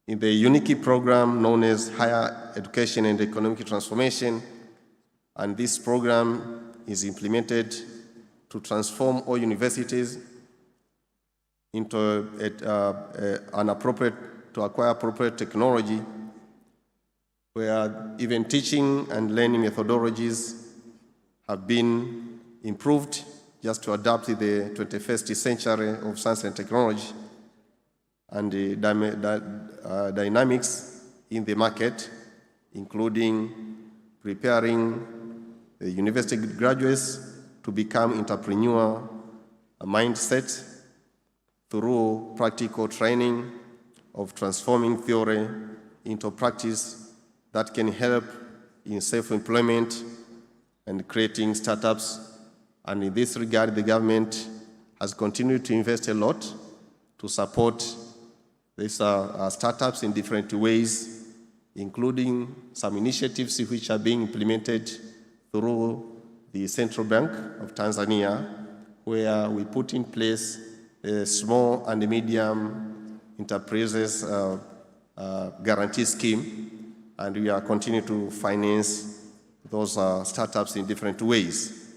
in the unique program known as Higher Education and Economic Transformation, and this program is implemented to transform all universities into to acquire appropriate technology, where even teaching and learning methodologies have been improved just to adapt to the 21st century of science and technology and the dynamics in the market, including preparing the university graduates to become entrepreneur mindset through practical training of transforming theory into practice that can help in self-employment and creating startups. And in this regard, the government has continued to invest a lot to support these startups in different ways, including some initiatives which are being implemented through the Central Bank of Tanzania, where we put in place a small and medium enterprises guarantee scheme, and we are continuing to finance those startups in different ways.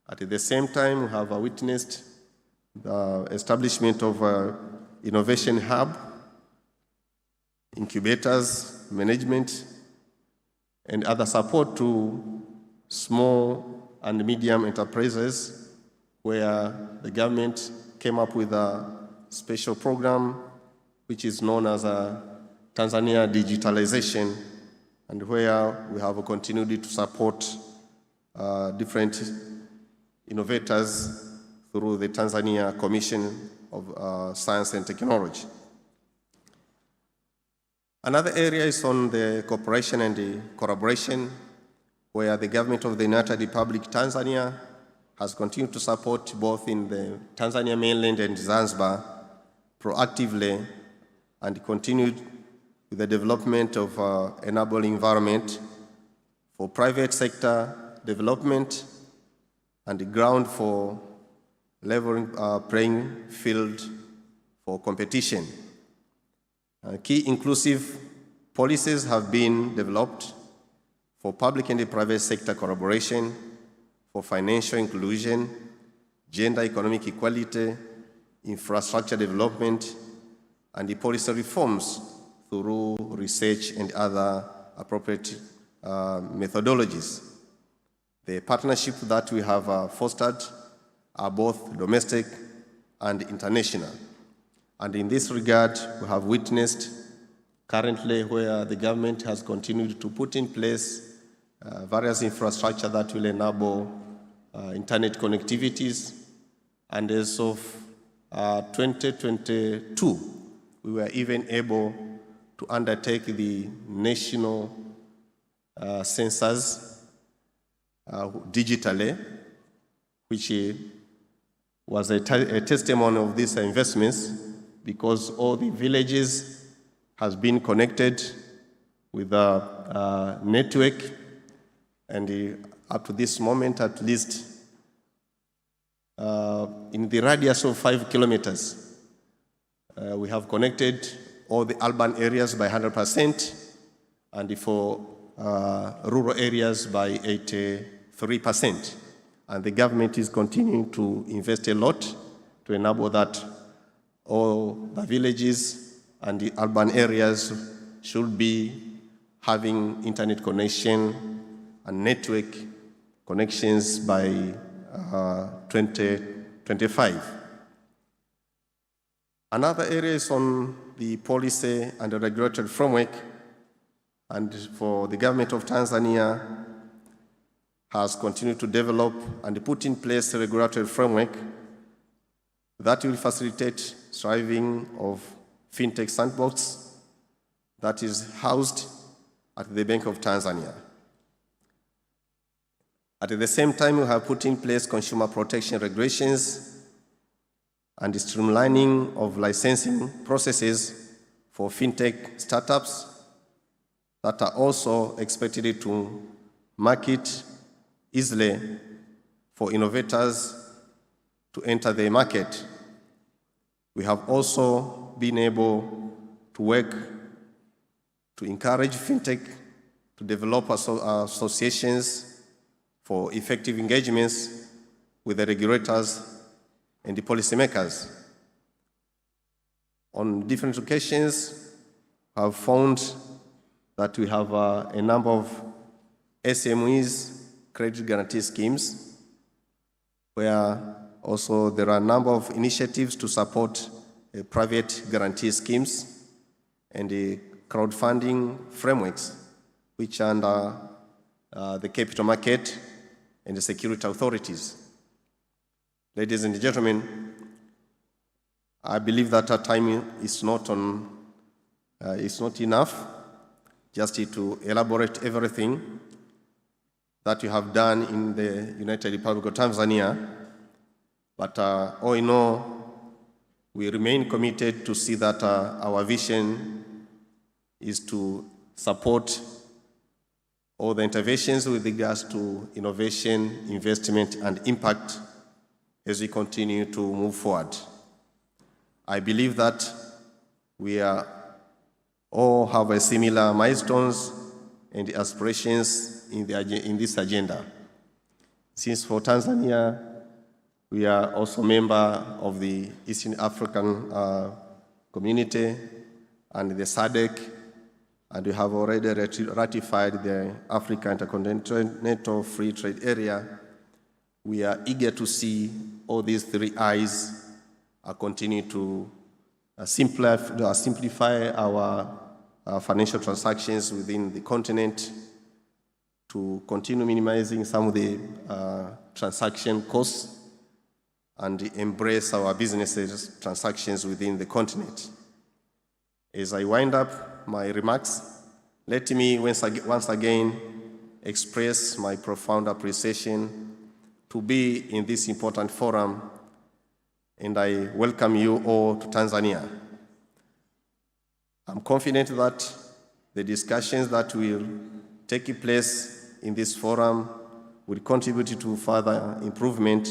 At the same time, we have witnessed the establishment of an innovation hub, incubators, management, and other support to small and medium enterprises, where the government came up with a special program which is known as Tanzania Digitalization, and where we have continued to support different innovators through the Tanzania Commission of Science and Technology. Another area is on the cooperation and the collaboration, where the government of the United Republic Tanzania has continued to support both in the Tanzania mainland and Zanzibar proactively and continued with the development of enabling environment for private sector development and the ground for leveling playing field for competition. Key inclusive policies have been developed for public and private sector collaboration, for financial inclusion, gender economic equality, infrastructure development, and the policy reforms through research and other appropriate methodologies. The partnerships that we have fostered are both domestic and international. And in this regard, we have witnessed currently where the government has continued to put in place various infrastructure that will enable internet connectivities. And as of 2022, we were even able to undertake the national census digitally, which was a testimony of these investments, because all the villages has been connected with a network, and up to this moment, at least in the radius of 5 kilometers, we have connected all the urban areas by 100%, and for rural areas by 83%. And the government is continuing to invest a lot to enable that all the villages and the urban areas should be having internet connection and network connections by 2025. Another area is on the policy and the regulatory framework, and for the government of Tanzania has continued to develop and put in place a regulatory framework that will facilitate thriving of fintech sandbox that is housed at the Bank of Tanzania. At the same time, we have put in place consumer protection regulations and the streamlining of licensing processes for fintech startups that are also expected to market easily for innovators to enter the market. We have also been able to work to encourage fintech to develop associations for effective engagements with the regulators and the policymakers. On different occasions, I have found that we have a number of SMEs, credit guarantee schemes, where also there are a number of initiatives to support private guarantee schemes and the crowdfunding frameworks, which are under the capital market and the security authorities. Ladies and gentlemen, I believe that our time is not enough just to elaborate everything that you have done in the United Republic of Tanzania. But all in all, we remain committed to see that our vision is to support all the interventions with regards to innovation, investment, and impact as we continue to move forward. I believe that we all have a similar milestones and aspirations in this agenda. Since for Tanzania, we are also a member of the Eastern African community and the SADC, and we have already ratified the Africa Intercontinental Free Trade Area. We are eager to see all these three I's continue to simplify our financial transactions within the continent, to continue minimizing some of the transaction costs and embrace our businesses' transactions within the continent. As I wind up my remarks, let me once again express my profound appreciation to be in this important forum, and I welcome you all to Tanzania. I'm confident that the discussions that will take place in this forum will contribute to further improvement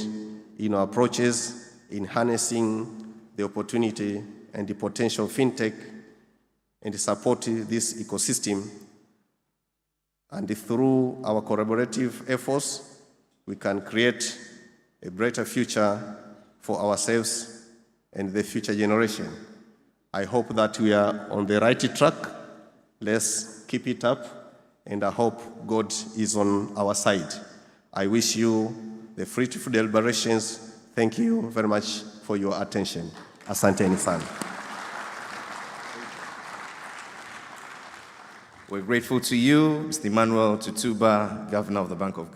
in our approaches in harnessing the opportunity and the potential of fintech and support this ecosystem. And through our collaborative efforts, we can create a brighter future for ourselves and the future generation. I hope that we are on the right track. Let's keep it up, and I hope God is on our side. I wish you the fruitful deliberations. Thank you very much for your attention. Asanteni sana.
We're grateful to you, Mr. Emmanuel Tutuba, Governor of the Bank of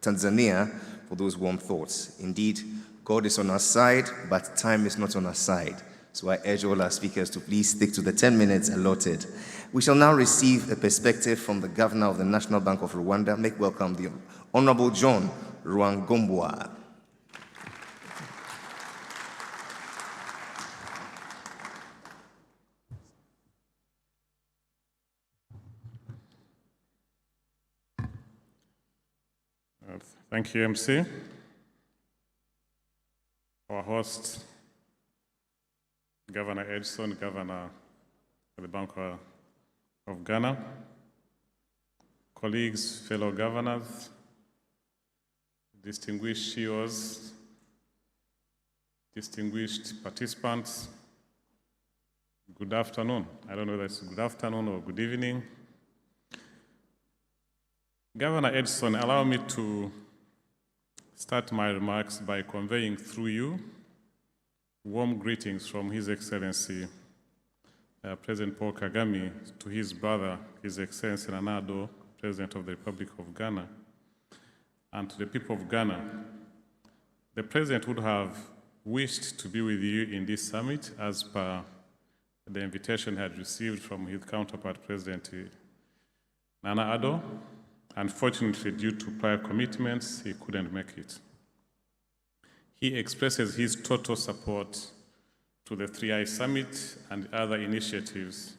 Tanzania, for those warm thoughts. Indeed, God is on our side, but time is not on our side. So I urge all our speakers to please stick to the 10 minutes allotted. We shall now receive a perspective from the Governor of the National Bank of Rwanda. Make welcome the Honorable John Rwangombwa.
Thank you, MC. Our host, Governor Edson, Governor of the Bank of Ghana, colleagues, fellow governors, distinguished CEOs, distinguished participants, good afternoon. I don't know whether it's good afternoon or good evening. Governor Edson, allow me to start my remarks by conveying through you warm greetings from His Excellency President Paul Kagame to his brother, His Excellency Nana Addo, President of the Republic of Ghana, and to the people of Ghana. The President would have wished to be with you in this summit as per the invitation he had received from his counterpart, President Nana Addo. Unfortunately, due to prior commitments, he couldn't make it. He expresses his total support to the 3I Summit and other initiatives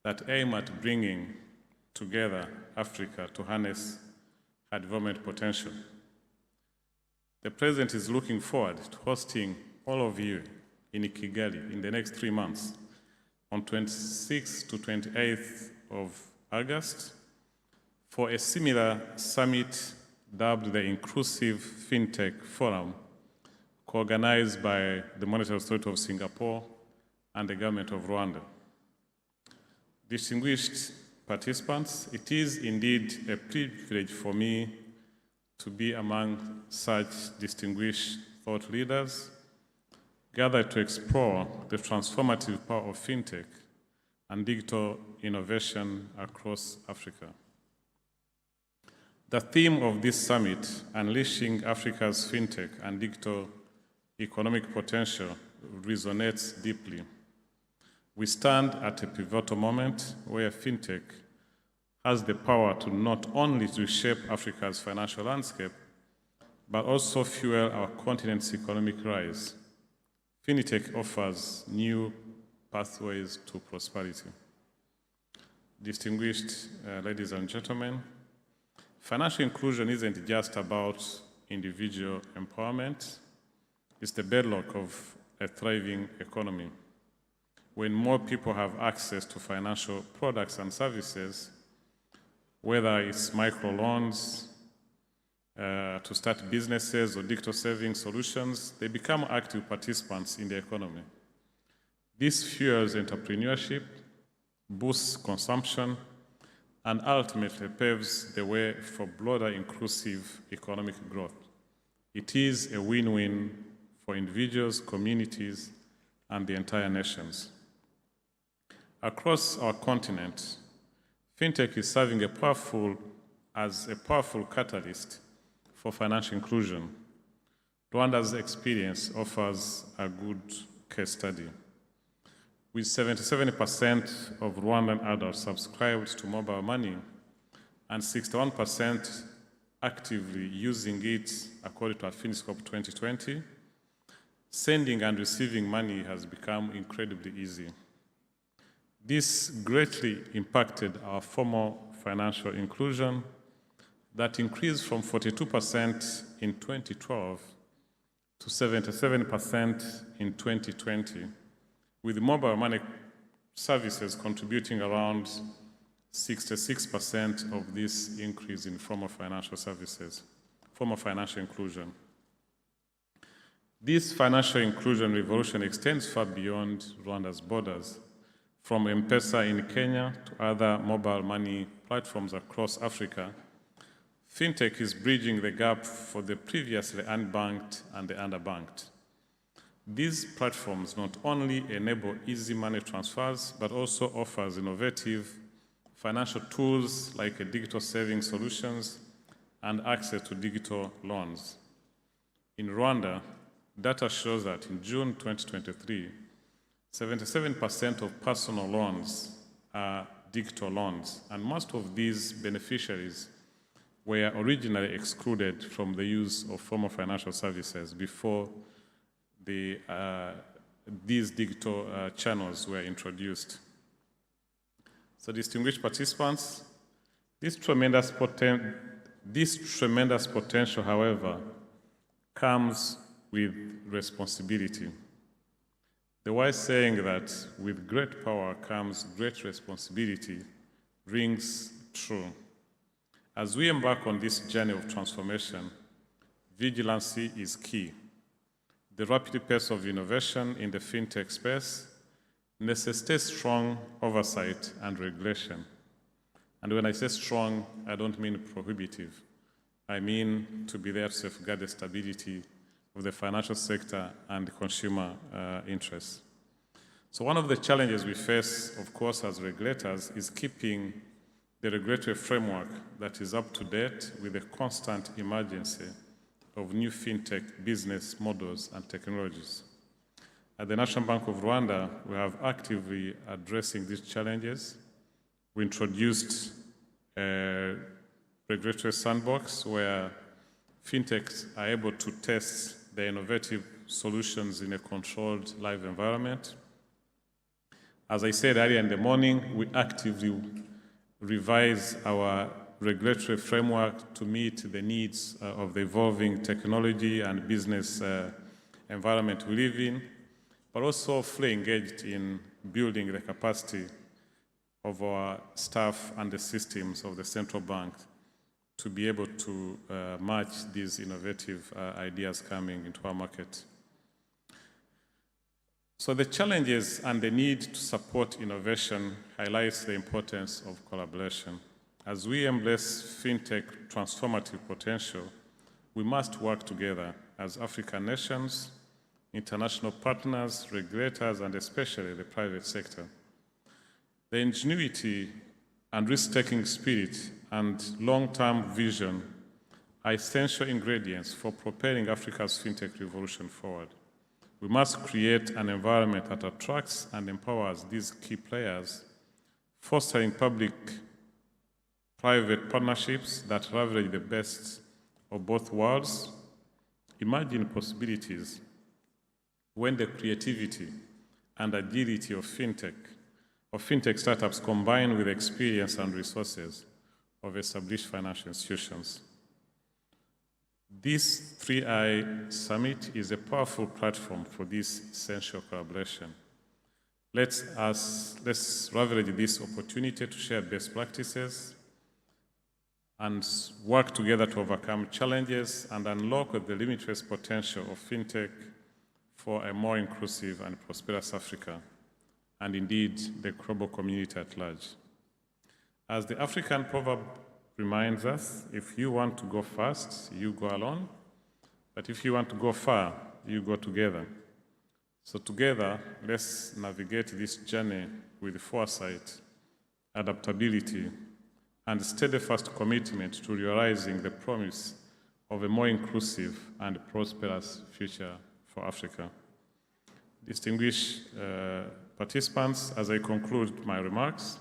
that aim at bringing together Africa to harness her development potential. The President is looking forward to hosting all of you in Kigali in the next 3 months, on 26th to 28th of August, for a similar summit dubbed the Inclusive FinTech Forum, co-organized by the Monetary Authority of Singapore and the Government of Rwanda. Distinguished participants, it is indeed a privilege for me to be among such distinguished thought leaders gathered to explore the transformative power of FinTech and digital innovation across Africa. The theme of this summit, Unleashing Africa's FinTech and Digital Economic Potential, resonates deeply. We stand at a pivotal moment where FinTech has the power to not only reshape Africa's financial landscape, but also fuel our continent's economic rise. FinTech offers new pathways to prosperity. Distinguished ladies and gentlemen, financial inclusion isn't just about individual empowerment, it's the bedrock of a thriving economy. When more people have access to financial products and services, whether it's microloans, to start businesses or digital saving solutions, they become active participants in the economy. This fuels entrepreneurship, boosts consumption, and ultimately paves the way for broader inclusive economic growth. It is a win-win for individuals, communities, and the entire nations. Across our continent, FinTech is serving a powerful as a powerful catalyst for financial inclusion. Rwanda's experience offers a good case study. With 77% of Rwandan adults subscribed to mobile money and 61% actively using it according to AfCFTA 2020, sending and receiving money has become incredibly easy. This greatly impacted our formal financial inclusion that increased from 42% in 2012 to 77% in 2020, with mobile money services contributing around 66% of this increase in formal financial services, formal financial inclusion. This financial inclusion revolution extends far beyond Rwanda's borders, from M-Pesa in Kenya to other mobile money platforms across Africa. Fintech is bridging the gap for the previously unbanked and the underbanked. These platforms not only enable easy money transfers, but also offers innovative financial tools like digital saving solutions and access to digital loans. In Rwanda, data shows that in June 2023, 77% of personal loans are digital loans, and most of these beneficiaries were originally excluded from the use of formal financial services before these digital channels were introduced. So, distinguished participants, this tremendous potential, however, comes with responsibility. The wise saying that with great power comes great responsibility rings true. As we embark on this journey of transformation, vigilancy is key. The rapid pace of innovation in the fintech space necessitates strong oversight and regulation. And when I say strong, I don't mean prohibitive. I mean to be there to safeguard the stability of the financial sector and consumer interests. So one of the challenges we face, of course, as regulators is keeping the regulatory framework that is up to date with the constant emergence of new fintech business models and technologies. At the National Bank of Rwanda, we have actively addressing these challenges. We introduced a regulatory sandbox where fintechs are able to test their innovative solutions in a controlled live environment. As I said earlier in the morning, we actively revise our regulatory framework to meet the needs of the evolving technology and business environment we live in, but also fully engaged in building the capacity of our staff and the systems of the central bank to be able to match these innovative ideas coming into our market. So the challenges and the need to support innovation highlights the importance of collaboration. As we embrace fintech transformative potential, we must work together as African nations, international partners, regulators, and especially the private sector. The ingenuity and risk-taking spirit and long-term vision are essential ingredients for propelling Africa's fintech revolution forward. We must create an environment that attracts and empowers these key players, fostering public-private partnerships that leverage the best of both worlds. Imagine possibilities when the creativity and agility of fintech startups combine with experience and resources of established financial institutions. This 3I Summit is a powerful platform for this essential collaboration. Let's leverage this opportunity to share best practices and work together to overcome challenges and unlock the limitless potential of fintech for a more inclusive and prosperous Africa, and indeed the global community at large. As the African proverb reminds us, if you want to go fast, you go alone, but if you want to go far, you go together. So together, let's navigate this journey with foresight, adaptability, and steadfast commitment to realizing the promise of a more inclusive and prosperous future for Africa. Distinguished participants, as I conclude my remarks,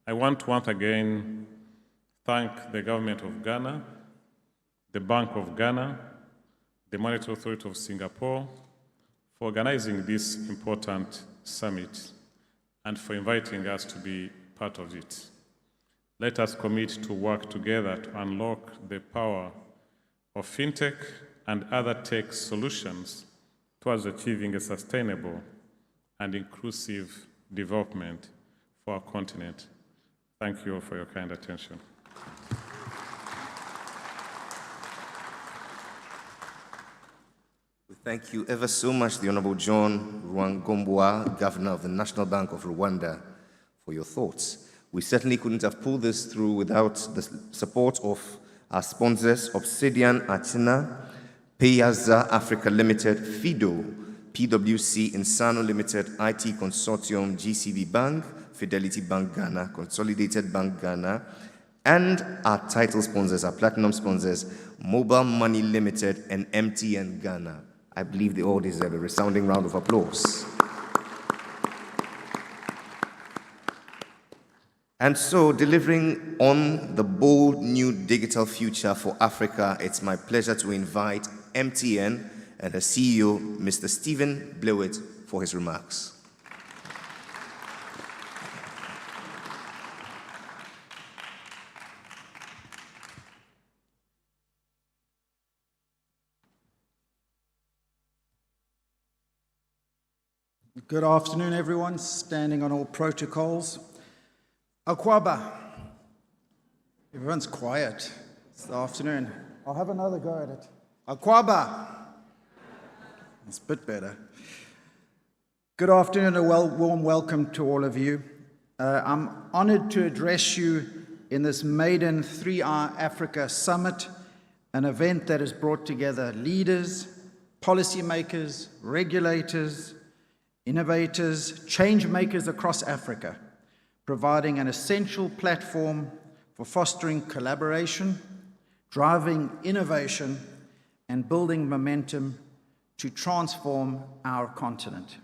I want to once again thank the government of Ghana, the Bank of Ghana, the Monetary Authority of Singapore for organizing this important summit and for inviting us to be part of it. Let us commit to work together to unlock the power of fintech and other tech solutions towards achieving a sustainable and inclusive development for our continent. Thank you all for your kind attention.
Thank you ever so much, the Honorable John Rwangombwa, Governor of the National Bank of Rwanda, for your thoughts. We certainly couldn't have pulled this through without the support of our sponsors, Obsidian Achina, Payaza Africa Limited, FIDO, PwC Insano Limited, IT Consortium, GCB Bank, Fidelity Bank Ghana, Consolidated Bank Ghana, and our title sponsors, our platinum sponsors, Mobile Money Limited and MTN Ghana. I believe they all deserve a resounding round of applause. And so, delivering on the bold new digital future for Africa, it's my pleasure to invite MTN and her CEO, Mr. Stephen Blewett, for his remarks.
Good afternoon, everyone. Standing on all protocols. Akwaba. Everyone's quiet. It's the afternoon. I'll have another go at it. Akwaba. It's a bit better. Good afternoon and a warm welcome to all of you. I'm honored to address you in this maiden 3-hour Africa Summit, an event that has brought together leaders, policymakers, regulators, innovators, change makers across Africa, providing an essential platform for fostering collaboration, driving innovation, and building momentum to transform our continent.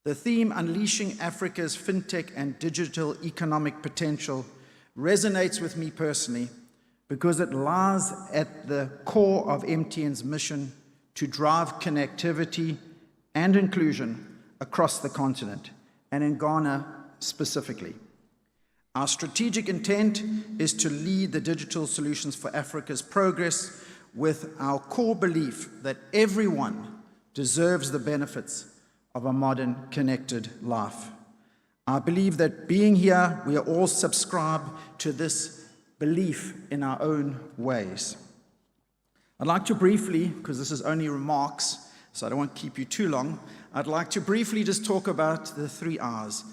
The theme, Unleashing Africa's FinTech and Digital Economic Potential, resonates with me personally because it lies at the core of MTN's mission to drive connectivity and inclusion across the continent, and in Ghana specifically. Our strategic intent is to lead the digital solutions for Africa's progress with our core belief that everyone deserves the benefits of a modern, connected life. I believe that being here, we are all subscribed to this belief in our own ways. I'd like to briefly, because this is only remarks, so I don't want to keep you too long, I'd like to briefly just talk about the 3 R's.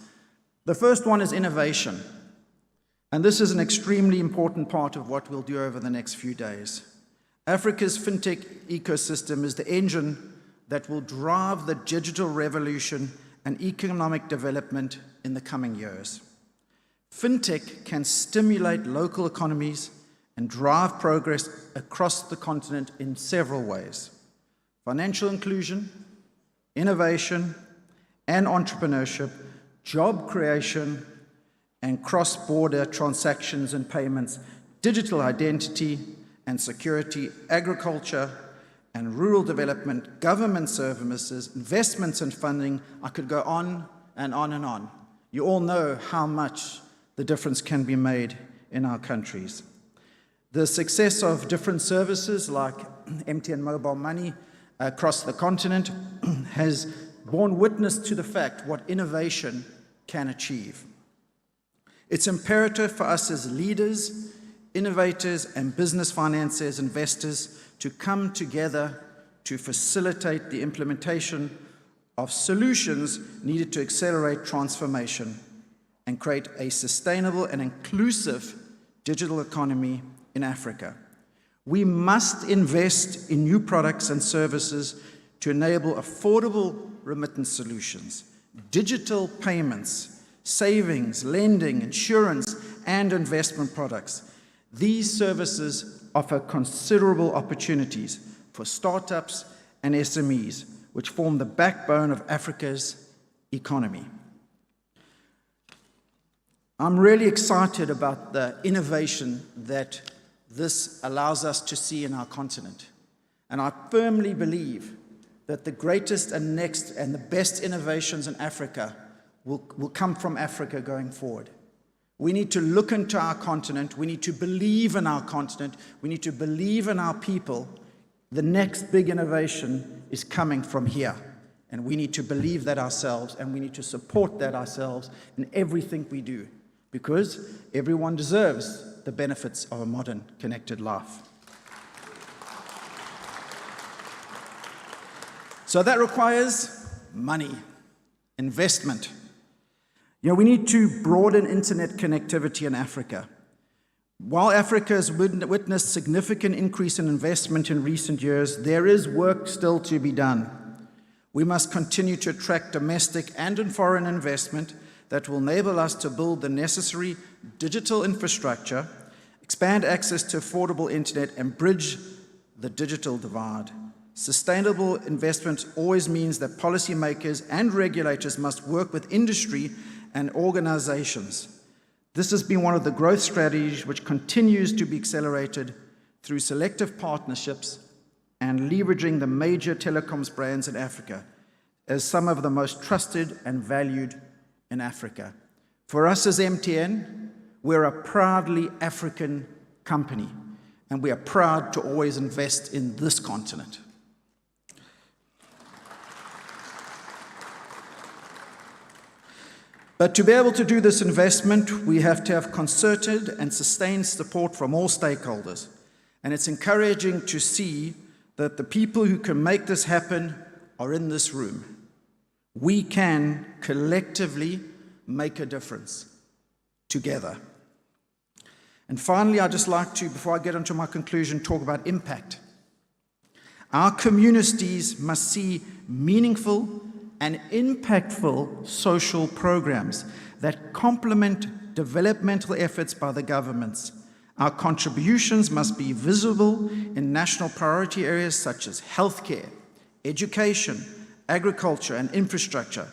The first one is innovation. And this is an extremely important part of what we'll do over the next few days. Africa's fintech ecosystem is the engine that will drive the digital revolution and economic development in the coming years. Fintech can stimulate local economies and drive progress across the continent in several ways. Financial inclusion, innovation, and entrepreneurship, job creation, and cross-border transactions and payments, digital identity and security, agriculture and rural development, government services, investments and funding. I could go on and on and on. You all know how much the difference can be made in our countries. The success of different services like MTN Mobile Money across the continent has borne witness to the fact what innovation can achieve. It's imperative for us as leaders, innovators, and business financiers, investors to come together to facilitate the implementation of solutions needed to accelerate transformation and create a sustainable and inclusive digital economy in Africa. We must invest in new products and services to enable affordable remittance solutions, digital payments, savings, lending, insurance, and investment products. These services offer considerable opportunities for startups and SMEs, which form the backbone of Africa's economy. I'm really excited about the innovation that this allows us to see in our continent. And I firmly believe that the greatest and next and the best innovations in Africa will come from Africa going forward. We need to look into our continent. We need to believe in our continent. We need to believe in our people. The next big innovation is coming from here. And we need to believe that ourselves, and we need to support that ourselves in everything we do, because everyone deserves the benefits of a modern, connected life. So that requires money, investment. We need to broaden internet connectivity in Africa. While Africa has witnessed significant increase in investment in recent years, there is work still to be done. We must continue to attract domestic and foreign investment that will enable us to build the necessary digital infrastructure, expand access to affordable internet, and bridge the digital divide. Sustainable investment always means that policymakers and regulators must work with industry and organizations. This has been one of the growth strategies which continues to be accelerated through selective partnerships and leveraging the major telecoms brands in Africa as some of the most trusted and valued in Africa. For us as MTN, we're a proudly African company, and we are proud to always invest in this continent. But to be able to do this investment, we have to have concerted and sustained support from all stakeholders. And it's encouraging to see that the people who can make this happen are in this room. We can collectively make a difference together. And finally, I'd just like to, before I get into my conclusion, talk about impact. Our communities must see meaningful and impactful social programs that complement developmental efforts by the governments. Our contributions must be visible in national priority areas such as healthcare, education, agriculture, and infrastructure,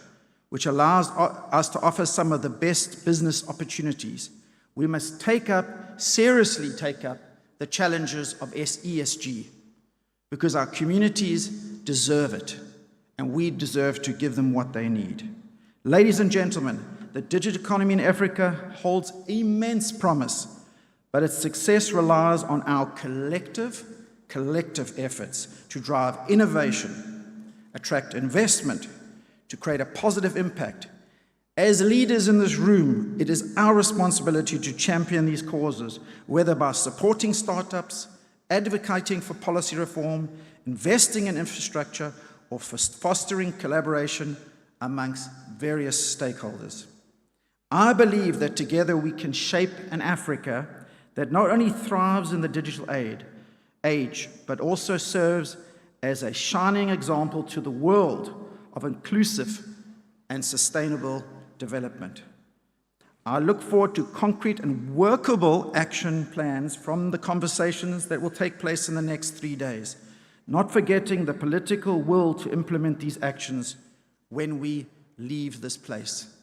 which allows us to offer some of the best business opportunities. We must seriously take up the challenges of ESG, because our communities deserve it, and we deserve to give them what they need. Ladies and gentlemen, the digital economy in Africa holds immense promise, but its success relies on our collective efforts to drive innovation, attract investment, to create a positive impact. As leaders in this room, it is our responsibility to champion these causes, whether by supporting startups, advocating for policy reform, investing in infrastructure, or fostering collaboration amongst various stakeholders. I believe that together we can shape an Africa that not only thrives in the digital age, but also serves as a shining example to the world of inclusive and sustainable development. I look forward to concrete and workable action plans from the conversations that will take place in the next 3 days, not forgetting the political will to implement these actions when we leave this place.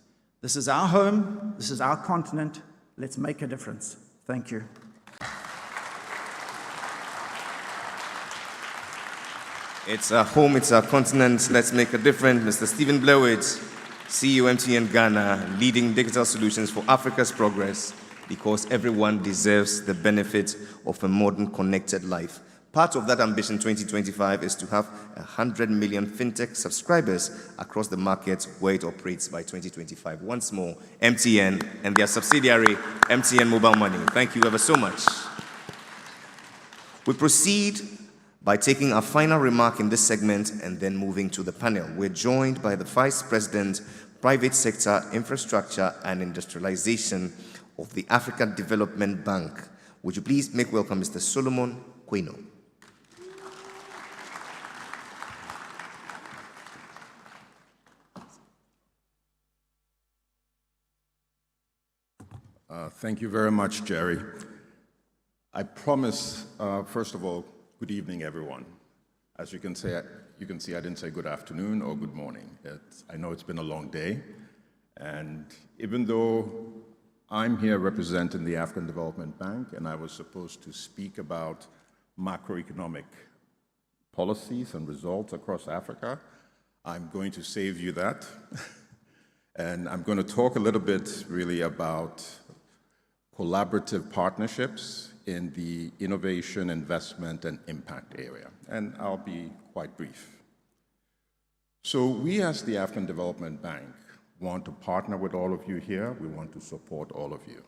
This is our home, this is our continent. Let's make a difference. Thank you.
It's our home, it's our continent. Let's make a difference. Mr. Stephen Blewett, CEO MTN Ghana, leading digital solutions for Africa's progress, because everyone deserves the benefit of a modern connected life. Part of that ambition 2025 is to have 100 million fintech subscribers across the markets where it operates by 2025. Once more, MTN and their subsidiary, MTN Mobile Money. Thank you ever so much. We proceed by taking our final remark in this segment and then moving to the panel. We're joined by the Vice President, Private Sector, Infrastructure and Industrialization of the African Development Bank. Would you please make welcome Mr. Solomon Queno.
Thank you very much, Jerry. I promise, first of all, good evening, everyone. As you can see, I didn't say good afternoon or good morning. I know it's been a long day, and even though I'm here representing the African Development Bank, and I was supposed to speak about macroeconomic policies and results across Africa, I'm going to save you that. And I'm going to talk a little bit really about collaborative partnerships in the innovation, investment, and impact area. And I'll be quite brief. So we as the African Development Bank want to partner with all of you here. We want to support all of you.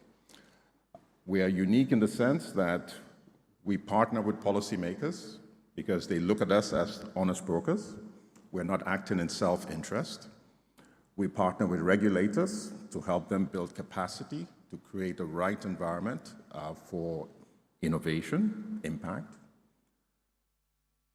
We are unique in the sense that we partner with policymakers because they look at us as honest brokers. We're not acting in self-interest. We partner with regulators to help them build capacity to create the right environment for innovation, impact.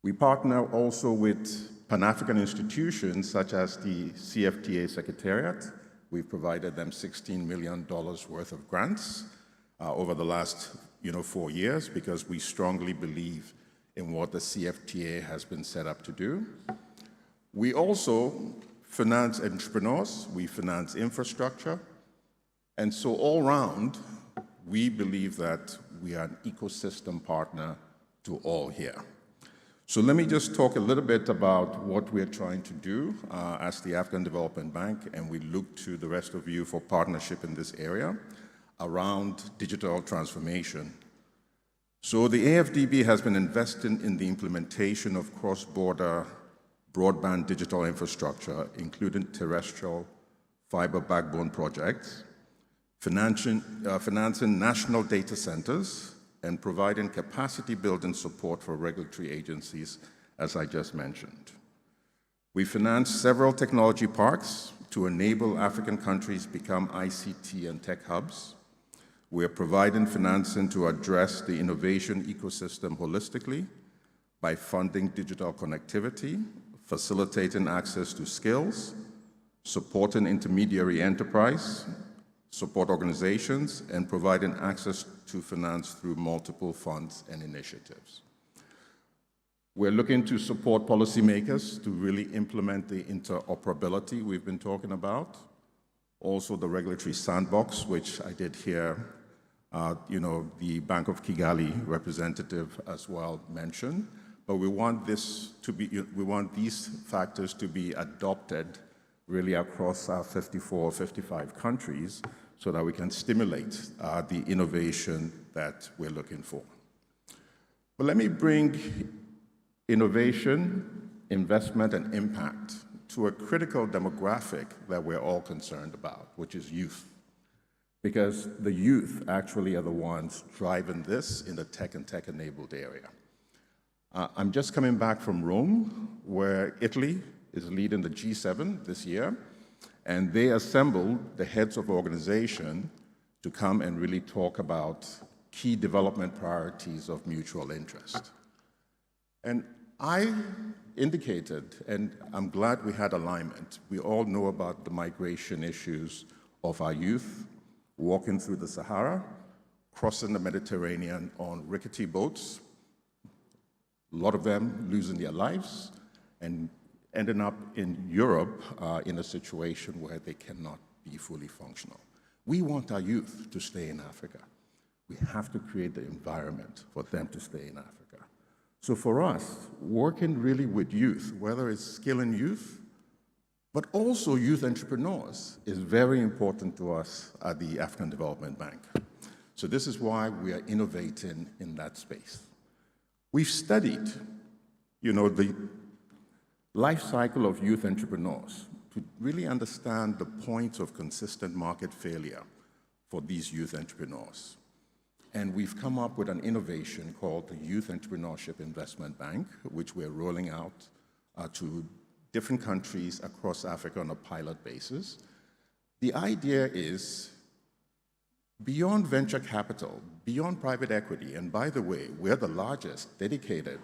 We partner also with Pan-African institutions such as the CFTA Secretariat. We've provided them $16 million worth of grants over the last 4 years because we strongly believe in what the CFTA has been set up to do. We also finance entrepreneurs, we finance infrastructure, and so all round, we believe that we are an ecosystem partner to all here. So let me just talk a little bit about what we're trying to do as the African Development Bank, and we look to the rest of you for partnership in this area around digital transformation. So the AfDB has been investing in the implementation of cross-border broadband digital infrastructure, including terrestrial fiber backbone projects, financing national data centers, and providing capacity building support for regulatory agencies, as I just mentioned. We finance several technology parks to enable African countries become ICT and tech hubs. We are providing financing to address the innovation ecosystem holistically by funding digital connectivity, facilitating access to skills, supporting intermediary enterprise, support organizations, and providing access to finance through multiple funds and initiatives. We're looking to support policymakers to really implement the interoperability we've been talking about. Also the regulatory sandbox, which I did hear, the Bank of Kigali representative as well mention. But we want these factors to be adopted really across our 54 or 55 countries so that we can stimulate the innovation that we're looking for. But let me bring innovation, investment, and impact to a critical demographic that we're all concerned about, which is youth. Because the youth actually are the ones driving this in the tech and tech-enabled area. I'm just coming back from Rome, where Italy is leading the G7 this year, and they assembled the heads of organization to come and really talk about key development priorities of mutual interest. And I indicated, and I'm glad we had alignment, we all know about the migration issues of our youth walking through the Sahara, crossing the Mediterranean on rickety boats, a lot of them losing their lives and ending up in Europe in a situation where they cannot be fully functional. We want our youth to stay in Africa. We have to create the environment for them to stay in Africa. So for us, working really with youth, whether it's skilling youth, but also youth entrepreneurs, is very important to us at the African Development Bank. So this is why we are innovating in that space. We've studied, the life cycle of youth entrepreneurs to really understand the points of consistent market failure for these youth entrepreneurs. And we've come up with an innovation called the Youth Entrepreneurship Investment Bank, which we're rolling out to different countries across Africa on a pilot basis. The idea is, beyond venture capital, beyond private equity, and by the way, we're the largest dedicated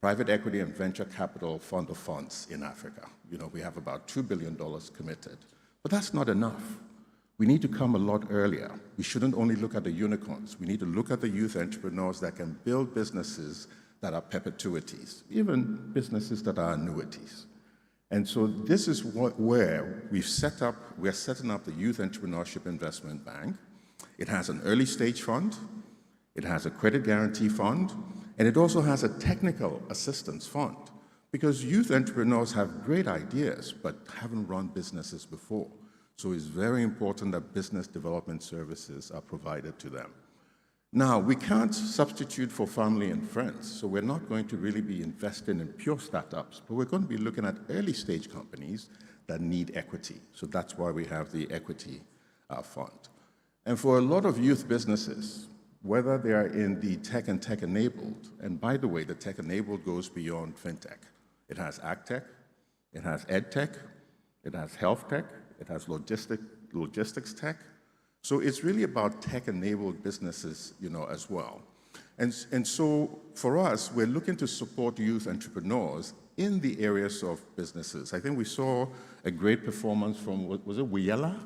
private equity and venture capital fund of funds in Africa. We have about $2 billion committed. But that's not enough. we need to come a lot earlier. We shouldn't only look at the unicorns. We need to look at the youth entrepreneurs that can build businesses that are perpetuities, even businesses that are annuities. And so this is where we're setting up the Youth Entrepreneurship Investment Bank. It has an early stage fund, it has a credit guarantee fund, and it also has a technical assistance fund, because youth entrepreneurs have great ideas but haven't run businesses before. So it's very important that business development services are provided to them. Now, we can't substitute for family and friends, so we're not going to really be investing in pure startups, but we're going to be looking at early stage companies that need equity. So that's why we have the equity fund. And for a lot of youth businesses, whether they are in the tech and tech-enabled, and by the way, the tech-enabled goes beyond fintech. It has agtech, it has edtech, it has health tech, it has logistics tech. So it's really about tech-enabled businesses, as well. And so for us, we're looking to support youth entrepreneurs in the areas of businesses. I think we saw a great performance from, was it Wiyela?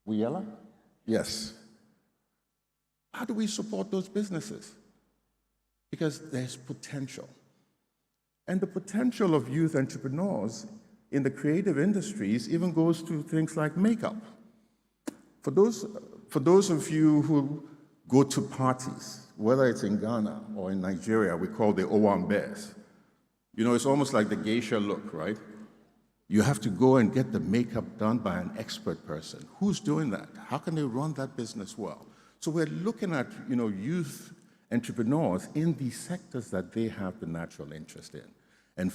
Wiyela? Yes. How do we support those businesses? Because there's potential. And the potential of youth entrepreneurs in the creative industries even goes to things like makeup. For those of you who go to parties, whether it's in Ghana or in Nigeria, we call the Owambes. It's almost like the geisha look, right? You have to go and get the makeup done by an expert person. Who's doing that? How can they run that business well? So we're looking at, youth entrepreneurs in these sectors that they have the natural interest in. And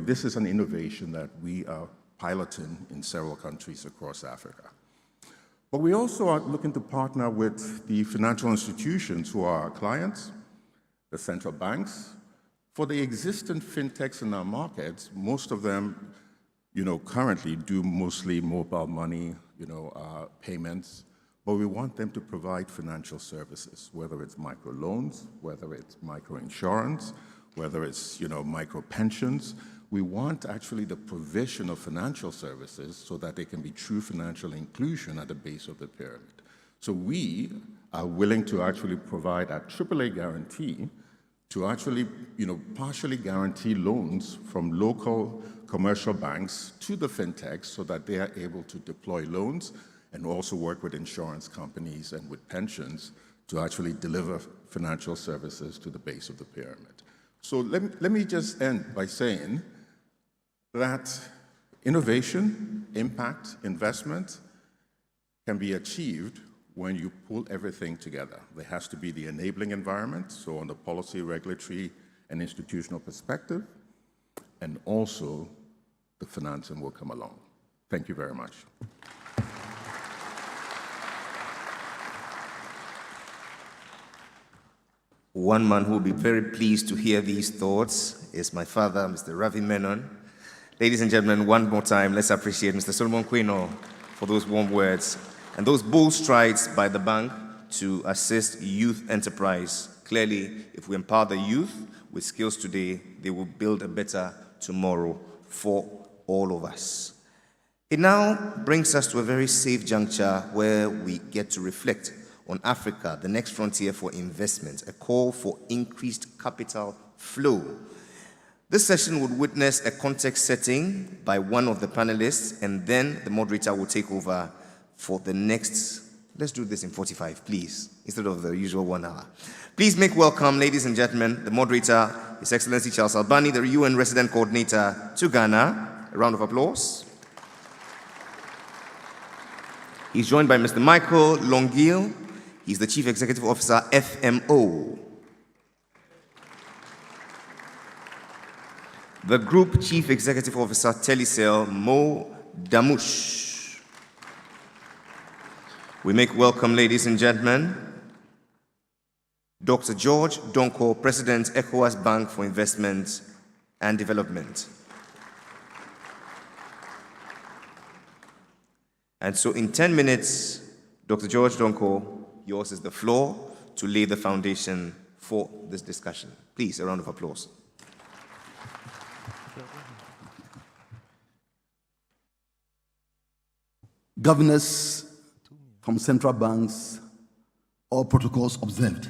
this is an innovation that we are piloting in several countries across Africa. But we also are looking to partner with the financial institutions who are our clients, the central banks. For the existing fintechs in our markets, most of them, currently do mostly mobile money, payments, but we want them to provide financial services, whether it's microloans, whether it's microinsurance, whether it's, micro pensions. We want actually the provision of financial services so that there can be true financial inclusion at the base of the pyramid. So we are willing to actually provide a AAA guarantee to actually, partially guarantee loans from local commercial banks to the fintechs so that they are able to deploy loans and also work with insurance companies and with pensions to actually deliver financial services to the base of the pyramid. So let me just end by saying that innovation, impact, investment can be achieved when you pull everything together. There has to be the enabling environment, so on the policy, regulatory, and institutional perspective, and also the financing will come along. Thank you very much.
One man who will be very pleased to hear these thoughts is my father, Mr. Ravi Menon. Ladies and gentlemen, one more time, let's appreciate Mr. Solomon Quino for those warm words and those bold strides by the bank to assist youth enterprise. Clearly, if we empower the youth with skills today, they will build a better tomorrow for all of us. It now brings us to a very safe juncture where we get to reflect on Africa, the next frontier for investment, a call for increased capital flow. This session would witness a context setting by one of the panelists, and then the moderator will take over for the next, let's do this in 45, please, instead of the usual 1 hour. Please make welcome, ladies and gentlemen, the moderator, His Excellency Charles Albani, the UN Resident Coordinator to Ghana. A round of applause. He's joined by Mr. Michael Longil. He's the Chief Executive Officer, FMO. The Group Chief Executive Officer, Telecel, Mo Damush. We make welcome, ladies and gentlemen, Dr. George Donko, President, ECOWAS Bank for Investment and Development. And so in 10 minutes, Dr. George Donko, yours is the floor to lay the foundation for this discussion. Please, a round of applause.
Governors, from central banks, all protocols observed.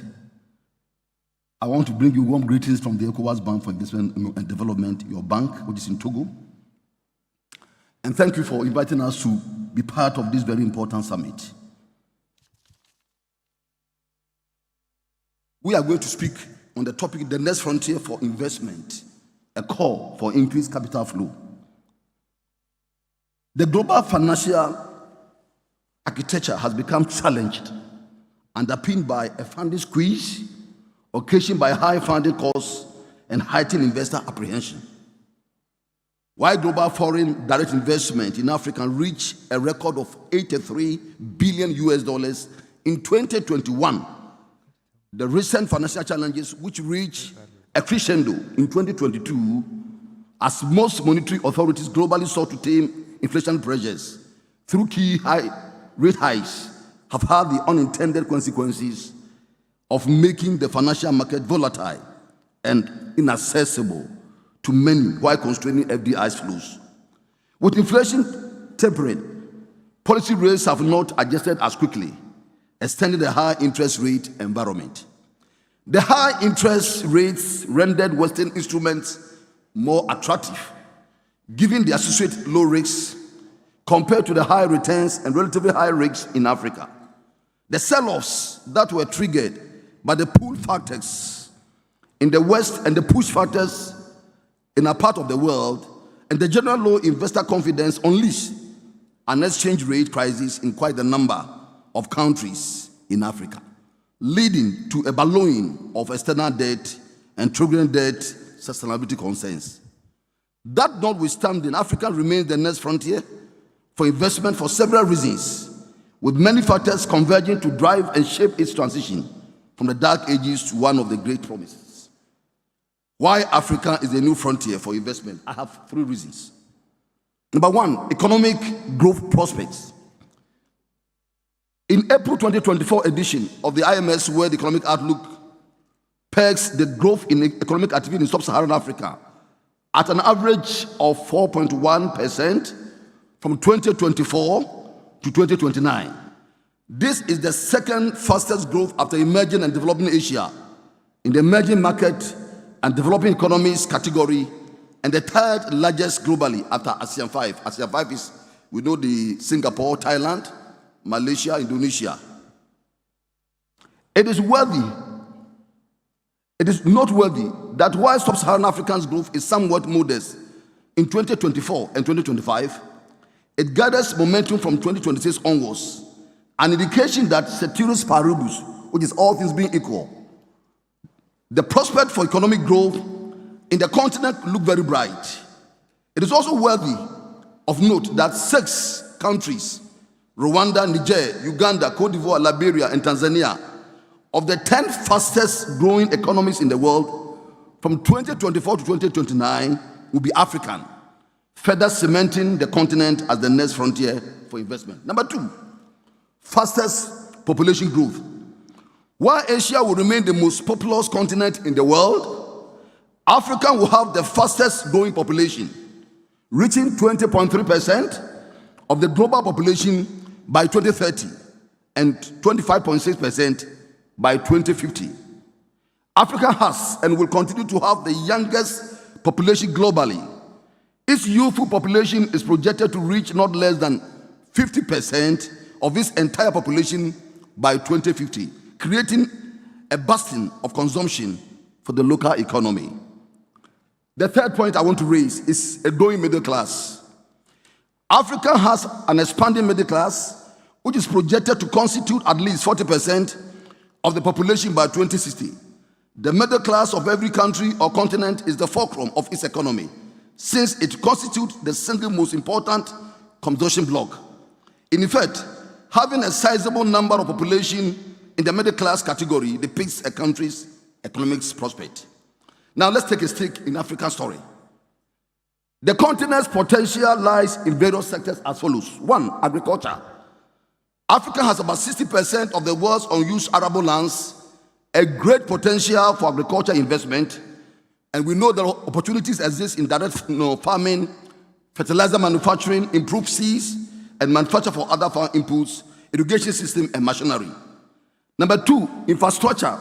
I want to bring you warm greetings from the ECOWAS Bank for Investment and Development, your bank, which is in Togo. And thank you for inviting us to be part of this very important summit. We are going to speak on the topic, the next frontier for investment, a call for increased capital flow. The global financial architecture has become challenged, underpinned by a funding squeeze, occasioned by high funding costs and heightened investor apprehension. While global foreign direct investment in Africa reached a record of $83 billion in 2021, the recent financial challenges, which reached a crescendo in 2022, as most monetary authorities globally sought to tame inflation pressures through key rate hikes, have had the unintended consequences of making the financial market volatile and inaccessible to many while constraining FDI's flows. With inflation tapering, policy rates have not adjusted as quickly, extending the high interest rate environment. The high interest rates rendered Western instruments more attractive, given the associated low risks compared to the high returns and relatively high risks in Africa. The sell-offs that were triggered by the pull factors in the West and the push factors in a part of the world, and the general low investor confidence unleashed an exchange rate crisis in quite a number of countries in Africa, leading to a ballooning of external debt and triggering debt sustainability concerns. That notwithstanding, Africa remains the next frontier for investment for several reasons, with many factors converging to drive and shape its transition from the dark ages to one of the great promises. Why Africa is a new frontier for investment? I have 3 reasons. Number 1, economic growth prospects. In April 2024 edition of the IMS World Economic Outlook pegs the growth in economic activity in sub-Saharan Africa at an average of 4.1% from 2024 to 2029. This is the second fastest growth after emerging and developing Asia in the emerging market and developing economies category, and the 3rd largest globally after ASEAN 5. ASEAN 5 is, we know, the Singapore, Thailand, Malaysia, Indonesia. It is noteworthy that while sub-Saharan Africa's growth is somewhat modest in 2024 and 2025, it gathers momentum from 2026 onwards, an indication that ceteris paribus, which is all things being equal, the prospect for economic growth in the continent look very bright. It is also worthy of note that 6 countries, Rwanda, Niger, Uganda, Cote d'Ivoire, Liberia, and Tanzania, of the 10 fastest growing economies in the world from 2024 to 2029 will be African, further cementing the continent as the next frontier for investment. Number 2, fastest population growth. While Asia will remain the most populous continent in the world, Africa will have the fastest growing population, reaching 20.3% of the global population by 2030 and 25.6% by 2050. Africa has and will continue to have the youngest population globally. Its youthful population is projected to reach not less than 50% of its entire population by 2050. Creating a bastion of consumption for the local economy. The 3rd point I want to raise is a growing middle class. Africa has an expanding middle class, which is projected to constitute at least 40% of the population by 2060. The middle class of every country or continent is the fulcrum of its economy, since it constitutes the single most important consumption block. In effect, having a sizable number of population in the middle class category depicts a country's economic prospect. Now let's take a stake in African story. The continent's potential lies in various sectors as follows. 1, agriculture. Africa has about 60% of the world's unused arable lands, a great potential for agriculture investment, and we know that opportunities exist in direct farming, fertilizer manufacturing, improved seeds, and manufacture for other farm inputs, education system, and machinery. Number 2, infrastructure.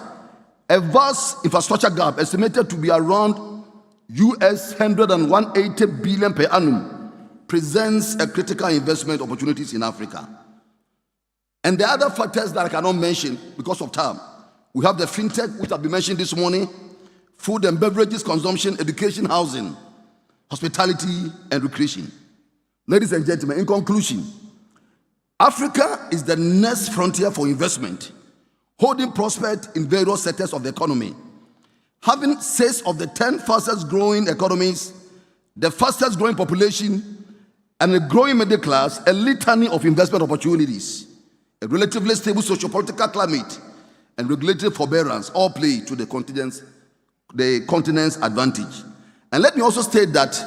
A vast infrastructure gap estimated to be around US $180 billion per annum presents a critical investment opportunities in Africa. And the other factors that I cannot mention because of time, we have the fintech, which have been mentioned this morning, food and beverages consumption, education, housing, hospitality, and recreation. Ladies and gentlemen, in conclusion, Africa is the next frontier for investment, holding prospect in various sectors of the economy. Having 6 of the 10 fastest growing economies, the fastest growing population, and a growing middle class, a litany of investment opportunities, a relatively stable socio-political climate, and regulatory forbearance all play to the continent's advantage. And let me also state that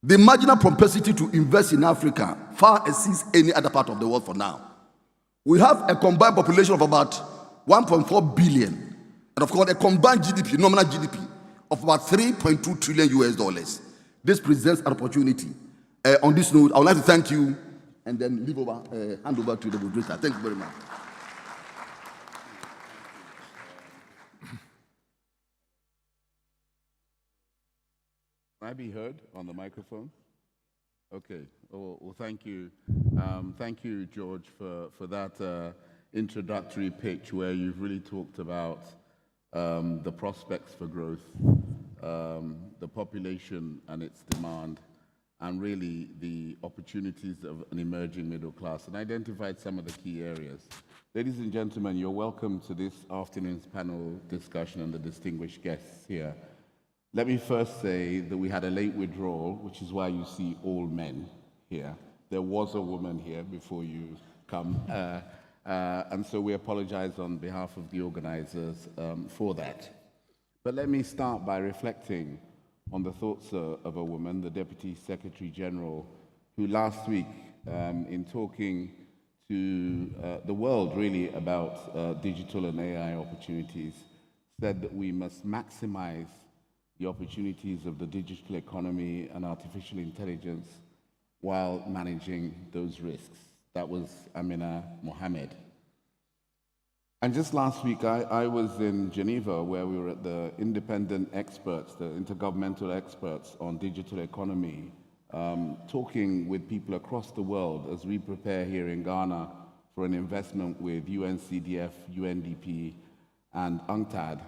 the marginal propensity to invest in Africa far exceeds any other part of the world for now. We have a combined population of about 1.4 billion, and of course a combined GDP, nominal GDP, of about $3.2 trillion US. This presents an opportunity. On this note, I would like to thank you and then hand over to the moderator. Thank you very much.
Can I be heard on the microphone? Okay. Well, thank you. Thank you, George, for that introductory pitch where you've really talked about the prospects for growth, the population and its demand, and really the opportunities of an emerging middle class, and identified some of the key areas. Ladies and gentlemen, you're welcome to this afternoon's panel discussion and the distinguished guests here. Let me first say that we had a late withdrawal, which is why you see all men here. There was a woman here before you come, and so we apologize on behalf of the organizers for that. But let me start by reflecting on the thoughts of a woman, the Deputy Secretary General, who last week, in talking to the world really about digital and AI opportunities, said that we must maximize the opportunities of the digital economy and artificial intelligence while managing those risks. That was Amina Mohammed. And just last week, I was in Geneva, where we were at the independent experts, the intergovernmental experts on digital economy, talking with people across the world as we prepare here in Ghana for an investment with UNCDF, UNDP, and UNCTAD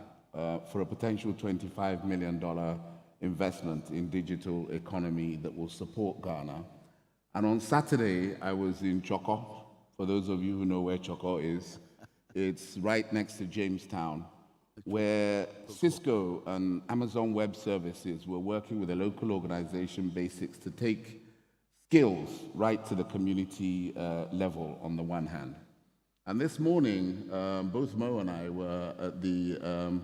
for a potential $25 million investment in digital economy that will support Ghana. And on Saturday, I was in Choko. For those of you who know where Choko is, it's right next to Jamestown, where Cisco and Amazon Web Services were working with a local organization, Basics, to take skills right to the community level on the one hand. And this morning, both Mo and I were at the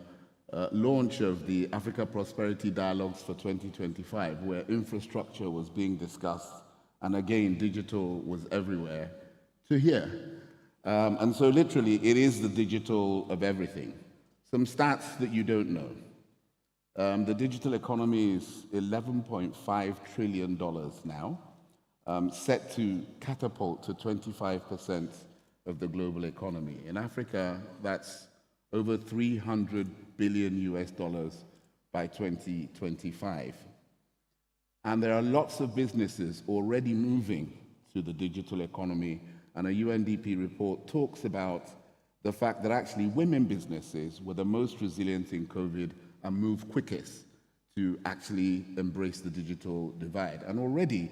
launch of the Africa Prosperity Dialogues for 2025, where infrastructure was being discussed, and again, digital was everywhere to hear. And so literally, it is the digital of everything. Some stats that you don't know. The digital economy is $11.5 trillion now, set to catapult to 25% of the global economy. In Africa, that's over $300 billion by 2025. And there are lots of businesses already moving to the digital economy, and a UNDP report talks about the fact that actually women businesses were the most resilient in COVID and moved quickest to actually embrace the digital divide. And already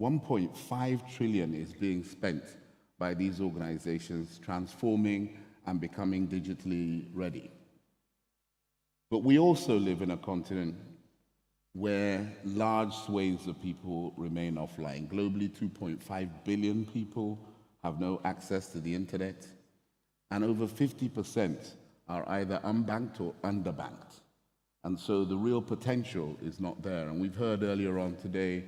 1.5 trillion is being spent by these organizations transforming and becoming digitally ready. But we also live in a continent where large swathes of people remain offline. Globally, 2.5 billion people have no access to the internet, and over 50% are either unbanked or underbanked. And so the real potential is not there. And we've heard earlier on today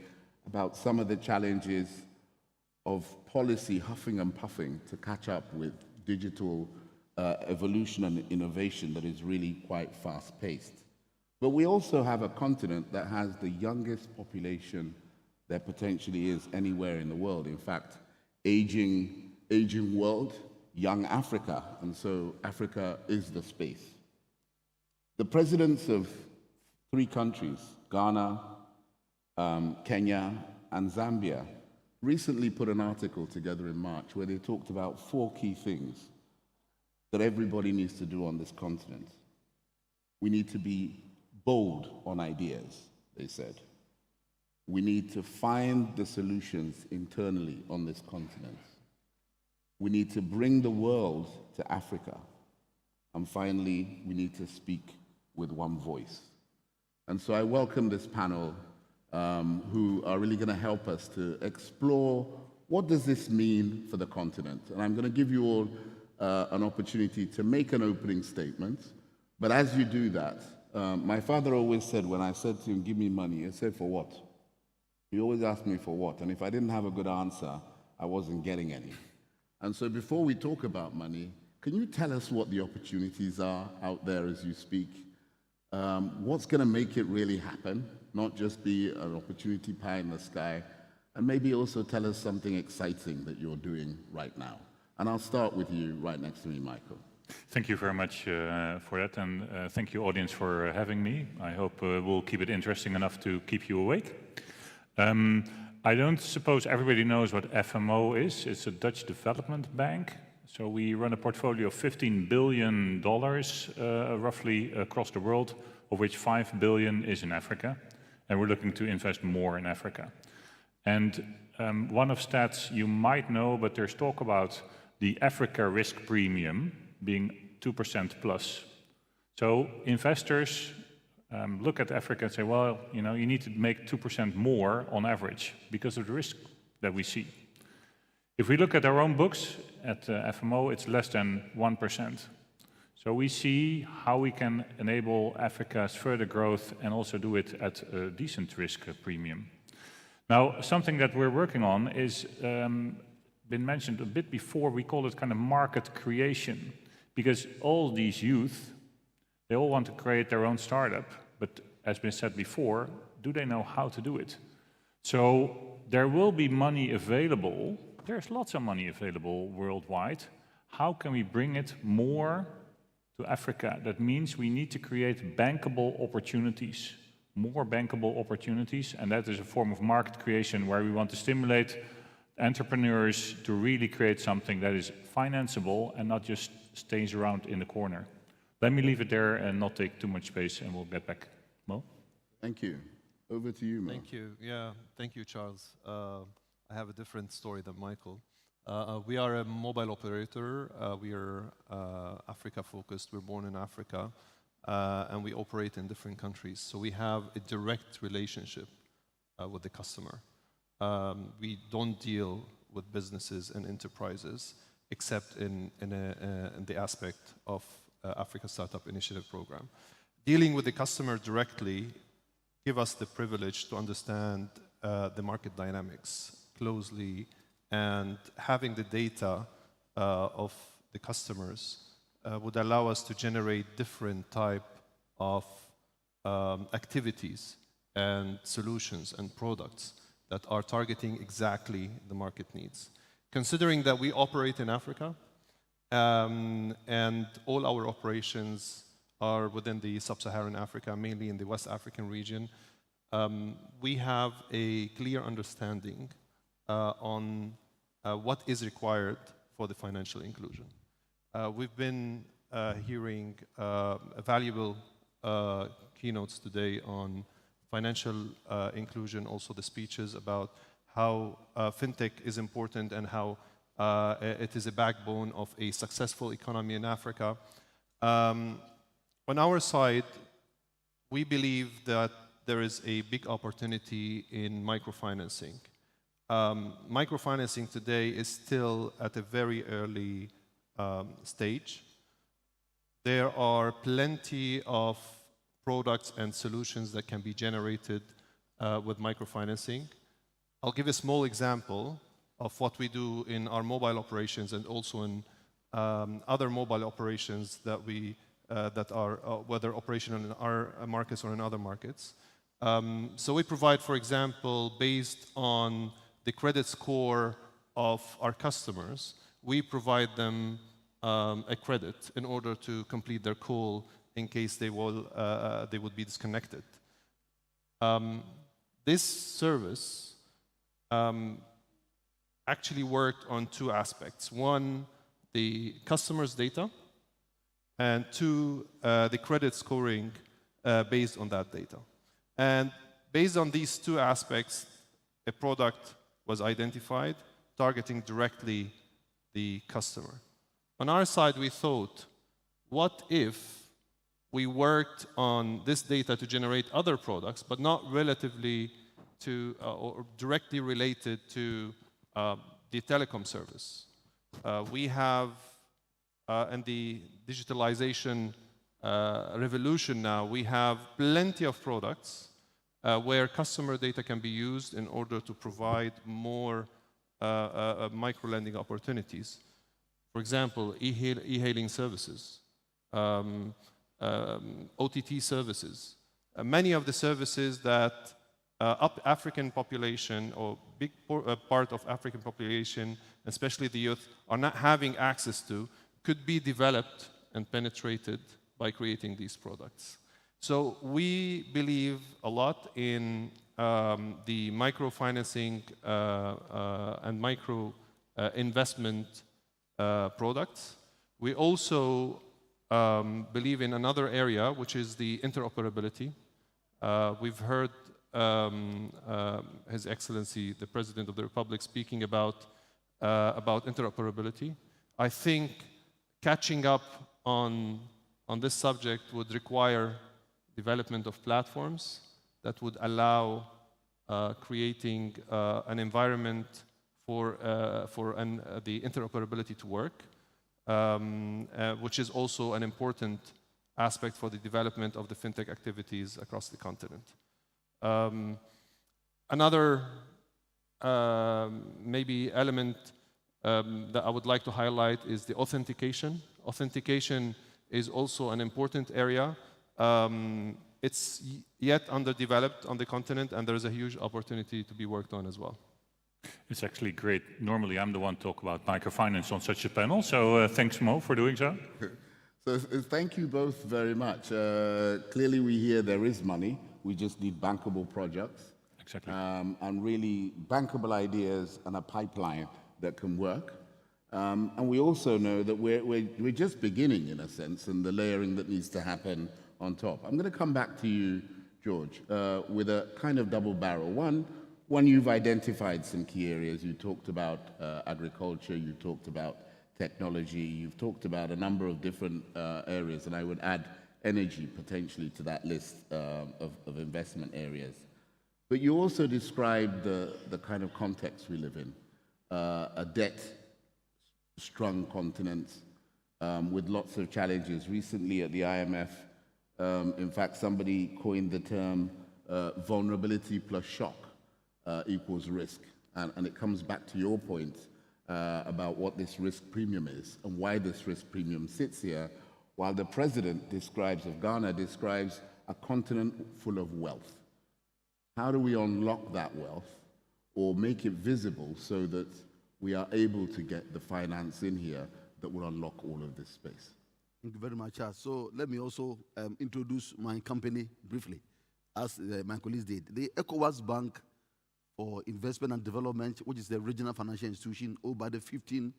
about some of the challenges of policy huffing and puffing to catch up with digital evolution and innovation that is really quite fast-paced. But we also have a continent that has the youngest population there potentially is anywhere in the world. In fact, aging aging world, young Africa, and so Africa is the space. The presidents of 3 countries, Ghana, Kenya, and Zambia, recently put an article together in March where they talked about 4 key things that everybody needs to do on this continent. We need to be bold on ideas, they said. We need to find the solutions internally on this continent. We need to bring the world to Africa. And finally, we need to speak with one voice. And so I welcome this panel who are really going to help us to explore what does this mean for the continent. And I'm going to give you all an opportunity to make an opening statement. But as you do that, my father always said, when I said to him, give me money, he said, for what? He always asked me for what? And if I didn't have a good answer, I wasn't getting any. And so before we talk about money, can you tell us what the opportunities are out there as you speak? What's going to make it really happen, not just be an opportunity pie in the sky, and maybe also tell us something exciting that you're doing right now. And I'll start with you right next to me, Michael.
Thank you very much for that, and thank you, audience, for having me. I hope we'll keep it interesting enough to keep you awake. I don't suppose everybody knows what FMO is. It's a Dutch development bank. So we run a portfolio of $15 billion roughly across the world, of which $5 billion is in Africa. And we're looking to invest more in Africa. And one of stats you might know, but there's talk about the Africa risk premium being 2% plus. So investors look at Africa and say, well, you know, you need to make 2% more on average because of the risk that we see. If we look at our own books at FMO, it's less than 1%. So we see how we can enable Africa's further growth and also do it at a decent risk premium. Now, something that we're working on is been mentioned a bit before. We call it kind of market creation, because all these youth, they all want to create their own startup, but as been said before, do they know how to do it? So there will be money available. There's lots of money available worldwide. How can we bring it more to Africa? That means we need to create bankable opportunities, more bankable opportunities, and that is a form of market creation where we want to stimulate entrepreneurs to really create something that is financeable and not just stays around in the corner. Let me leave it there and not take too much space, and we'll get back. Mo?
Thank you. Over to you, Mo.
Thank you. Yeah, thank you, Charles. I have a different story than Michael. We are a mobile operator. We are Africa-focused. We're born in Africa, and we operate in different countries. So we have a direct relationship with the customer. We don't deal with businesses and enterprises except in the aspect of Africa Startup Initiative Program. Dealing with the customer directly give us the privilege to understand the market dynamics closely, and having the data of the customers would allow us to generate different type of activities and solutions and products that are targeting exactly the market needs. Considering that we operate in Africa, and all our operations are within the sub-Saharan Africa, mainly in the West African region, we have a clear understanding on what is required for the financial inclusion. We've been hearing valuable keynotes today on financial inclusion, also the speeches about how fintech is important and how it is a backbone of a successful economy in Africa. On our side, we believe that there is a big opportunity in microfinancing. Microfinancing today is still at a very early stage. There are plenty of products and solutions that can be generated with microfinancing. I'll give a small example of what we do in our mobile operations and also in other mobile operations that we that are whether operational in our markets or in other markets. So we provide, for example, based on the credit score of our customers, we provide them a credit in order to complete their call in case they would be disconnected. This service actually worked on two aspects. One, the customer's data, and two, the credit scoring based on that data. And based on these two aspects, a product was identified targeting directly the customer. On our side, we thought, what if we worked on this data to generate other products, but not relatively to or directly related to the telecom service? We have, in the digitalization revolution now, we have plenty of products where customer data can be used in order to provide more micro-lending opportunities. For example, e-hailing services, OTT services. Many of the services that African population or big part of African population, especially the youth, are not having access to, could be developed and penetrated by creating these products. So we believe a lot in the microfinancing and micro investment products. We also believe in another area, which is the interoperability. We've heard His Excellency, the President of the Republic, speaking about interoperability. I think catching up on this subject would require development of platforms that would allow creating an environment for the interoperability to work, which is also an important aspect for the development of the fintech activities across the continent. Another maybe element that I would like to highlight is the authentication. Authentication is also an important area. It's yet underdeveloped on the continent, and there's a huge opportunity to be worked on as well.
It's actually great. Normally, I'm the one to talk about microfinance on such a panel, so thanks, Mo, for doing so.
So thank you both very much. Clearly, we hear there is money. We just need bankable projects.
Exactly.
And really bankable ideas and a pipeline that can work. And we also know that we're just beginning, in a sense, and the layering that needs to happen on top. I'm going to come back to you, George, with a kind of double barrel. One, you've identified some key areas. You talked about agriculture, you talked about technology, you've talked about a number of different areas, and I would add energy potentially to that list of investment areas. But you also described the kind of context we live in, a debt-strung continent with lots of challenges. Recently at the IMF, in fact, somebody coined the term vulnerability plus shock equals risk. And it comes back to your point about what this risk premium is and why this risk premium sits here, while the president of Ghana describes a continent full of wealth. How do we unlock that wealth or make it visible so that we are able to get the finance in here that will unlock all of this space?
Thank you very much. So let me also introduce my company briefly, as my colleagues did. The ECOWAS Bank for Investment and Development, which is the regional financial institution owned by the 15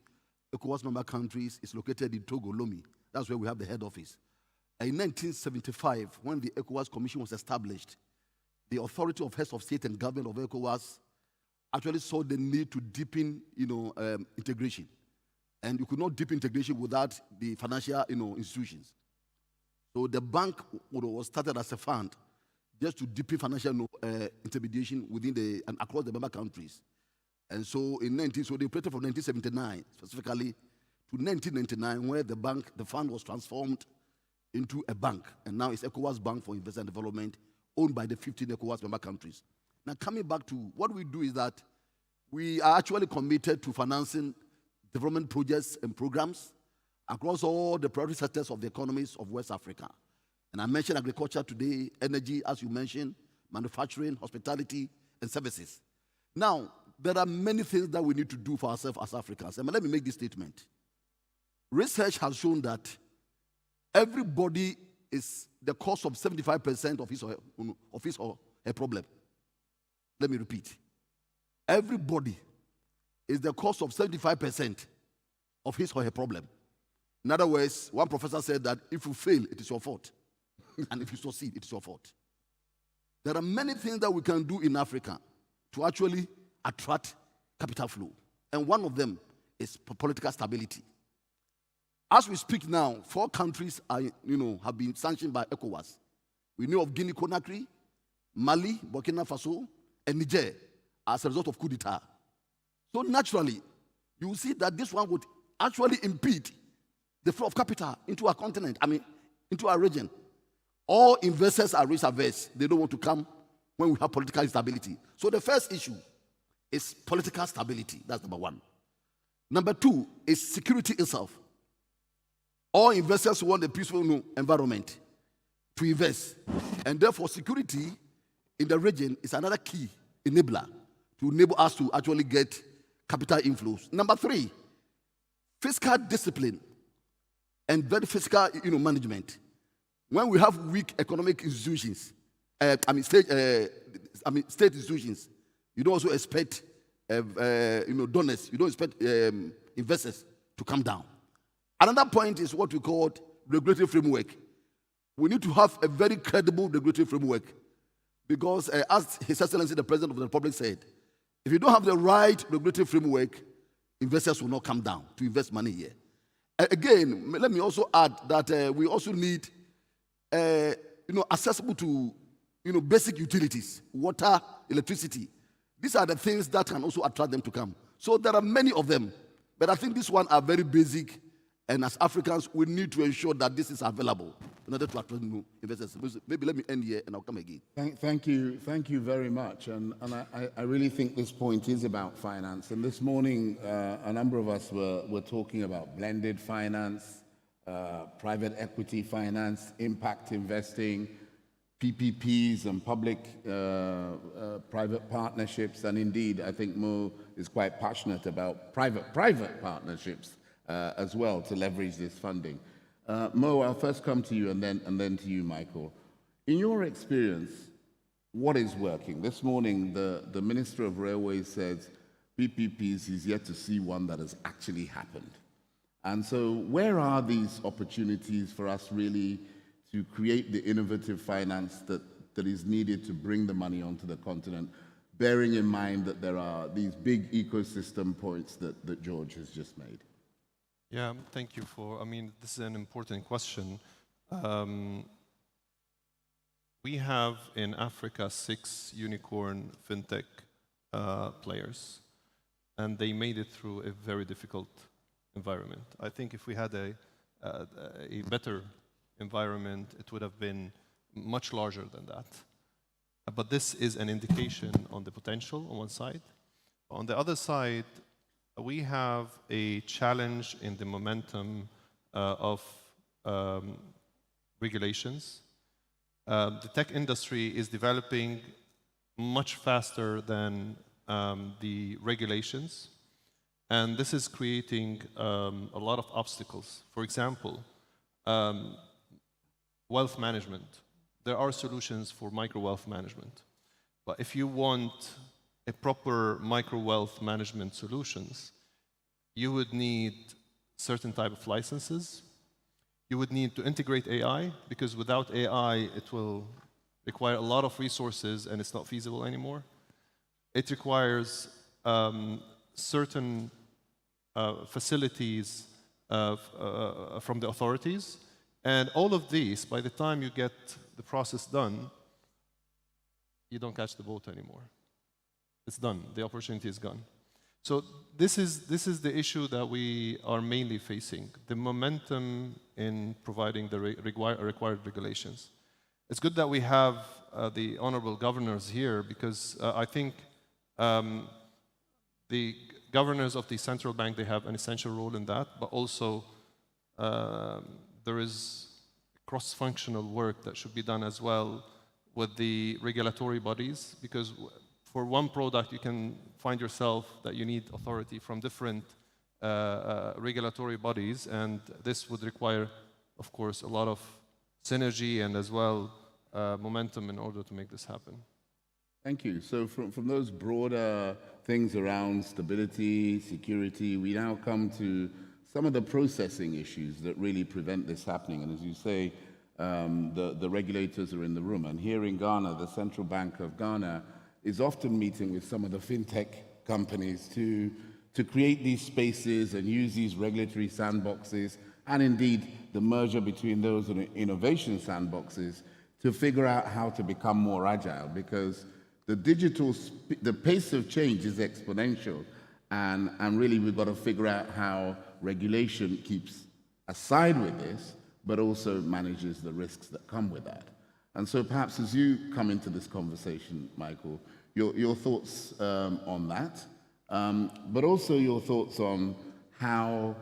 ECOWAS member countries, is located in Togo, Lomé. That's where we have the head office. In 1975, when the ECOWAS Commission was established, the authority of heads of state and government of ECOWAS actually saw the need to deepen, integration. And you could not deepen integration without the financial, institutions. So the bank was started as a fund just to deepen financial intermediation within and across the member countries. And so so they operated from 1979 specifically to 1999, where the fund was transformed into a bank, and now it's ECOWAS Bank for Investment and Development, owned by the 15 ECOWAS member countries. Now, coming back to what we do is that we are actually committed to financing development projects and programs across all the priority sectors of the economies of West Africa. And I mentioned agriculture today, energy, as you mentioned, manufacturing, hospitality, and services. Now, there are many things that we need to do for ourselves as Africans. And let me make this statement. Research has shown that everybody is the cause of 75% of his or her problem. Let me repeat. Everybody is the cause of 75% of his or her problem. In other words, one professor said that if you fail, it is your fault. And if you succeed, it is your fault. There are many things that we can do in Africa to actually attract capital flow. And one of them is political stability. As we speak now, 4 countries are, have been sanctioned by ECOWAS. We know of Guinea-Conakry, Mali, Burkina Faso, and Niger as a result of coup d'etat. So naturally, you will see that this one would actually impede the flow of capital into our continent, into our region. All investors are risk averse. They don't want to come when we have political instability. So the first issue is political stability. That's number 1. Number 2 is security itself. All investors want a peaceful environment to invest. And therefore, security in the region is another key enabler to enable us to actually get capital inflows. Number 3, fiscal discipline and very fiscal management. When we have weak economic institutions, state institutions, you don't also expect donors, you don't expect investors to come down. Another point is what we call regulatory framework. We need to have a very credible regulatory framework because, as His Excellency the President of the Republic said, if you don't have the right regulatory framework, investors will not come down to invest money here. Again, let me also add that we also need, accessible to, basic utilities, water, electricity. These are the things that can also attract them to come. So there are many of them, but I think these ones are very basic. And as Africans, we need to ensure that this is available in order to attract new investors. Maybe let me end here and I'll come again.
Thank you very much. And I really think this point is about finance. And this morning, a number of us were talking about blended finance, private equity finance, impact investing, PPPs and public-private partnerships. And indeed, I think Mo is quite passionate about private partnerships as well to leverage this funding. Mo, I'll first come to you and then to you, Michael. In your experience, what is working? This morning, the Minister of Railways says PPPs is yet to see one that has actually happened. And so where are these opportunities for us really to create the innovative finance that is needed to bring the money onto the continent, bearing in mind that there are these big ecosystem points that George has just made?
Yeah, thank you this is an important question. We have in Africa 6 unicorn fintech players, and they made it through a very difficult environment. I think if we had a better environment, it would have been much larger than that. But this is an indication on the potential on one side. On the other side, we have a challenge in the momentum of regulations. The tech industry is developing much faster than the regulations, and this is creating a lot of obstacles. For example, wealth management. There are solutions for micro-wealth management, but if you want a proper micro-wealth management solutions, you would need certain type of licenses. You would need to integrate AI, because without AI, it will require a lot of resources and it's not feasible anymore. It requires certain facilities from the authorities. And all of these, by the time you get the process done, you don't catch the boat anymore. It's done. The opportunity is gone. So this is the issue that we are mainly facing, the momentum in providing the required regulations. It's good that we have the honorable governors here, because I think the governors of the central bank, they have an essential role in that, but also there is cross-functional work that should be done as well with the regulatory bodies, because for one product, you can find yourself that you need authority from different regulatory bodies, and this would require, of course, a lot of synergy and as well momentum in order to make this happen.
Thank you. So from those broader things around stability, security, we now come to some of the processing issues that really prevent this happening. And as you say, the regulators are in the room. And here in Ghana, the Central Bank of Ghana is often meeting with some of the fintech companies to create these spaces and use these regulatory sandboxes, and indeed the merger between those and innovation sandboxes to figure out how to become more agile, because the pace of change is exponential, and really we've got to figure out how regulation keeps aside with this, but also manages the risks that come with that. And so perhaps as you come into this conversation, Michael, your thoughts on that, but also your thoughts on how,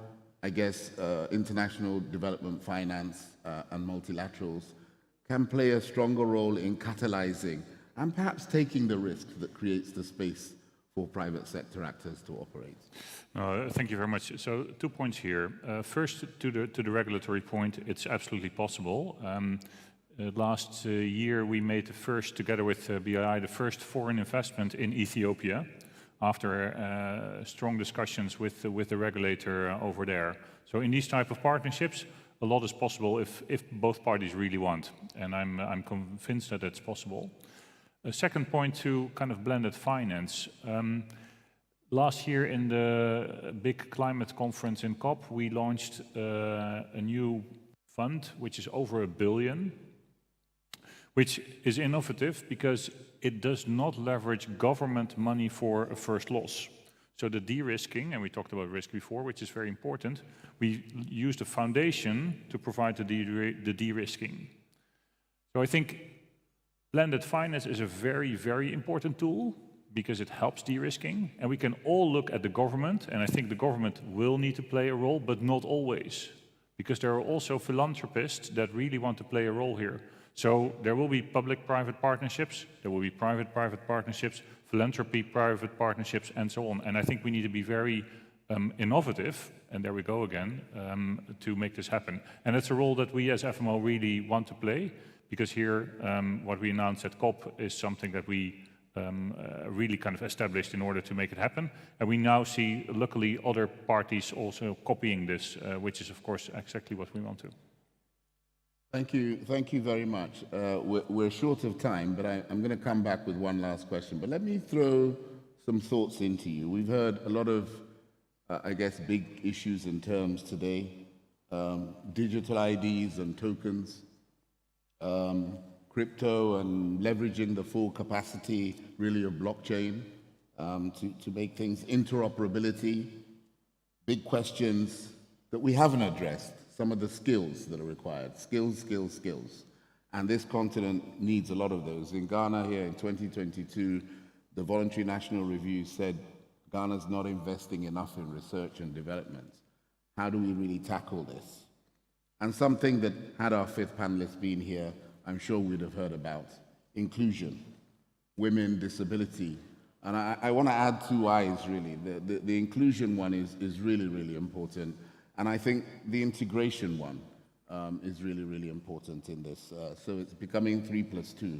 I guess, international development finance and multilaterals can play a stronger role in catalyzing and perhaps taking the risk that creates the space for private sector actors to operate.
Thank you very much. So 2 points here. First, to the regulatory point, it's absolutely possible. Last year, we made the first, together with BII, the first foreign investment in Ethiopia after strong discussions with the regulator over there. So in these type of partnerships, a lot is possible if both parties really want, and I'm convinced that it's possible. A second point to kind of blended finance. Last year in the big climate conference in COP, we launched a new fund, which is over $1 billion, which is innovative because it does not leverage government money for a first loss. So the de-risking, and we talked about risk before, which is very important, we used a foundation to provide the de-risking. So I think blended finance is a very, very important tool because it helps de-risking, and we can all look at the government, and I think the government will need to play a role, but not always, because there are also philanthropists that really want to play a role here. So there will be public-private partnerships, there will be private-private partnerships, philanthropy-private partnerships, and so on. And I think we need to be very innovative, and there we go again, to make this happen. And it's a role that we as FMO really want to play, because here, what we announced at COP is something that we really kind of established in order to make it happen. And we now see, luckily, other parties also copying this, which is, of course, exactly what we want to.
Thank you very much. We're short of time, but I'm going to come back with one last question. But let me throw some thoughts into you. We've heard a lot of, I guess, big issues in terms today, digital IDs and tokens, crypto and leveraging the full capacity, really, of blockchain to make things interoperability, big questions that we haven't addressed. Some of the skills that are required, skills. And this continent needs a lot of those. In Ghana here in 2022, the Voluntary National Review said Ghana's not investing enough in research and development. How do we really tackle this? And something that, had our fifth panelist been here, I'm sure we'd have heard about: inclusion, women, disability. And I want to add two I's, really. The inclusion one is really, really important. And I think the integration one is really, really important in this. So it's becoming 3+2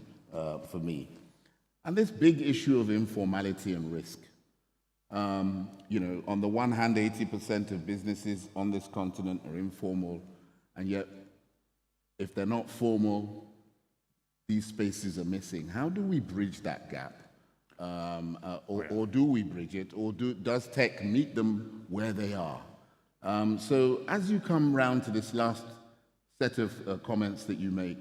for me. And this big issue of informality and risk. You know, on the one hand, 80% of businesses on this continent are informal, and yet if they're not formal, these spaces are missing. How do we bridge that gap? Or do we bridge it? Or does tech meet them where they are? So as you come round to this last set of comments that you make,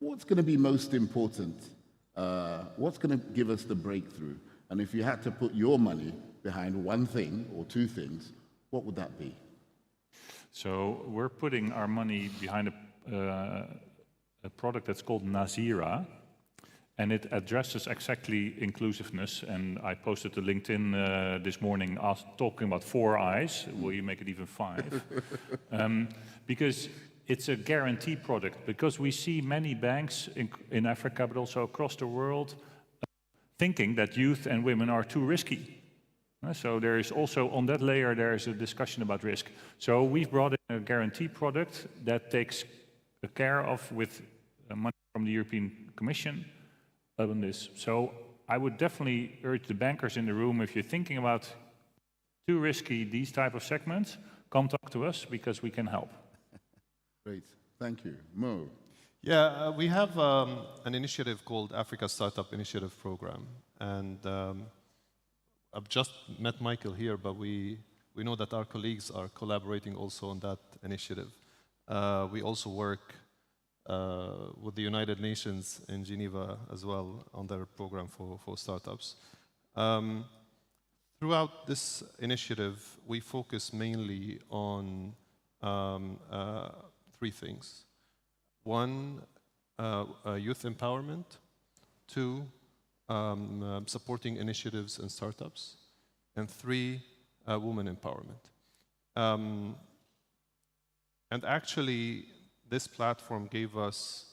what's going to be most important? What's going to give us the breakthrough? And if you had to put your money behind one thing or two things, what would that be?
So we're putting our money behind a product that's called Nazira, and it addresses exactly inclusiveness. And I posted to LinkedIn this morning talking about 4 eyes. Will you make it even 5? Because it's a guarantee product. Because we see many banks in Africa, but also across the world, thinking that youth and women are too risky. So there is also, on that layer, there is a discussion about risk. So we've brought in a guarantee product that takes care of, with money from the European Commission, on this. So I would definitely urge the bankers in the room, if you're thinking about too risky, these type of segments, come talk to us, because we can help.
Great, thank you. Mo?
Yeah, we have an initiative called Africa Startup Initiative Program, and I've just met Michael here, but we know that our colleagues are collaborating also on that initiative. We also work with the United Nations in Geneva as well on their program for startups. Throughout this initiative, we focus mainly on three things. One, youth empowerment. Two, supporting initiatives and startups. And three, women empowerment. And actually, this platform gave us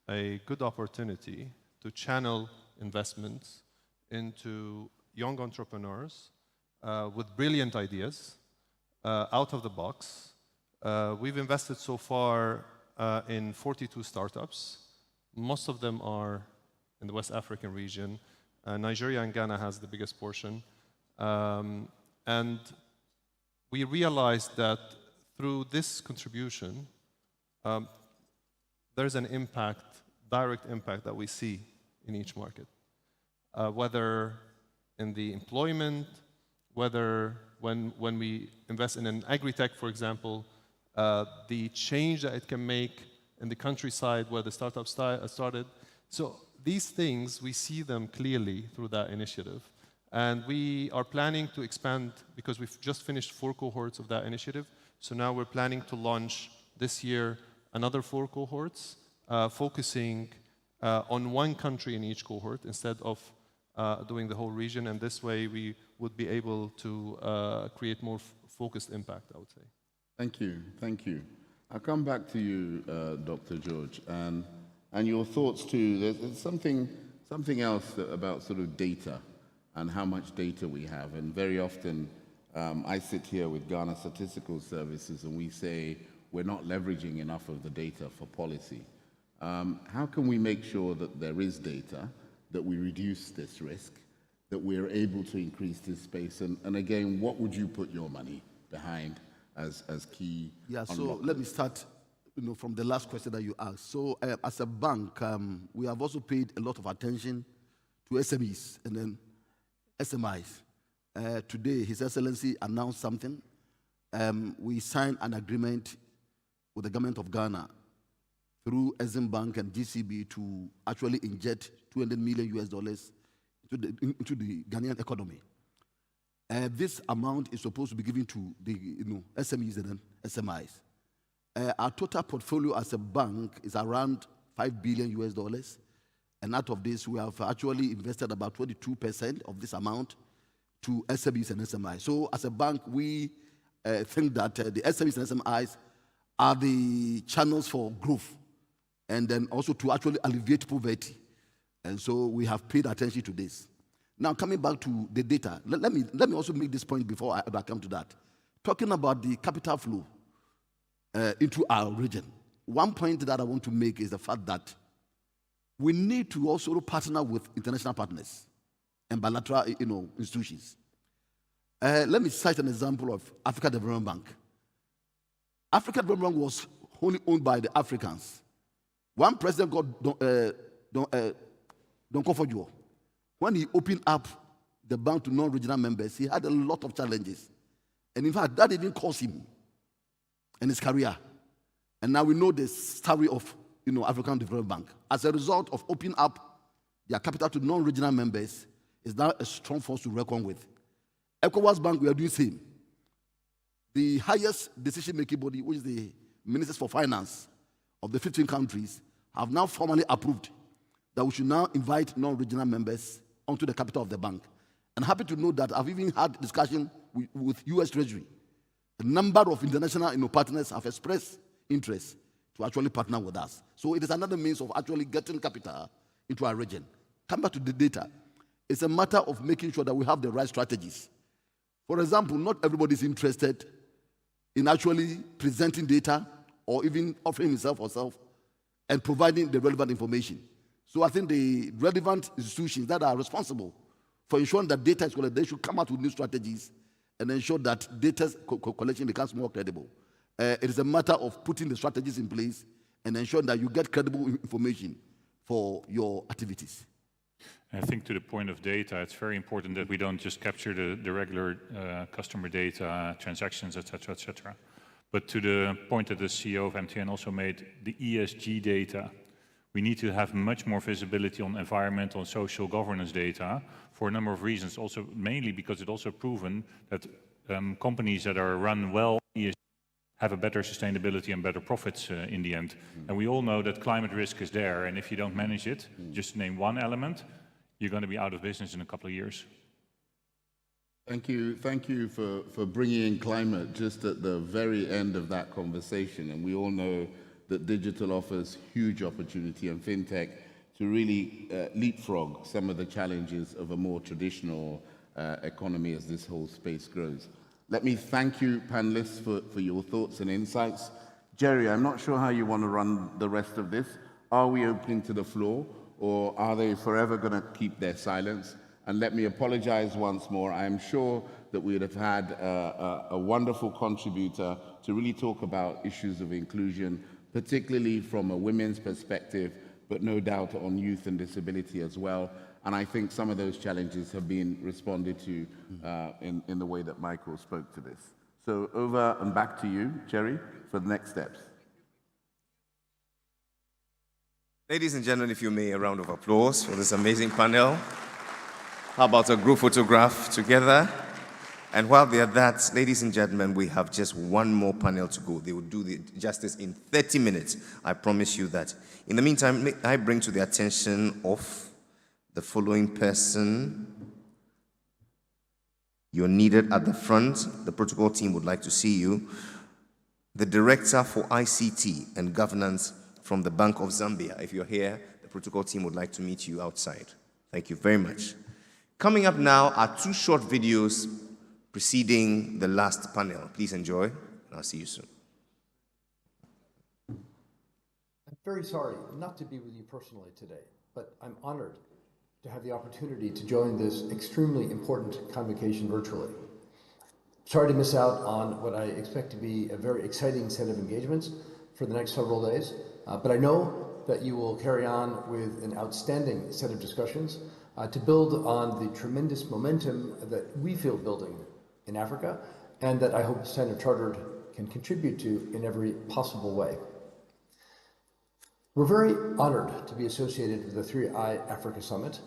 a good opportunity to channel investments into young entrepreneurs with brilliant ideas out of the box. We've invested so far in 42 startups. Most of them are in the West African region. Nigeria and Ghana has the biggest portion. And we realized that through this contribution, there's an impact, direct impact that we see in each market. Whether in the employment, whether when we invest in an agri-tech, for example, the change that it can make in the countryside where the startup started. So these things, we see them clearly through that initiative. And we are planning to expand, because we've just finished 4 cohorts of that initiative. So now we're planning to launch this year another 4 cohorts, focusing on one country in each cohort instead of doing the whole region. And this way we would be able to create more focused impact, I would say.
Thank you, thank you. I'll come back to you, Dr. George, and your thoughts too. There's something else about sort of data and how much data we have. And very often, I sit here with Ghana Statistical Services and we say we're not leveraging enough of the data for policy. How can we make sure that there is data, that we reduce this risk, that we're able to increase this space? And again, what would you put your money behind as key?
Yeah, so let me start from the last question that you asked. So as a bank, we have also paid a lot of attention to SMEs and then SMIs. Today, His Excellency announced something. We signed an agreement with the government of Ghana through Exim Bank and GCB to actually inject $200 million into the Ghanaian economy. This amount is supposed to be given to the SMEs and then SMIs. Our total portfolio as a bank is around $5 billion. And out of this, we have actually invested about 22% of this amount to SMEs and SMIs. So as a bank, we think that the SMEs and SMIs are the channels for growth and then also to actually alleviate poverty. And so we have paid attention to this. Now, coming back to the data, let me also make this point before I come to that. Talking about the capital flow into our region, one point that I want to make is the fact that we need to also partner with international partners and bilateral institutions. Let me cite an example of Africa Development Bank. Africa Development Bank was wholly owned by the Africans. One president got Don Kofojo. When he opened up the bank to non-regional members, he had a lot of challenges. And in fact, that even cost him in his career. And now we know the story of African Development Bank. As a result of opening up their capital to non-regional members, is now a strong force to reckon with. ECOWAS Bank, we are doing the same. The highest decision-making body, which is the Ministers for Finance of the 15 countries, have now formally approved that we should now invite non-regional members onto the capital of the bank. And happy to know that I've even had discussion with U.S. Treasury. A number of international partners have expressed interest to actually partner with us. So it is another means of actually getting capital into our region. Come back to the data. It's a matter of making sure that we have the right strategies. For example, not everybody is interested in actually presenting data or even offering himself or herself and providing the relevant information. So I think the relevant institutions that are responsible for ensuring that data is collected, they should come out with new strategies and ensure that data collection becomes more credible. It is a matter of putting the strategies in place and ensuring that you get credible information for your activities.
I think to the point of data, it's very important that we don't just capture the regular customer data, transactions, etc., etc. But to the point that the CEO of MTN also made, the ESG data, we need to have much more visibility on environmental and social governance data for a number of reasons. Also, mainly because it's also proven that companies that are run well ESG have a better sustainability and better profits in the end. And we all know that climate risk is there, and if you don't manage it, just to name one element, you're going to be out of business in a couple of years.
Thank you for bringing in climate just at the very end of that conversation. And we all know that digital offers huge opportunity and fintech to really leapfrog some of the challenges of a more traditional economy as this whole space grows. Let me thank you, panelists, for your thoughts and insights. Jerry, I'm not sure how you want to run the rest of this. Are we opening to the floor, or are they forever going to keep their silence? And let me apologize once more. I am sure that we would have had a wonderful contributor to really talk about issues of inclusion, particularly from a women's perspective, but no doubt on youth and disability as well. And I think some of those challenges have been responded to in the way that Michael spoke to this. So over and back to you, Jerry, for the next steps.
Ladies and gentlemen, if you may, a round of applause for this amazing panel. How about a group photograph together? And while they're that, ladies and gentlemen, we have just one more panel to go. They will do the justice in 30 minutes. I promise you that. In the meantime, may I bring to the attention of the following person. You're needed at the front. The protocol team would like to see you. The Director for ICT and Governance from the Bank of Zambia. If you're here, the protocol team would like to meet you outside. Thank you very much. Coming up now are two short videos preceding the last panel. Please enjoy, and I'll see you soon.
I'm very sorry not to be with you personally today, but I'm honored to have the opportunity to join this extremely important convocation virtually. Sorry to miss out on what I expect to be a very exciting set of engagements for the next several days, but I know that you will carry on with an outstanding set of discussions to build on the tremendous momentum that we feel building in Africa, and that I hope Standard Chartered can contribute to in every possible way. We're very honored to be associated with the 3i Africa Summit.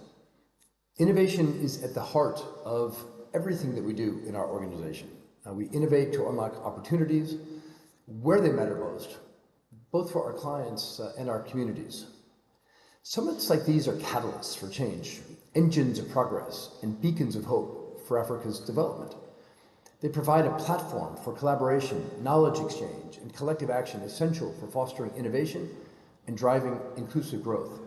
Innovation is at the heart of everything that we do in our organization. We innovate to unlock opportunities where they matter most, both for our clients and our communities. Summits like these are catalysts for change, engines of progress, and beacons of hope for Africa's development. They provide a platform for collaboration, knowledge exchange, and collective action essential for fostering innovation and driving inclusive growth.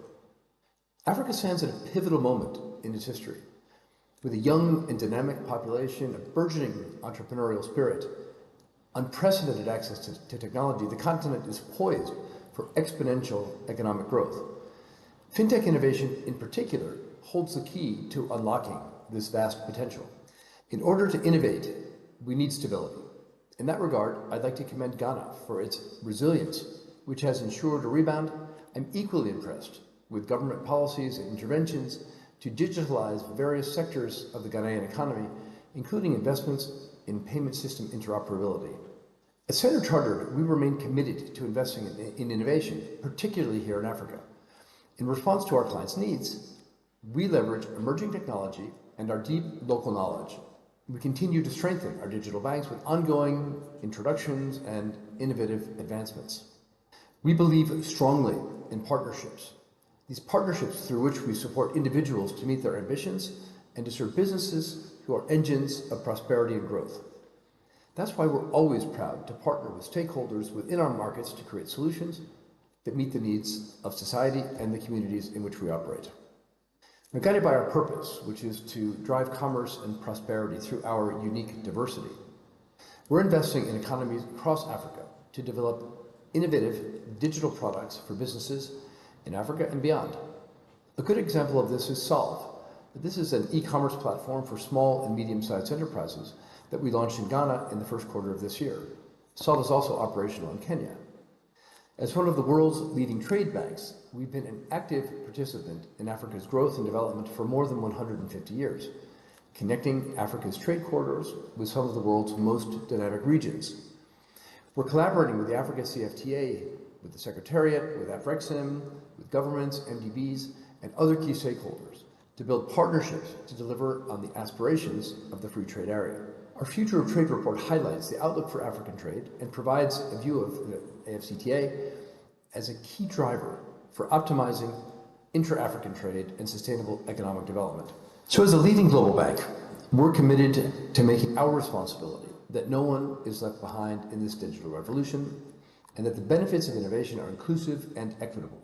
Africa stands at a pivotal moment in its history. With a young and dynamic population, a burgeoning entrepreneurial spirit, unprecedented access to technology, the continent is poised for exponential economic growth. Fintech innovation, in particular, holds the key to unlocking this vast potential. In order to innovate, we need stability. In that regard, I'd like to commend Ghana for its resilience, which has ensured a rebound. I'm equally impressed with government policies and interventions to digitalize various sectors of the Ghanaian economy, including investments in payment system interoperability. At Standard Chartered, we remain committed to investing in innovation, particularly here in Africa. In response to our clients' needs, we leverage emerging technology and our deep local knowledge. We continue to strengthen our digital banks with ongoing introductions and innovative advancements. We believe strongly in partnerships. These partnerships through which we support individuals to meet their ambitions and to serve businesses who are engines of prosperity and growth. That's why we're always proud to partner with stakeholders within our markets to create solutions that meet the needs of society and the communities in which we operate. We're guided by our purpose, which is to drive commerce and prosperity through our unique diversity. We're investing in economies across Africa to develop innovative digital products for businesses in Africa and beyond. A good example of this is Solve. This is an e-commerce platform for small and medium-sized enterprises that we launched in Ghana in the first quarter of this year. Solve is also operational in Kenya. As one of the world's leading trade banks, we've been an active participant in Africa's growth and development for more than 150 years, connecting Africa's trade corridors with some of the world's most dynamic regions. We're collaborating with the AfCFTA, with the Secretariat, with AfRexim, with governments, MDBs, and other key stakeholders to build partnerships to deliver on the aspirations of the free trade area. Our Future of Trade report highlights the outlook for African trade and provides a view of the AfCFTA as a key driver for optimizing intra-African trade and sustainable economic development. So as a leading global bank, we're committed to making our responsibility that no one is left behind in this digital revolution and that the benefits of innovation are inclusive and equitable.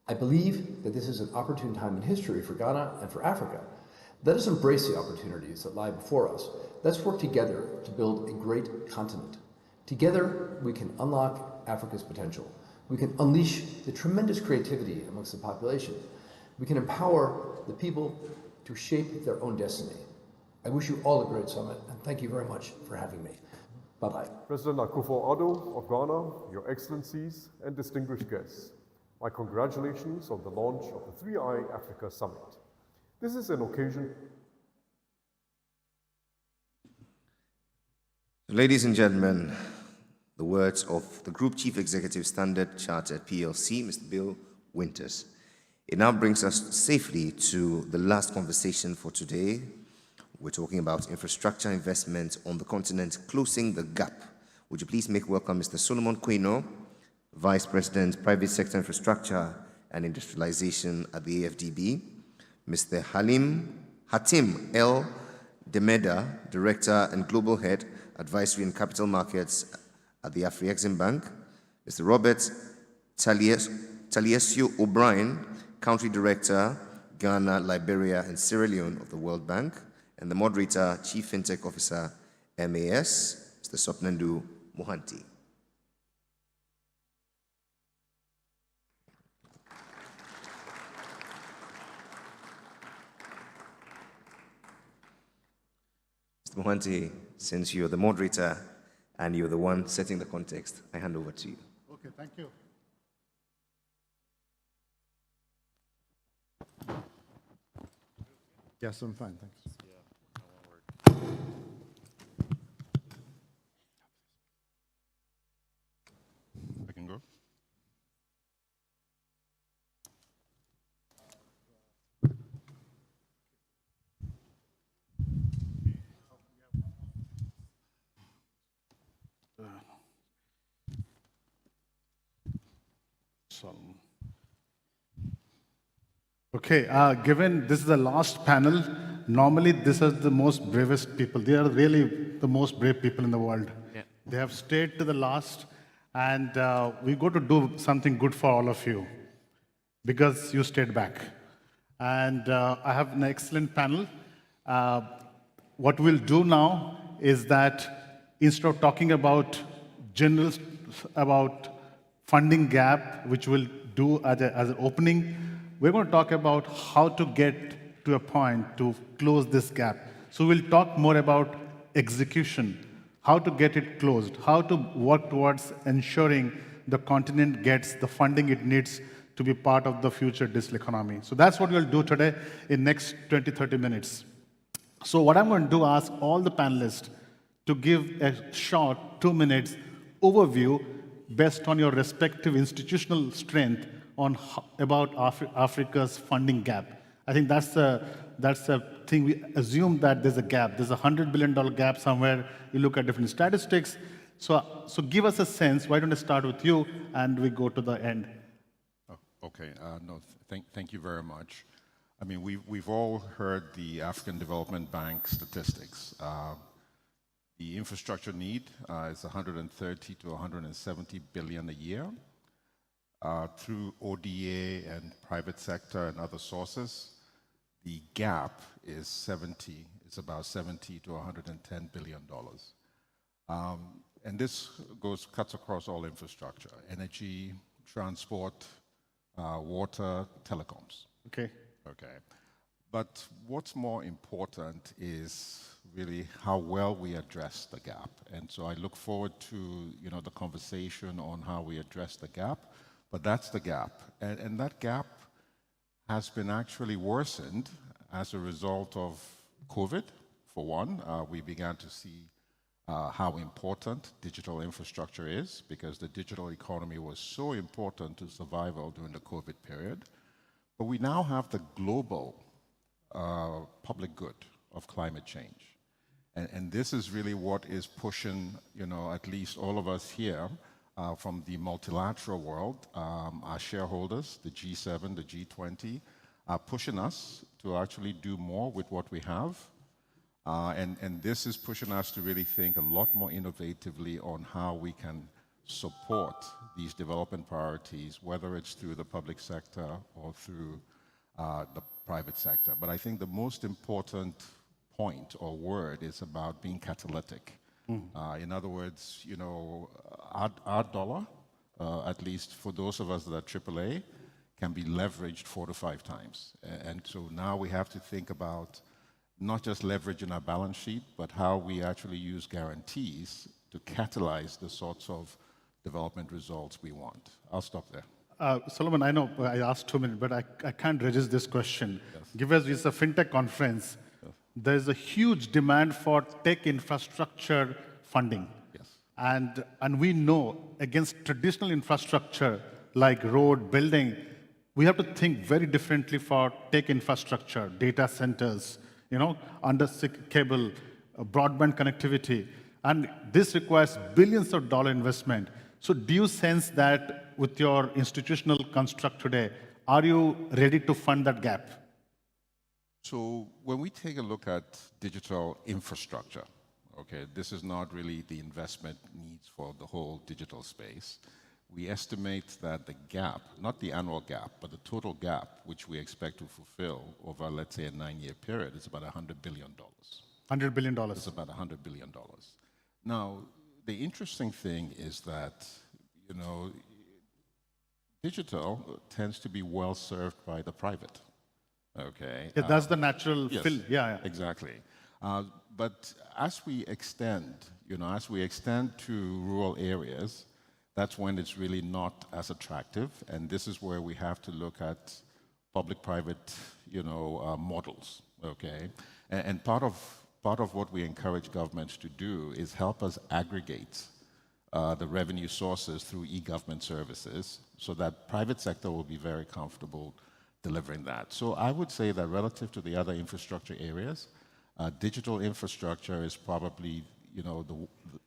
I believe that this is an opportune time in history for Ghana and for Africa. Let us embrace the opportunities that lie before us. Let's work together to build a great continent. Together, we can unlock Africa's potential. We can unleash the tremendous creativity amongst the population. We can empower the people to shape their own destiny. I wish you all a great summit, and thank you very much for having me. Bye-bye.
President Akufo-Addo of Ghana, Your Excellencies, and distinguished guests, my congratulations on the launch of the 3i Africa Summit. This is an occasion.
Ladies and gentlemen, the words of the Group Chief Executive, Standard Chartered PLC, Mr. Bill Winters. It now brings us safely to the last conversation for today. We're talking about infrastructure investment on the continent, closing the gap. Would you please make welcome Mr. Solomon Quaino, Vice President, Private Sector Infrastructure and Industrialization at the AfDB, Mr. Hatim El Demeda, Director and Global Head, Advisory and Capital Markets at the AfRexim Bank, Mr. Robert Taliesio O'Brien, Country Director, Ghana, Liberia, and Sierra Leone of the World Bank, and the moderator, Chief FinTech Officer, MAS, Mr. Sopnendu Mohanty. Mr. Mohanty, since you're the moderator and you're the one setting the context, I hand over to you.
Okay, thank you. Yes, I'm fine, thanks.
I can go.
Okay, given this is the last panel, normally this is the most bravest people. They are really the most brave people in the world. Yeah. They have stayed to the last, and we go to do something good for all of you because you stayed back. And I have an excellent panel. What we'll do now is that instead of talking about general, about funding gap, which we'll do as an opening, we're going to talk about how to get to a point to close this gap. So we'll talk more about execution, how to get it closed, how to work towards ensuring the continent gets the funding it needs to be part of the future digital economy. So that's what we'll do today in next 20, 30 minutes. So what I'm going to do, ask all the panelists to give a short 2 minutes overview based on your respective institutional strength on about Africa's funding gap. I think that's the thing. We assume that there's a gap. There's a $100 billion gap somewhere. You look at different statistics. So give us a sense. Why don't I start with you and we go to the end?
Oh, okay. Thank you very much. I mean, we've all heard the African Development Bank statistics. The infrastructure need is 130 to 170 billion a year. Through ODA and private sector and other sources. the gap is about 70 to 110 billion dollars. And this cuts across all infrastructure: energy, transport, water, telecoms.
Okay.
Okay. But what's more important is really how well we address the gap. And so I look forward to, the conversation on how we address the gap, but that's the gap. And that gap has been actually worsened as a result of COVID, for one. We began to see how important digital infrastructure is, because the digital economy was so important to survival during the COVID period. But we now have the global public good of climate change. And this is really what is pushing, at least all of us here from the multilateral world, our shareholders, the G7, the G20, are pushing us to actually do more with what we have. And this is pushing us to really think a lot more innovatively on how we can support these development priorities, whether it's through the public sector or through the private sector. But I think the most important point or word is about being catalytic. In other words, our dollar, at least for those of us that are AAA, can be leveraged 4 to 5 times. And so now we have to think about not just leveraging our balance sheet, but how we actually use guarantees to catalyze the sorts of development results we want. I'll stop there.
Solomon, I know I asked 2 minutes, but I can't resist this question. Yes. Given it's a fintech conference, yes, there's a huge demand for tech infrastructure funding.
Yes.
And we know against traditional infrastructure like road, building, we have to think very differently for tech infrastructure, data centers, undersea cable, broadband connectivity. And this requires billions of dollar investment. So do you sense that with your institutional construct today, are you ready to fund that gap?
So when we take a look at digital infrastructure, okay, this is not really the investment needs for the whole digital space. We estimate that the gap, not the annual gap, but the total gap, which we expect to fulfill over, let's say, a 9-year period, is about $100 billion.
$100 billion.
It's about $100 billion. Now, the interesting thing is that, digital tends to be well served by the private. Okay.
Yeah, that's the natural
yes,
fill. Yeah.
Exactly. But as we extend, to rural areas, that's when it's really not as attractive. And this is where we have to look at public-private, models. Okay. And part of what we encourage governments to do is help us aggregate the revenue sources through e-government services so that private sector will be very comfortable delivering that. So I would say that relative to the other infrastructure areas, digital infrastructure is probably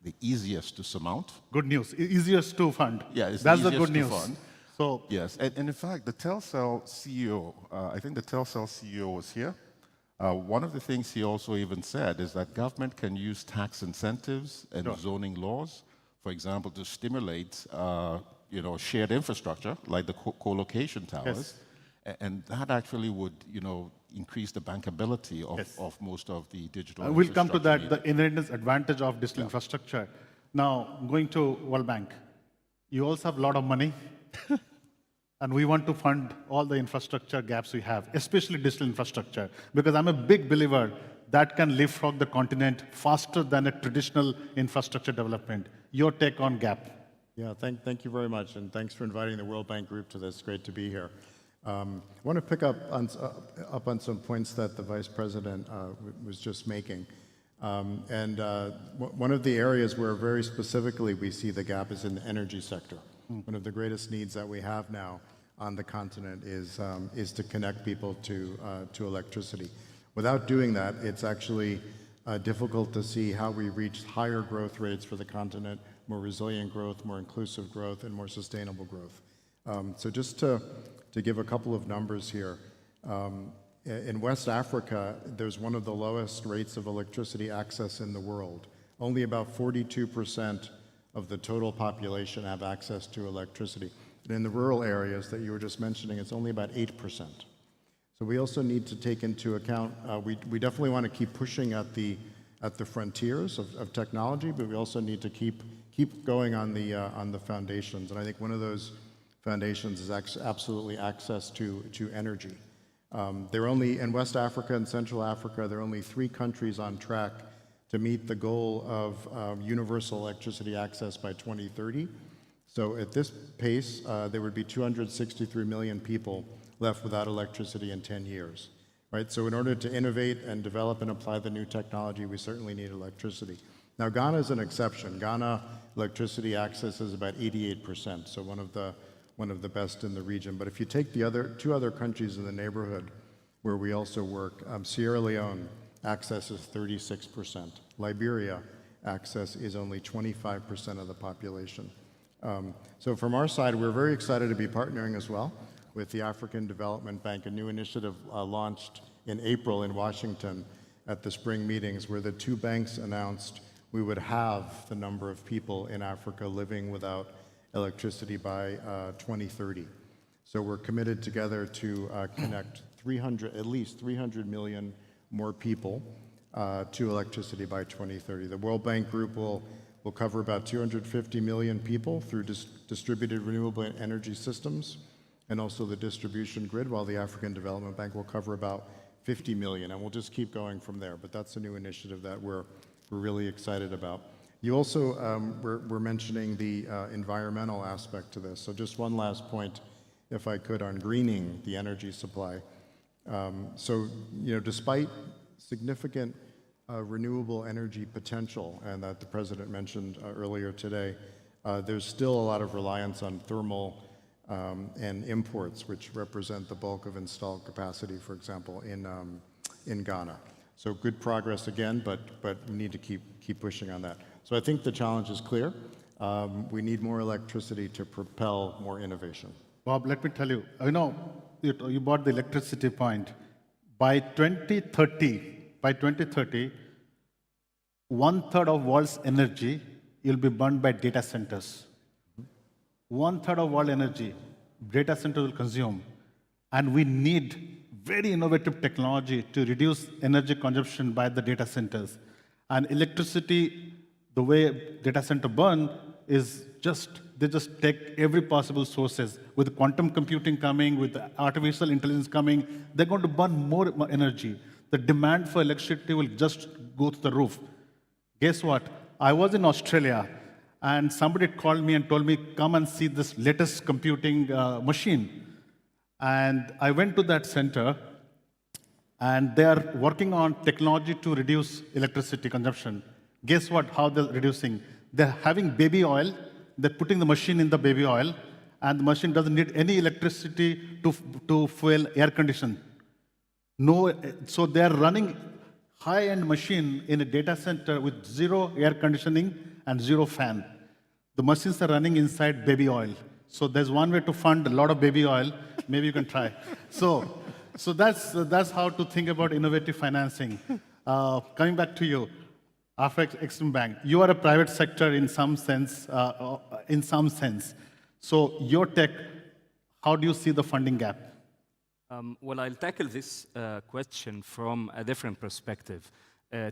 the easiest to surmount.
Good news. Easiest to fund.
Yeah, it's
that's
the
the
easiest
good news.
to fund.
So
yes, and in fact, the Telcel CEO, I think the Telcel CEO was here. One of the things he also even said is that government can use tax incentives and zoning laws, for example, to stimulate, shared infrastructure like the co-location towers, and that actually would, increase the bankability of most of the digital.
We'll come to that. The inherent advantage of digital infrastructure. Now, going to World Bank, you also have a lot of money. And we want to fund all the infrastructure gaps we have, especially digital infrastructure, because I'm a big believer that can leapfrog the continent faster than a traditional infrastructure development. Your take on gap?
Yeah, thank you very much, and thanks for inviting the World Bank Group to this. Great to be here. I want to pick up on some points that the Vice President was just making. One of the areas where very specifically we see the gap is in the energy sector. One of the greatest needs that we have now on the continent is to connect people to electricity. Without doing that, it's actually difficult to see how we reach higher growth rates for the continent, more resilient growth, more inclusive growth, and more sustainable growth. So just to give a couple of numbers here, in West Africa, there's one of the lowest rates of electricity access in the world. Only about 42% of the total population have access to electricity. And in the rural areas that you were just mentioning, it's only about 8%. So we also need to take into account, we definitely want to keep pushing at the frontiers of technology, but we also need to keep going on the foundations. And I think one of those foundations is absolutely access to energy. There are only, in West Africa and Central Africa, there are only 3 countries on track to meet the goal of universal electricity access by 2030. So at this pace, there would be 263 million people left without electricity in 10 years, right? So in order to innovate and develop and apply the new technology, we certainly need electricity. Now, Ghana is an exception. Ghana electricity access is about 88%, so one of the best in the region. But if you take the 2 other countries in the neighborhood where we also work, Sierra Leone access is 36%. Liberia access is only 25% of the population. So from our side, we're very excited to be partnering as well with the African Development Bank, a new initiative launched in April in Washington at the spring meetings, where the 2 banks announced we would have the number of people in Africa living without electricity by 2030. So we're committed together to connect at least 300 million more people to electricity by 2030. The World Bank Group will cover about 250 million people through distributed renewable energy systems and also the distribution grid, while the African Development Bank will cover about 50 million, and we'll just keep going from there. But that's a new initiative that we're really excited about. You also were mentioning the environmental aspect to this. So just one last point, if I could, on greening the energy supply. So, despite significant renewable energy potential, and that the President mentioned earlier today, there's still a lot of reliance on thermal and imports, which represent the bulk of installed capacity, for example, in Ghana. So good progress again, but we need to keep pushing on that. So I think the challenge is clear. We need more electricity to propel more innovation.
Bob, let me tell you, you brought the electricity point. By 2030, 1/3 of world's energy will be burned by data centers. 1/3 of world energy, data centers will consume. And we need very innovative technology to reduce energy consumption by the data centers. And electricity, the way data center burn is they just take every possible sources. With quantum computing coming, with artificial intelligence coming, they're going to burn more energy. The demand for electricity will just go to the roof. Guess what? I was in Australia, and somebody called me and told me, come and see this latest computing machine. And I went to that center, and they are working on technology to reduce electricity consumption. Guess what? How they're reducing? They're having baby oil. They're putting the machine in the baby oil, and the machine doesn't need any electricity to fuel air condition. No, so they're running high-end machine in a data center with 0 air conditioning and 0 fan. The machines are running inside baby oil. So there's one way to fund a lot of baby oil. Maybe you can try. So that's how to think about innovative financing. Coming back to you, AfCFTA Bank, you are a private sector in some sense. So your tech, how do you see the funding gap?
Well, I'll tackle this question from a different perspective.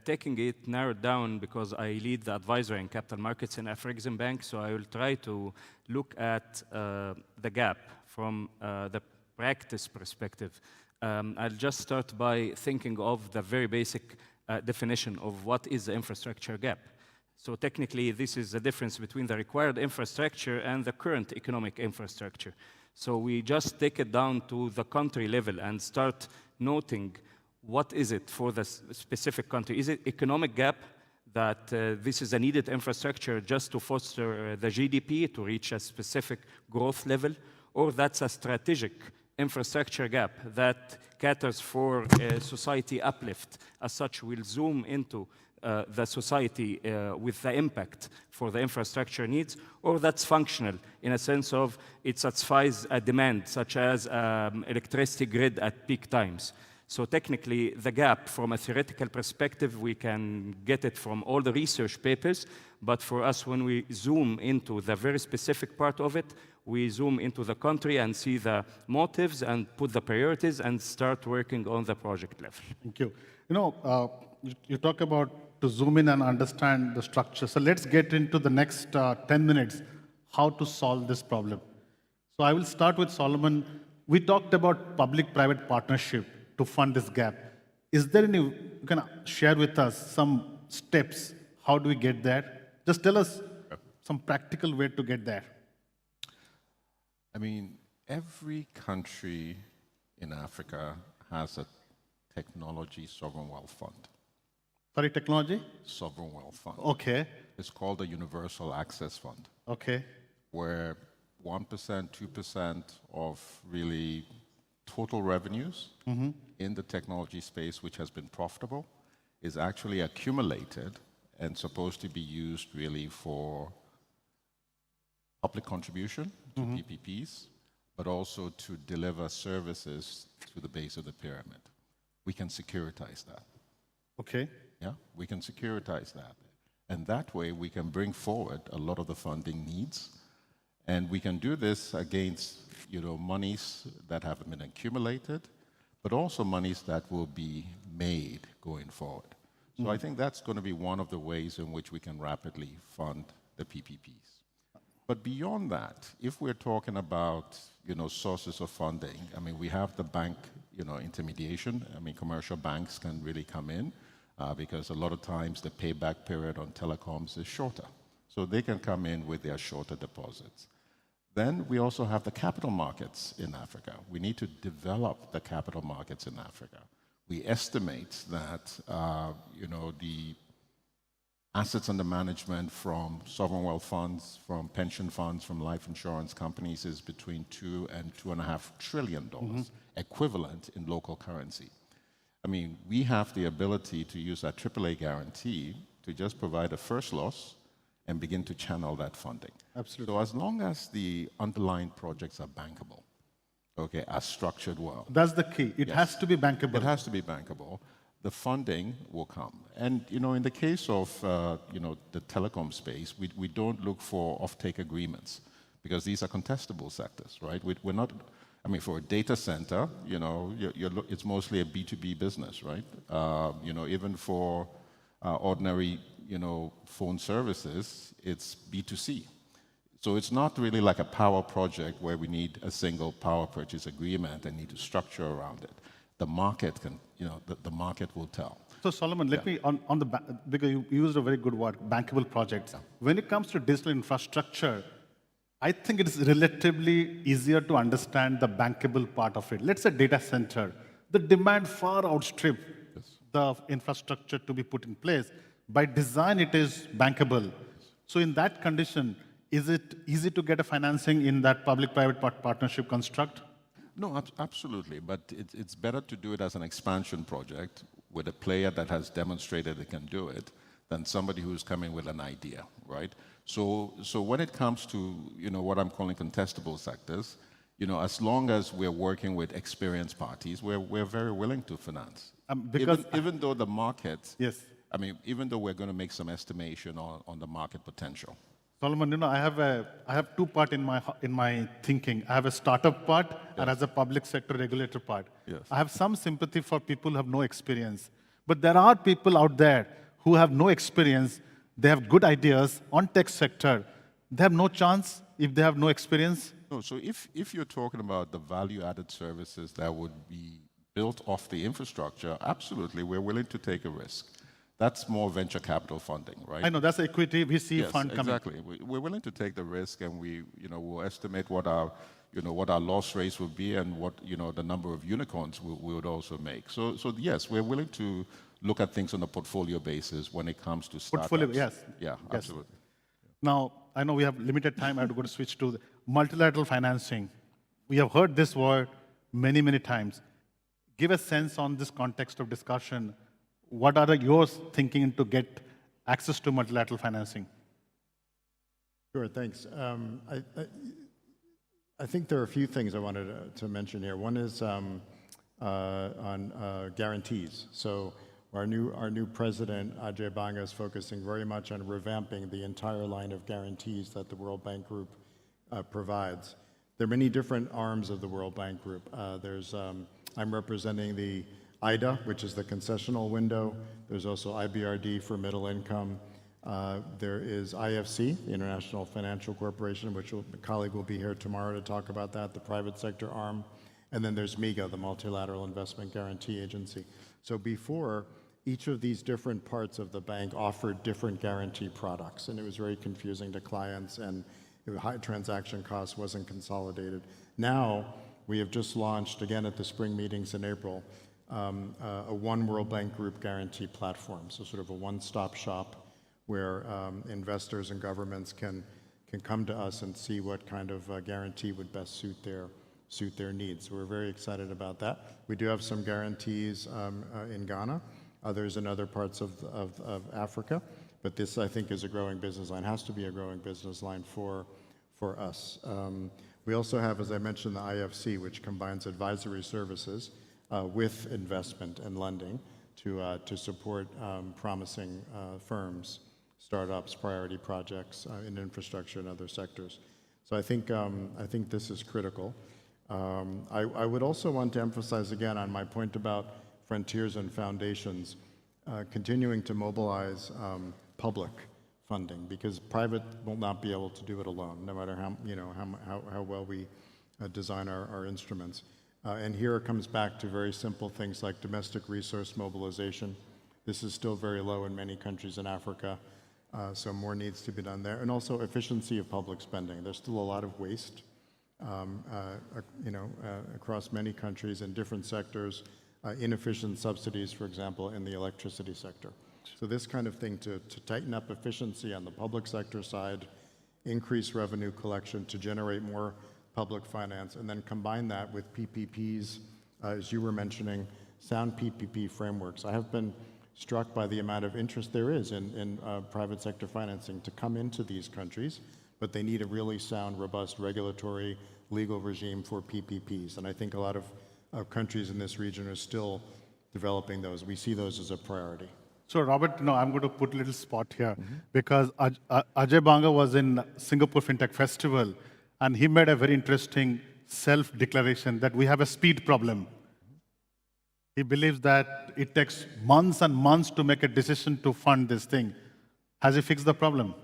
Taking it narrowed down because I lead the advisory and capital markets in AfCFTA Bank, so I will try to look at the gap from the practice perspective. I'll just start by thinking of the very basic definition of what is the infrastructure gap. So technically, this is the difference between the required infrastructure and the current economic infrastructure. So we just take it down to the country level and start noting what is it for the specific country. Is it economic gap that this is a needed infrastructure just to foster the GDP to reach a specific growth level, or that's a strategic infrastructure gap that caters for society uplift? As such, we'll zoom into the society with the impact for the infrastructure needs, or that's functional in a sense of it satisfies a demand, such as electricity grid at peak times. So technically, the gap from a theoretical perspective, we can get it from all the research papers. But for us, when we zoom into the very specific part of it, we zoom into the country and see the motives and put the priorities and start working on the project level.
Thank you. You know, you talk about to zoom in and understand the structure. So let's get into the next 10 minutes, how to solve this problem. So I will start with Solomon. We talked about public-private partnership to fund this gap. Is there any, you can share with us some steps? How do we get there? Just tell us some practical way to get there.
I mean, every country in Africa has a technology sovereign wealth fund.
Sorry, technology?
Sovereign wealth fund.
Okay.
It's called the Universal Access Fund.
Okay.
Where 1%, 2% of really total revenues in the technology space, which has been profitable, is actually accumulated and supposed to be used really for public contribution to PPPs, but also to deliver services to the base of the pyramid. We can securitize that.
Okay.
Yeah, we can securitize that. And that way we can bring forward a lot of the funding needs. And we can do this against, monies that have been accumulated, but also monies that will be made going forward. So I think that's going to be one of the ways in which we can rapidly fund the PPPs. But beyond that, if we're talking about, sources of funding, I mean, we have the bank, intermediation. I mean, commercial banks can really come in because a lot of times the payback period on telecoms is shorter. So they can come in with their shorter deposits. Then we also have the capital markets in Africa. We need to develop the capital markets in Africa. We estimate that, the assets under management from sovereign wealth funds, from pension funds, from life insurance companies is between $2 and $2.5 trillion, equivalent in local currency. I mean, we have the ability to use that AAA guarantee to just provide a first loss and begin to channel that funding.
Absolutely.
So as long as the underlying projects are bankable, okay, are structured well.
That's the key. It has to be bankable.
It has to be bankable. The funding will come. And, in the case of, the telecom space, we don't look for offtake agreements because these are contestable sectors, right? We're not, I mean, for a data center, it's mostly a B2B business, right? Even for ordinary, phone services, it's B2C. So it's not really like a power project where we need a single power purchase agreement and need to structure around it. The market can, the market will tell.
So Solomon, let me, because you used a very good word, bankable projects. Yeah. When it comes to digital infrastructure, I think it is relatively easier to understand the bankable part of it. Let's say data center. The demand far outstrips the infrastructure to be put in place. By design, it is bankable. So in that condition, is it easy to get a financing in that public-private partnership construct?
No, absolutely. But it's better to do it as an expansion project with a player that has demonstrated it can do it than somebody who's coming with an idea, right? So when it comes to, what I'm calling contestable sectors, as long as we're working with experienced parties, we're very willing to finance.
Because
even though the market,
yes.
I mean, even though we're going to make some estimation on the market potential.
Solomon, I have two parts in my thinking. I have a startup part and as a public sector regulator part.
Yes.
I have some sympathy for people who have no experience. But there are people out there who have no experience. They have good ideas on tech sector. They have no chance if they have no experience.
No, so if you're talking about the value-added services that would be built off the infrastructure, absolutely, we're willing to take a risk. That's more venture capital funding, right?
I know, that's equity, VC fund coming.
Exactly. We're willing to take the risk, and we'll estimate what our loss rates will be and what, the number of unicorns we would also make. So yes, we're willing to look at things on a portfolio basis when it comes to startups.
Portfolio, yes.
Yeah,
yes.
Absolutely.
Now, I know we have limited time. I have to go to switch to multilateral financing. We have heard this word many, many times. Give a sense on this context of discussion. What are your thinking to get access to multilateral financing?
Sure, thanks. I think there are a few things I wanted to mention here. One is guarantees. So our new president, Ajay Banga, is focusing very much on revamping the entire line of guarantees that the World Bank Group provides. There are many different arms of the World Bank Group. I'm representing the IDA, which is the concessional window. There's also IBRD for middle income. There is IFC, the International Financial Corporation, which a colleague will be here tomorrow to talk about that, the private sector arm. And then there's MIGA, the Multilateral Investment Guarantee Agency. So before, each of these different parts of the bank offered different guarantee products, and it was very confusing to clients, and high transaction costs wasn't consolidated. Now, we have just launched, again at the spring meetings in April, a One World Bank Group guarantee platform, so sort of a one-stop shop where investors and governments can come to us and see what kind of guarantee would best suit their needs. So we're very excited about that. We do have some guarantees in Ghana, others in other parts of Africa, but this, I think, is a growing business line, has to be a growing business line for us. We also have, as I mentioned, the IFC, which combines advisory services with investment and lending to support promising firms, startups, priority projects in infrastructure and other sectors. So I think this is critical. I would also want to emphasize again on my point about frontiers and foundations, continuing to mobilize public funding, because private will not be able to do it alone, no matter how well we design our instruments. And here it comes back to very simple things like domestic resource mobilization. This is still very low in many countries in Africa, so more needs to be done there. And also efficiency of public spending. There's still a lot of waste, across many countries in different sectors, inefficient subsidies, for example, in the electricity sector. So this kind of thing to tighten up efficiency on the public sector side, increase revenue collection to generate more public finance, and then combine that with PPPs, as you were mentioning, sound PPP frameworks. I have been struck by the amount of interest there is in private sector financing to come into these countries, but they need a really sound, robust regulatory, legal regime for PPPs. And I think a lot of countries in this region are still developing those. We see those as a priority.
So Robert, I'm going to put a little spot here, because Ajay Banga was in Singapore FinTech Festival, and he made a very interesting self-declaration that we have a speed problem. He believes that it takes months and months to make a decision to fund this thing. Has he fixed the problem?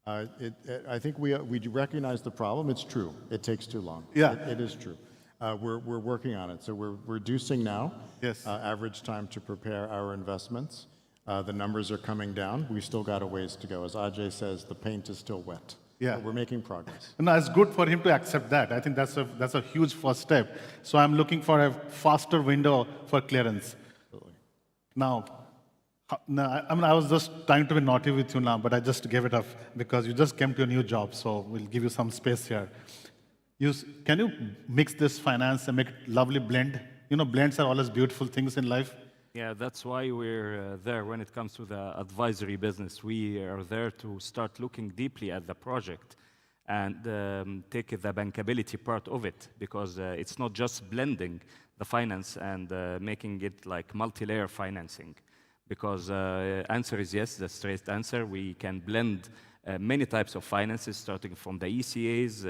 I think we recognize the problem. It's true. It takes too long.
Yeah.
It is true. We're working on it. So we're reducing now.
Yes.
Average time to prepare our investments. The numbers are coming down. We still got a ways to go. As Ajay says, the paint is still wet.
Yeah.
But we're making progress.
No, it's good for him to accept that. I think that's a huge first step. So I'm looking for a faster window for clearance.
Absolutely.
Now, I was just trying to be naughty with you now, but I just gave it up because you just came to a new job, so we'll give you some space here. Can you mix this finance and make it lovely blend? Blends are always beautiful things in life.
Yeah, that's why we're there when it comes to the advisory business. We are there to start looking deeply at the project and take the bankability part of it, because it's not just blending the finance and making it like multi-layer financing. Because answer is yes, the straight answer. We can blend many types of finances, starting from the ECAs,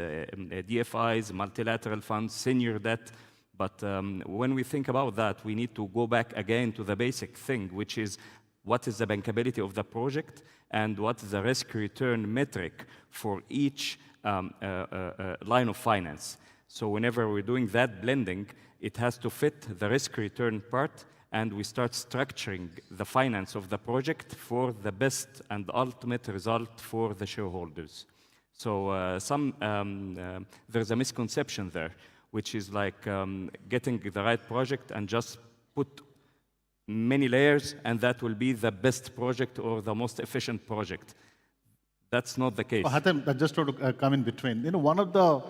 DFIs, multilateral funds, senior debt. But when we think about that, we need to go back again to the basic thing, which is what is the bankability of the project and what is the risk-return metric for each line of finance. So whenever we're doing that blending, it has to fit the risk-return part, and we start structuring the finance of the project for the best and ultimate result for the shareholders. So there's a misconception there, which is like getting the right project and just put many layers, and that will be the best project or the most efficient project. That's not the case.
Hatem, I just want to come in between. One of the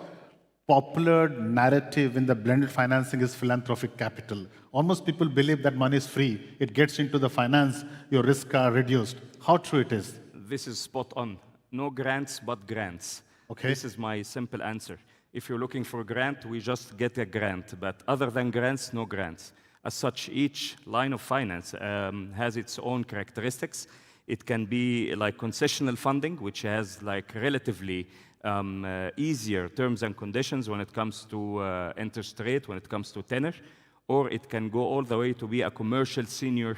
popular narrative in the blended financing is philanthropic capital. Almost people believe that money is free. It gets into the finance, your risks are reduced. How true it is?
This is spot on. No grants, but grants.
Okay.
This is my simple answer. If you're looking for a grant, we just get a grant. But other than grants, no grants. As such, each line of finance has its own characteristics. It can be like concessional funding, which has like relatively easier terms and conditions when it comes to interest rate, when it comes to tenor, or it can go all the way to be a commercial senior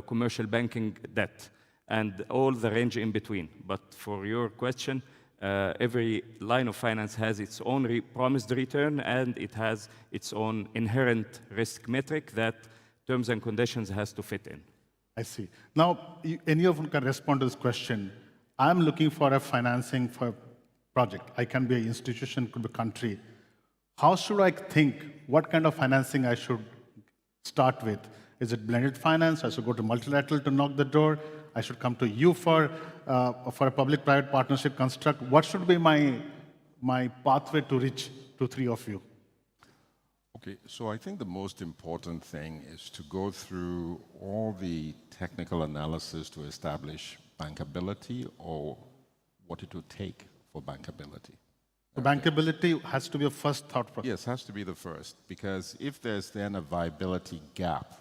commercial banking debt, and all the range in between. But for your question, every line of finance has its own promised return, and it has its own inherent risk metric that terms and conditions has to fit in.
I see. Now, any of you can respond to this question. I'm looking for a financing for a project. I can be an institution, could be a country. How should I think what kind of financing I should start with? Is it blended finance? I should go to multilateral to knock the door? I should come to you for a public-private partnership construct? What should be my pathway to reach to three of you?
Okay, so I think the most important thing is to go through all the technical analysis to establish bankability or what it would take for bankability.
So bankability has to be a first thought process.
Yes, has to be the first, because if there's then a viability gap,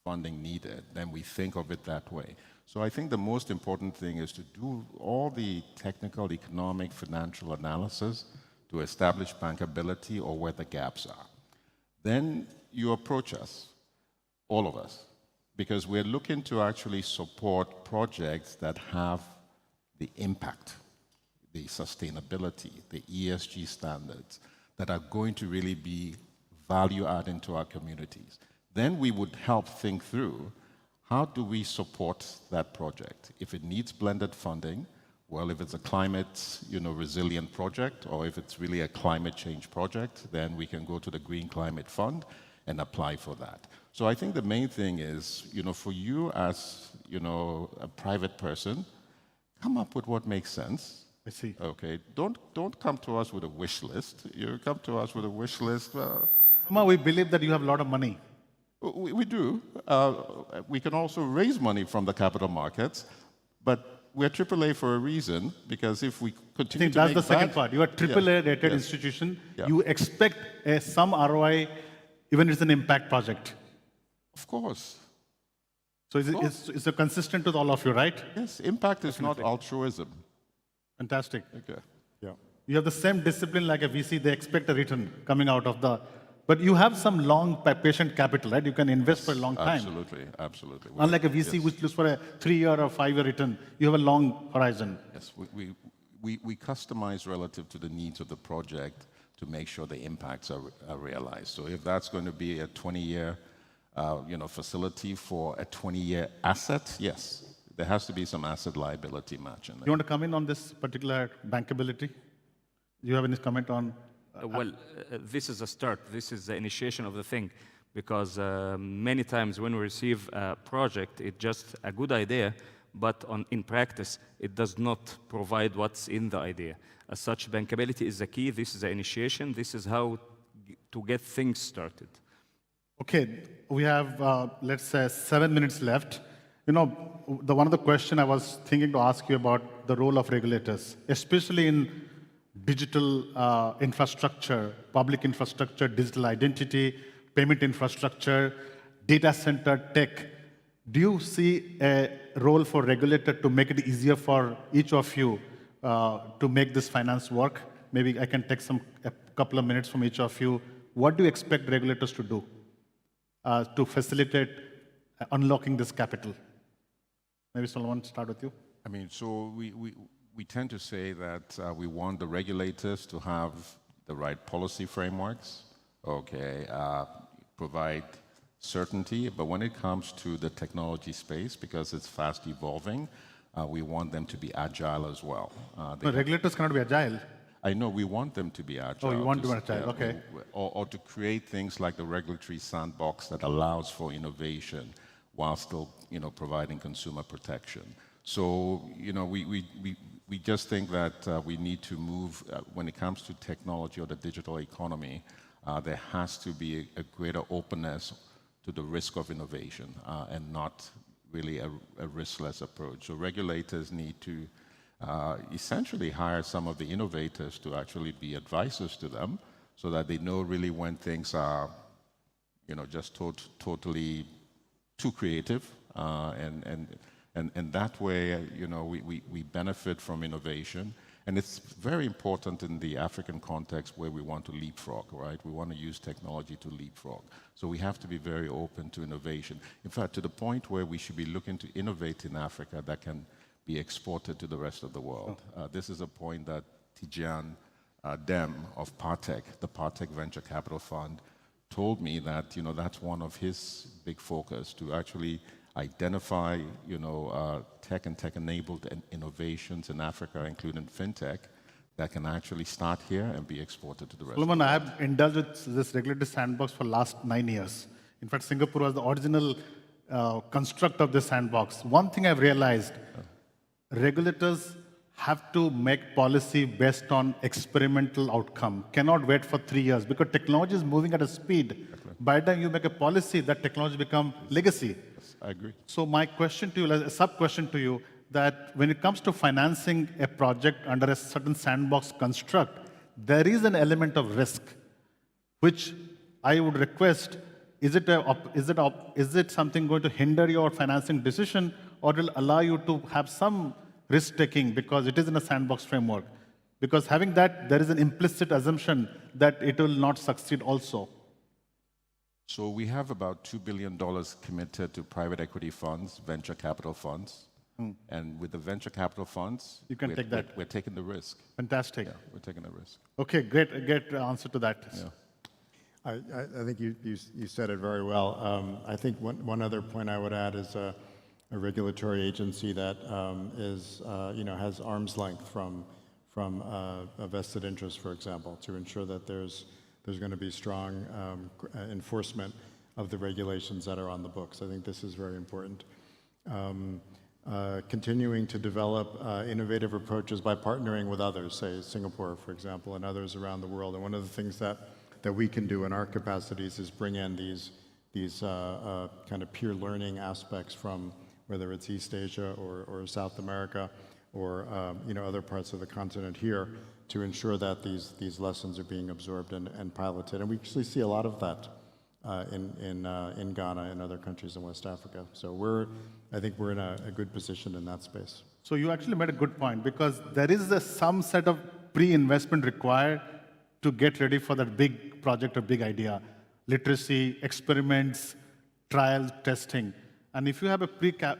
funding needed, then we think of it that way. So I think the most important thing is to do all the technical, economic, financial analysis to establish bankability or where the gaps are. Then you approach us, all of us, because we're looking to actually support projects that have the impact, the sustainability, the ESG standards that are going to really be value adding to our communities. Then we would help think through how do we support that project. If it needs blended funding, well, if it's a climate, resilient project, or if it's really a climate change project, then we can go to the Green Climate Fund and apply for that. So I think the main thing is, for you as, a private person, come up with what makes sense.
I see.
Okay, don't come to us with a wish list. You come to us with a wish list.
Somehow we believe that you have a lot of money.
We do. We can also raise money from the capital markets, but we're AAA for a reason, because if we continue to
that's the second part. You are AAA rated institution.
Yeah.
You expect some ROI, even if it's an impact project.
Of course.
So it's consistent with all of you, right?
Yes, impact is not altruism.
Fantastic.
Okay.
Yeah.
You have the same discipline like a VC. They expect a return coming out of the... But you have some long patient capital, right? You can invest for a long time.
Absolutely, absolutely.
Unlike a VC which looks for a 3-year or 5-year return, you have a long horizon.
Yes, we customize relative to the needs of the project to make sure the impacts are realized. So if that's going to be a 20-year facility for a 20-year asset, yes, there has to be some asset liability matching.
You want to come in on this particular bankability? Do you have any comment on?
This is a start. This is the initiation of the thing, because many times when we receive a project, it's just a good idea, but in practice, it does not provide what's in the idea. As such, bankability is the key. This is the initiation. This is how to get things started.
Okay, we have, let's say, 7 minutes left. One of the questions I was thinking to ask you about the role of regulators, especially in digital infrastructure, public infrastructure, digital identity, payment infrastructure, data center tech. Do you see a role for regulator to make it easier for each of you to make this finance work? Maybe I can take a couple of minutes from each of you. What do you expect regulators to do to facilitate unlocking this capital? Maybe Solomon, start with you.
I mean, so we tend to say that we want the regulators to have the right policy frameworks, provide certainty, but when it comes to the technology space, because it's fast evolving, we want them to be agile as well.
No, regulators cannot be agile.
I know, we want them to be agile.
Oh, you want them agile, okay.
Or to create things like the regulatory sandbox that allows for innovation while still, providing consumer protection. So, we just think that we need to move, when it comes to technology or the digital economy, there has to be a greater openness to the risk of innovation and not really a riskless approach. So regulators need to essentially hire some of the innovators to actually be advisors to them so that they know really when things are, just totally too creative. And that way, we benefit from innovation. And it's very important in the African context where we want to leapfrog, right? We want to use technology to leapfrog. So we have to be very open to innovation. In fact, to the point where we should be looking to innovate in Africa that can be exported to the rest of the world. This is a point that Tijan Dem of Partech, the Partech Venture Capital Fund, told me that, that's one of his big focus, to actually identify, tech and tech-enabled innovations in Africa, including fintech, that can actually start here and be exported to the rest of the world.
I have indulged with this regulatory sandbox for the last 9 years. In fact, Singapore was the original construct of the sandbox. One thing I've realized, regulators have to make policy based on experimental outcome, cannot wait for 3 years, because technology is moving at a speed. Exactly. By the time you make a policy, that technology becomes legacy.
Yes, I agree.
So my question to you, a sub-question to you, that when it comes to financing a project under a certain sandbox construct, there is an element of risk, which I would request, is it something going to hinder your financing decision, or will allow you to have some risk-taking because it is in a sandbox framework? Because having that, there is an implicit assumption that it will not succeed also.
So we have about $2 billion committed to private equity funds, venture capital funds. And with the venture capital funds, we're taking the risk.
Fantastic.
Yeah, we're taking the risk.
Okay, great answer to that.
Yeah.
I think you said it very well. I think one other point I would add is a regulatory agency that has arm's length from a vested interest, for example, to ensure that there's going to be strong enforcement of the regulations that are on the books. I think this is very important. Continuing to develop innovative approaches by partnering with others, say Singapore, for example, and others around the world. And one of the things that we can do in our capacities is bring in these kind of peer learning aspects from whether it's East Asia or South America or other parts of the continent here, to ensure that these lessons are being absorbed and piloted. And we actually see a lot of that in Ghana and other countries in West Africa. So I think we're in a good position in that space.
So you actually made a good point, because there is some set of pre-investment required to get ready for that big project or big idea. Literacy, experiments, trial, testing. And if you have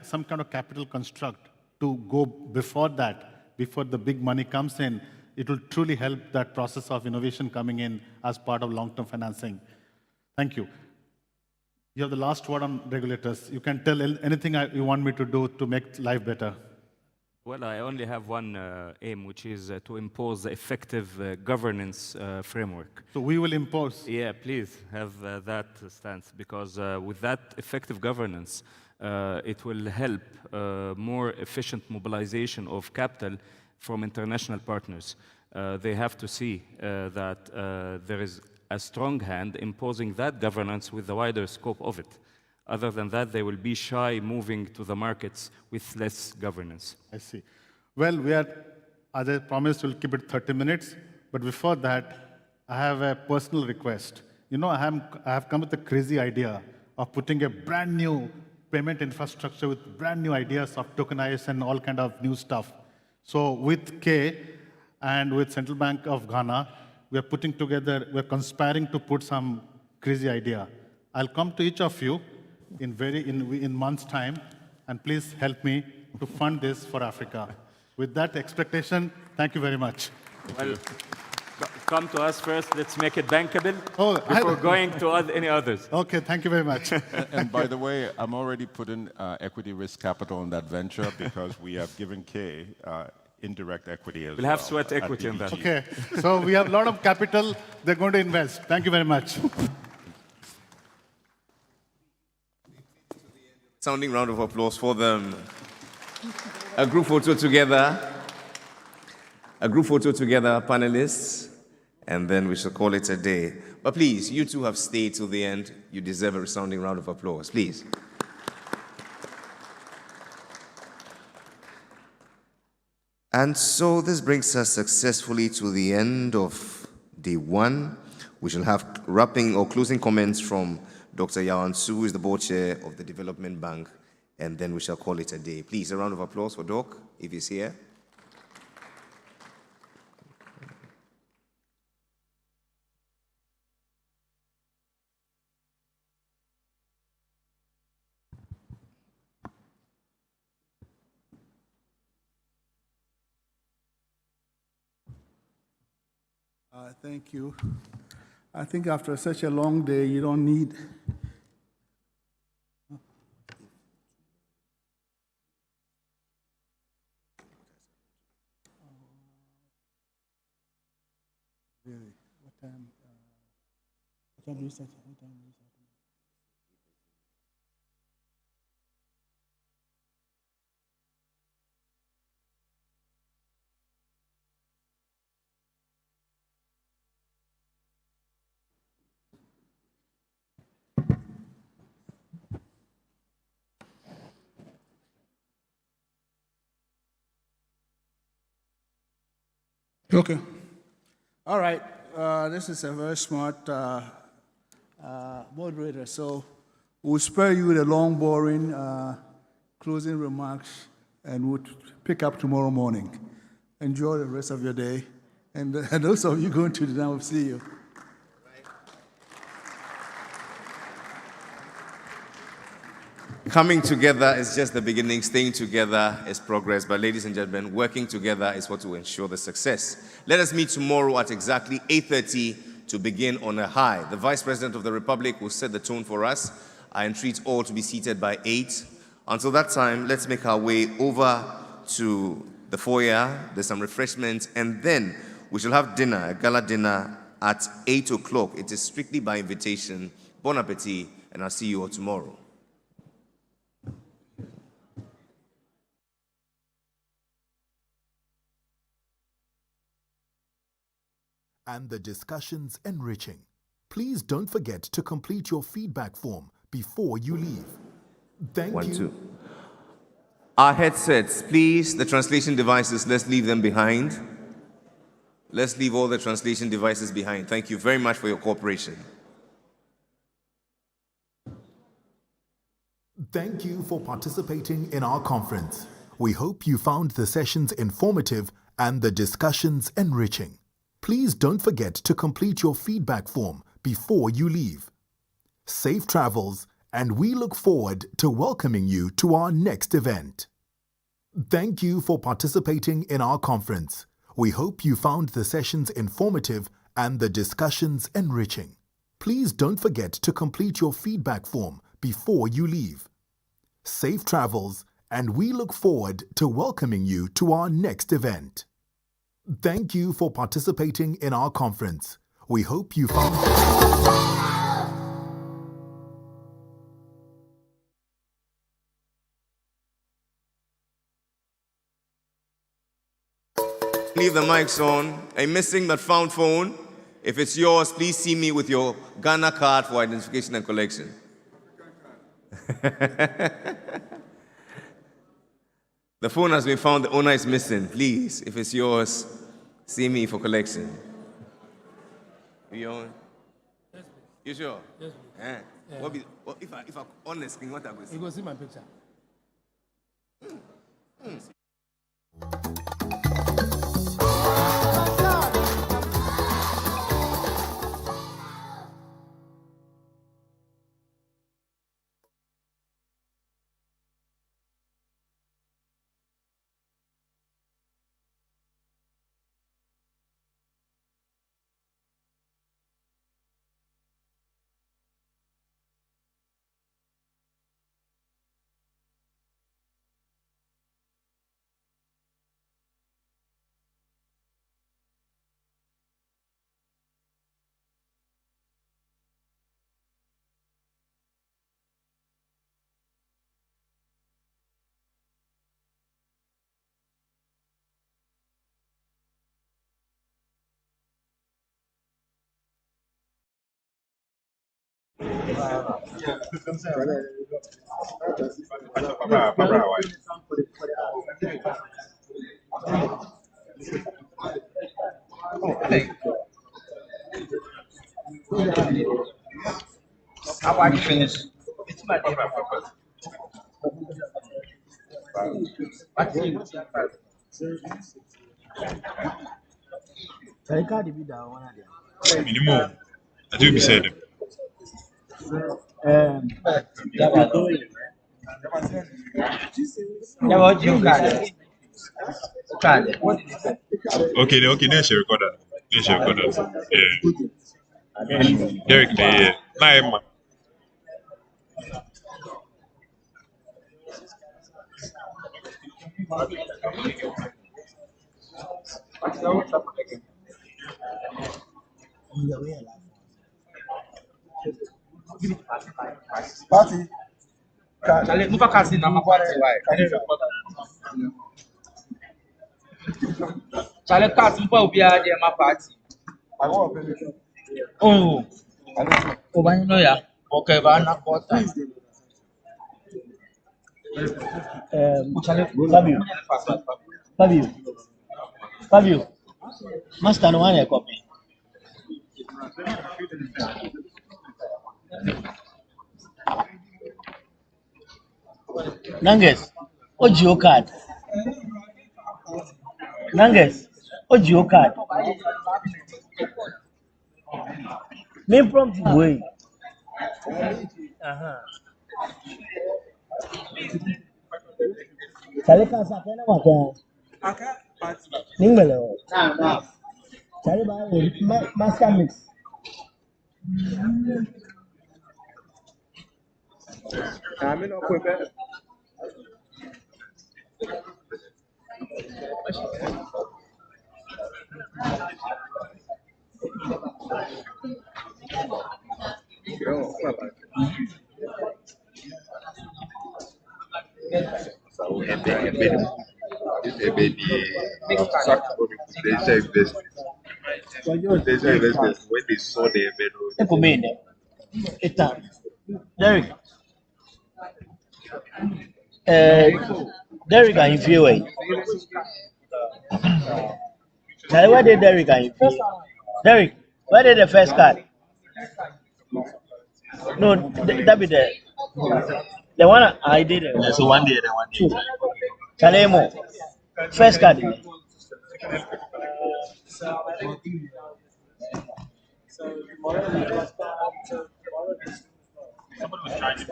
some kind of capital construct to go before that, before the big money comes in, it will truly help that process of innovation coming in as part of long-term financing. Thank you. You have the last word on regulators. You can tell anything you want me to do to make life better.
Well, I only have one aim, which is to impose the effective governance framework.
So we will impose?
Yeah, please have that stance, because with that effective governance, it will help more efficient mobilization of capital from international partners. They have to see that there is a strong hand imposing that governance with the wider scope of it. Other than that, they will be shy moving to the markets with less governance.
I see. Well, as I promised, we'll keep it 30 minutes. But before that, I have a personal request. I have come with a crazy idea of putting a brand new payment infrastructure with brand new ideas of tokenization and all kind of new stuff. So with K and with Central Bank of Ghana, we're conspiring to put some crazy idea. I'll come to each of you in months' time, and please help me to fund this for Africa. With that expectation, thank you very much.
Well, come to us first. Let's make it bankable before going to any others.
Okay, thank you very much.
And by the way, I'm already putting equity risk capital in that venture, because we have given K indirect equity as well.
We'll have sweat equity in that.
Okay, so we have a lot of capital they're going to invest. Thank you very much.
Sounding round of applause for them. A group photo together, panelists, and then we shall call it a day. But please, you two have stayed till the end. You deserve a resounding round of applause, please. And so this brings us successfully to the end of day one. We shall have wrapping or closing comments from Dr. Yawan Su, who is the board chair of the Development Bank, and then we shall call it a day. Please, a round of applause for Doc, if he's here.
Thank you. I think after such a long day, you don't need. Really? What time? What time do you start? What time do you start? Okay. All right. This is a very smart moderator, so we'll spare you the long, boring closing remarks, and we'll pick up tomorrow morning. Enjoy the rest of your day, and those of you going to dinner, we'll see you.
Coming together is just the beginning. Staying together is progress. But ladies and gentlemen, working together is what will ensure the success. Let us meet tomorrow at exactly 8:30 to begin on a high. The Vice President of the Republic will set the tone for us. I entreat all to be seated by 8. Until that time, let's make our way over to the foyer. There's some refreshments, and then we shall have dinner, a gala dinner at 8 o'clock. It is strictly by invitation. Bon appetit, and I'll see you all tomorrow.
And the discussions enriching. Please don't forget to complete your feedback form before you leave. Thank you.
1, 2. Our headsets, please, the translation devices, let's leave them behind. Let's leave all the translation devices behind. Thank you very much for your cooperation.
Thank you for participating in our conference. We hope you found the sessions informative and the discussions enriching. Please don't forget to complete your feedback form before you leave. Safe travels, and we look forward to welcoming you to our next event. Thank you for participating in our conference. We hope you found the sessions informative and the discussions enriching. Please don't forget to complete your feedback form before you leave. Safe travels, and we look forward to welcoming you to our next event. Thank you for participating in our conference. We hope you found...
Leave the mics on. A missing but found phone. If it's yours, please see me with your Ghana card for identification and collection. The phone has been found, the owner is missing. Please, if it's yours, see me for collection. You own?
Yes,
You sure?
Yes,
Eh? What if I honest, what I go see?
You go see my picture.
Yeah.
How about you finish? It's my day.
Minimum. I do be said. Okay, then she record that. Yeah. Derek, yeah. Nah,
Party. Chale, nunca casei na party, vai. Chale, casa, não pode ouvir a minha party. Oh, o banho não é. Ok, vai na porta.
Fabio, master no one a copy. Nanges, Ojo card. Nanges, Ojo card. Main prompt way. Chale casa kena makan. Ningbelo. Chale ba master mix.
When they saw the event,
Derek. Derek and Ifewe. Now where did Derek and Ifewe? Derek, where did the first card? No, that be the one I did.
So one day, then one day.
Chalemo. First card.
Somebody was charging.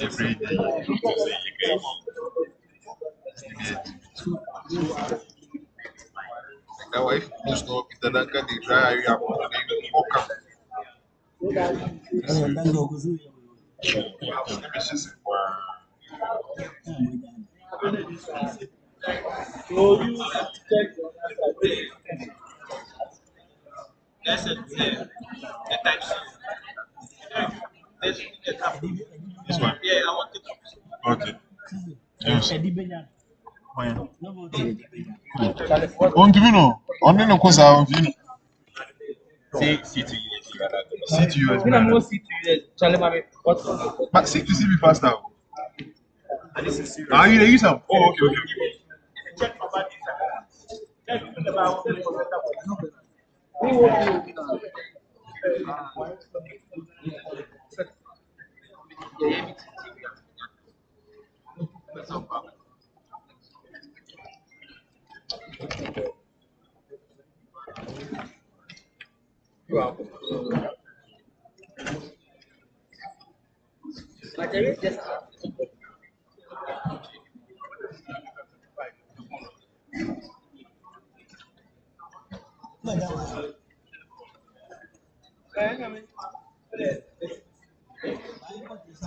Every day you say you now if you stop it, then can try you have this one. Yeah, I want to. Okay. Yes. On to know. On the course of you. Say C2US. But see to see me faster. Are you use them? Oh, okay.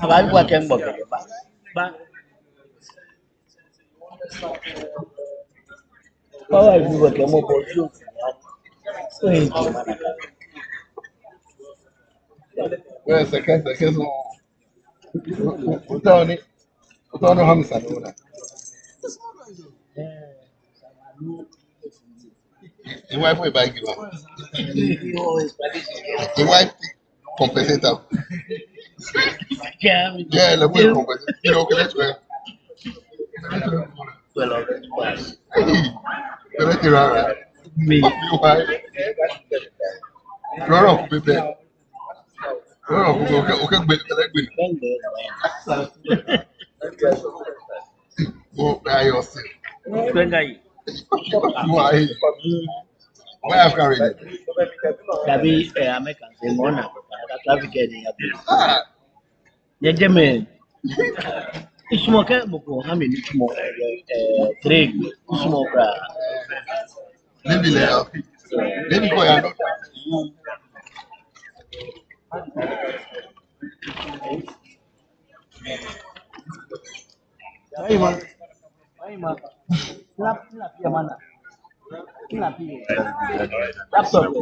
Abali kwa kembo. Power is what kembo boju. So he
Well, second, Utani Hamsa.
The wife will buy give up. The wife compensate up. Yeah, the wife compensate. You know, let's go. Let's go. Me. You wife. Run off, baby. Run off. Okay, go by yourself. Why have carried it?
Tapi American say mona traffic ni abi. Yejemen. Isumo ke moko ha me ni sumo trade sumo bra.
Maybe there. Maybe go and
Aima. Slap ya mana? Slap ya. Laptop.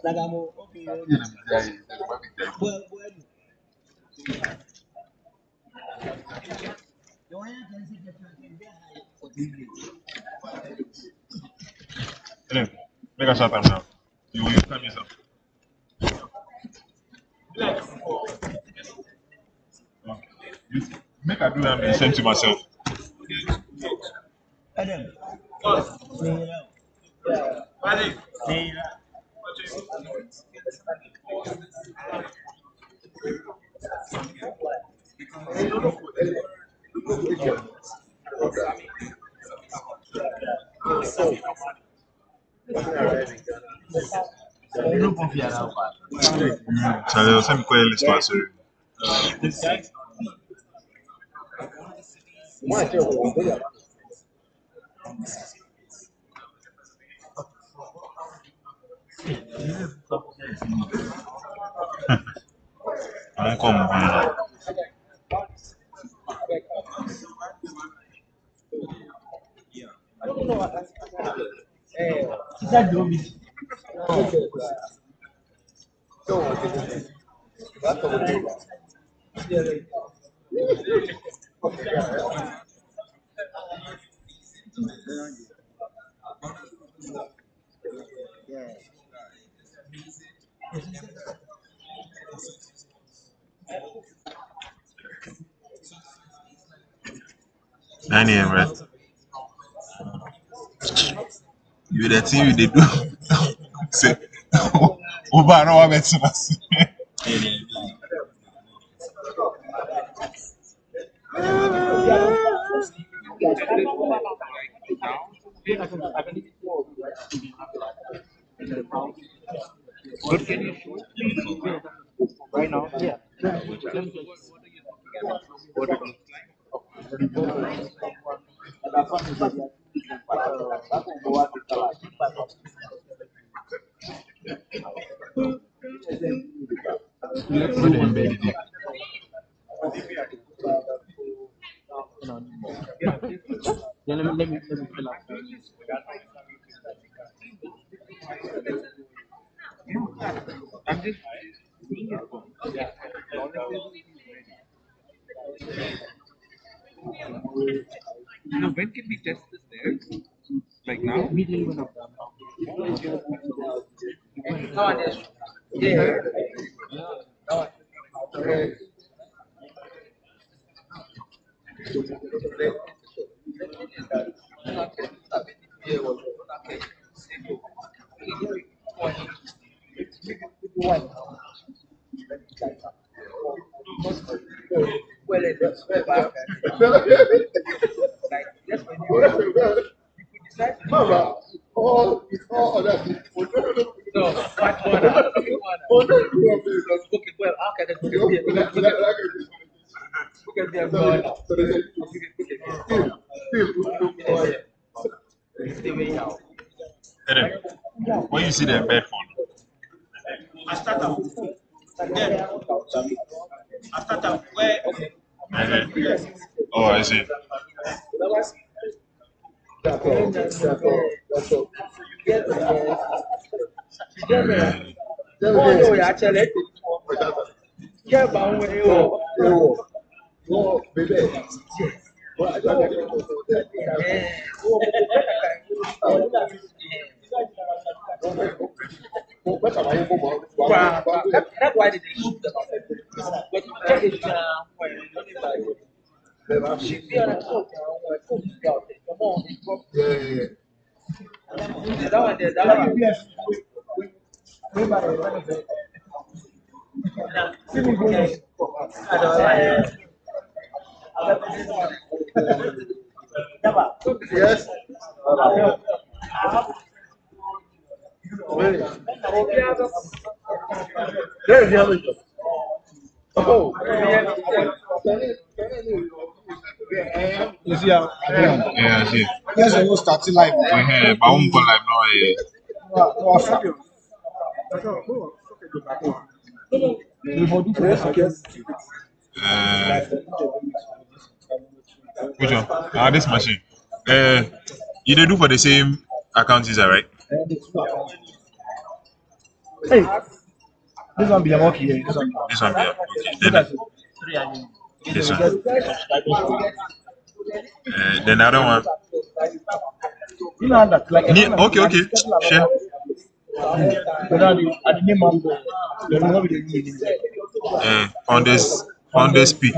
Nagamu.
Make us shut up now. You will time yourself. Make I do that and send to myself.
Adam.
Charlie, send me quite a list to answer. I'm coming. Daniel, right? You the thing you did do. Say, over no one to us.
But can you show it, please? Right now? Yeah. What it looks Yeah, let me fill up. I'm just seeing it. When can we test this there? Like now? Yeah.
Mama, all that's it. No, what one? Okay, well, okay, that's good.
When you see the bed phone,
I start out. Then I start out where? Okay.
oh, I see.
That's why they shoot them. But check it now. Should be on a talk now. Come on. That one there. That one.
Yes. There is the other job. Oh. You see how?
Yeah, I see.
Yes, I will start live.
But I won't go live now. Which one? This machine. You they do for the same account user, right?
Hey, this one be a monkey here. This one.
This one, yeah. Okay. This one. Then the other one.
You know that, like.
Okay. Sure. Founders peak.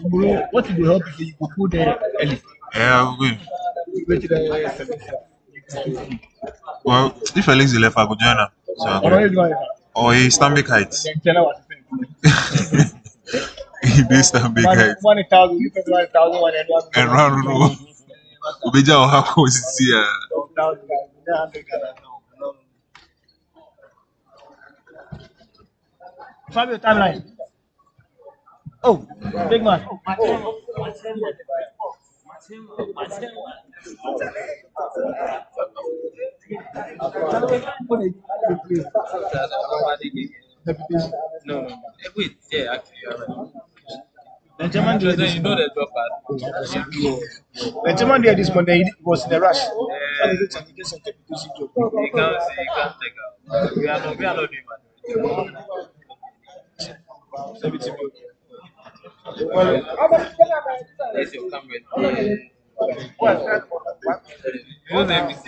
Bro, what will help if you put there early?
Yeah, good. Well, if Alex left, I go join her. So I go. Or he stand big heights. He do stand big heights.
1,000, you pay 1,000
and run. Ubeja ohako sisi ya.
Fabio, timeline. Oh, big man.
No. Wait, yeah, actually, you're right.
Benjamin
You
did
know the drop part.
Benjamin did this Monday. He was in a rush.
You can't take out. We are not doing that. That's your camera. You know the MBC.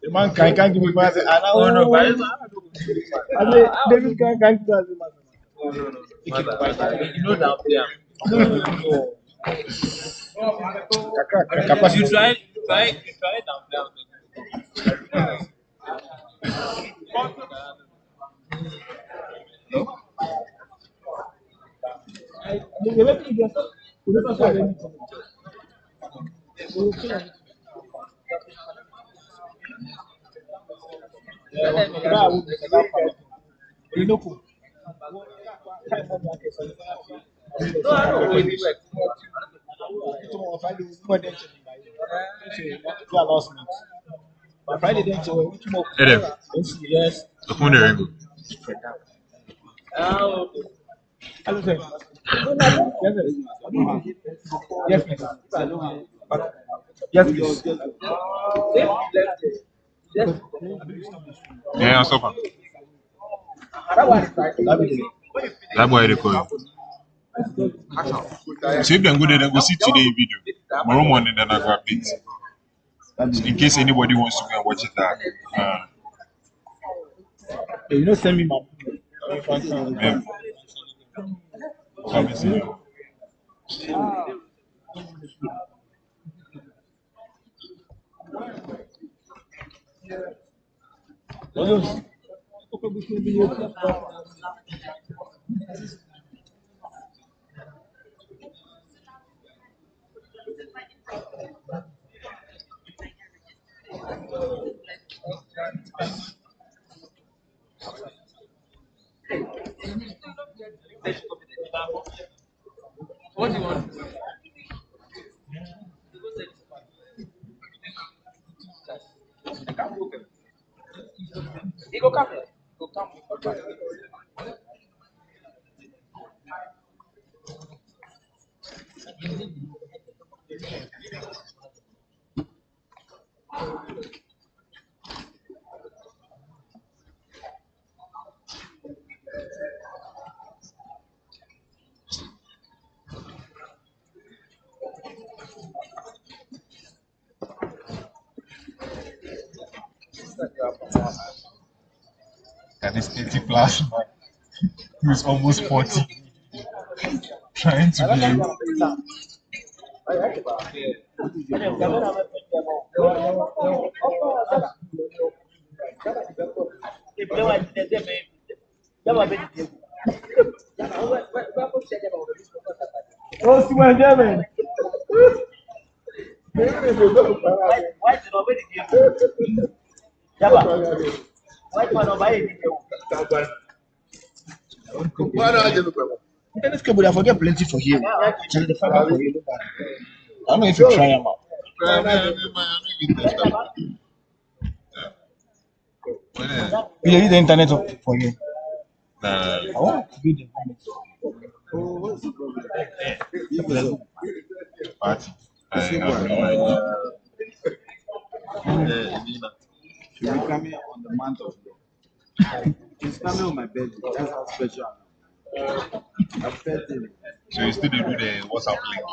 The man can't give me money.
Oh no, but it's
David can't give us
no. You know that player. You try down
Friday, then
Adam.
Yes. Hello, sir. Yes, sir. Yes, please.
Yeah, I'll stop. That boy they call. So if them go there, then go see today video. Tomorrow morning, then I go update. In case anybody wants to go and watch it
You know, send me my.
Yeah. Come and see you.
What do you want? He go come here. Go come.
And this 80 plus man who is almost 40 trying to be.
Tennis cable, I forget plenty for you. Check the fiber for you. I don't know if you try them out. You need the internet for you. I want to be the
Party. I have no idea.
She'll be coming on the month of May. She's coming on my birthday. That's how special.
So you still do the WhatsApp link?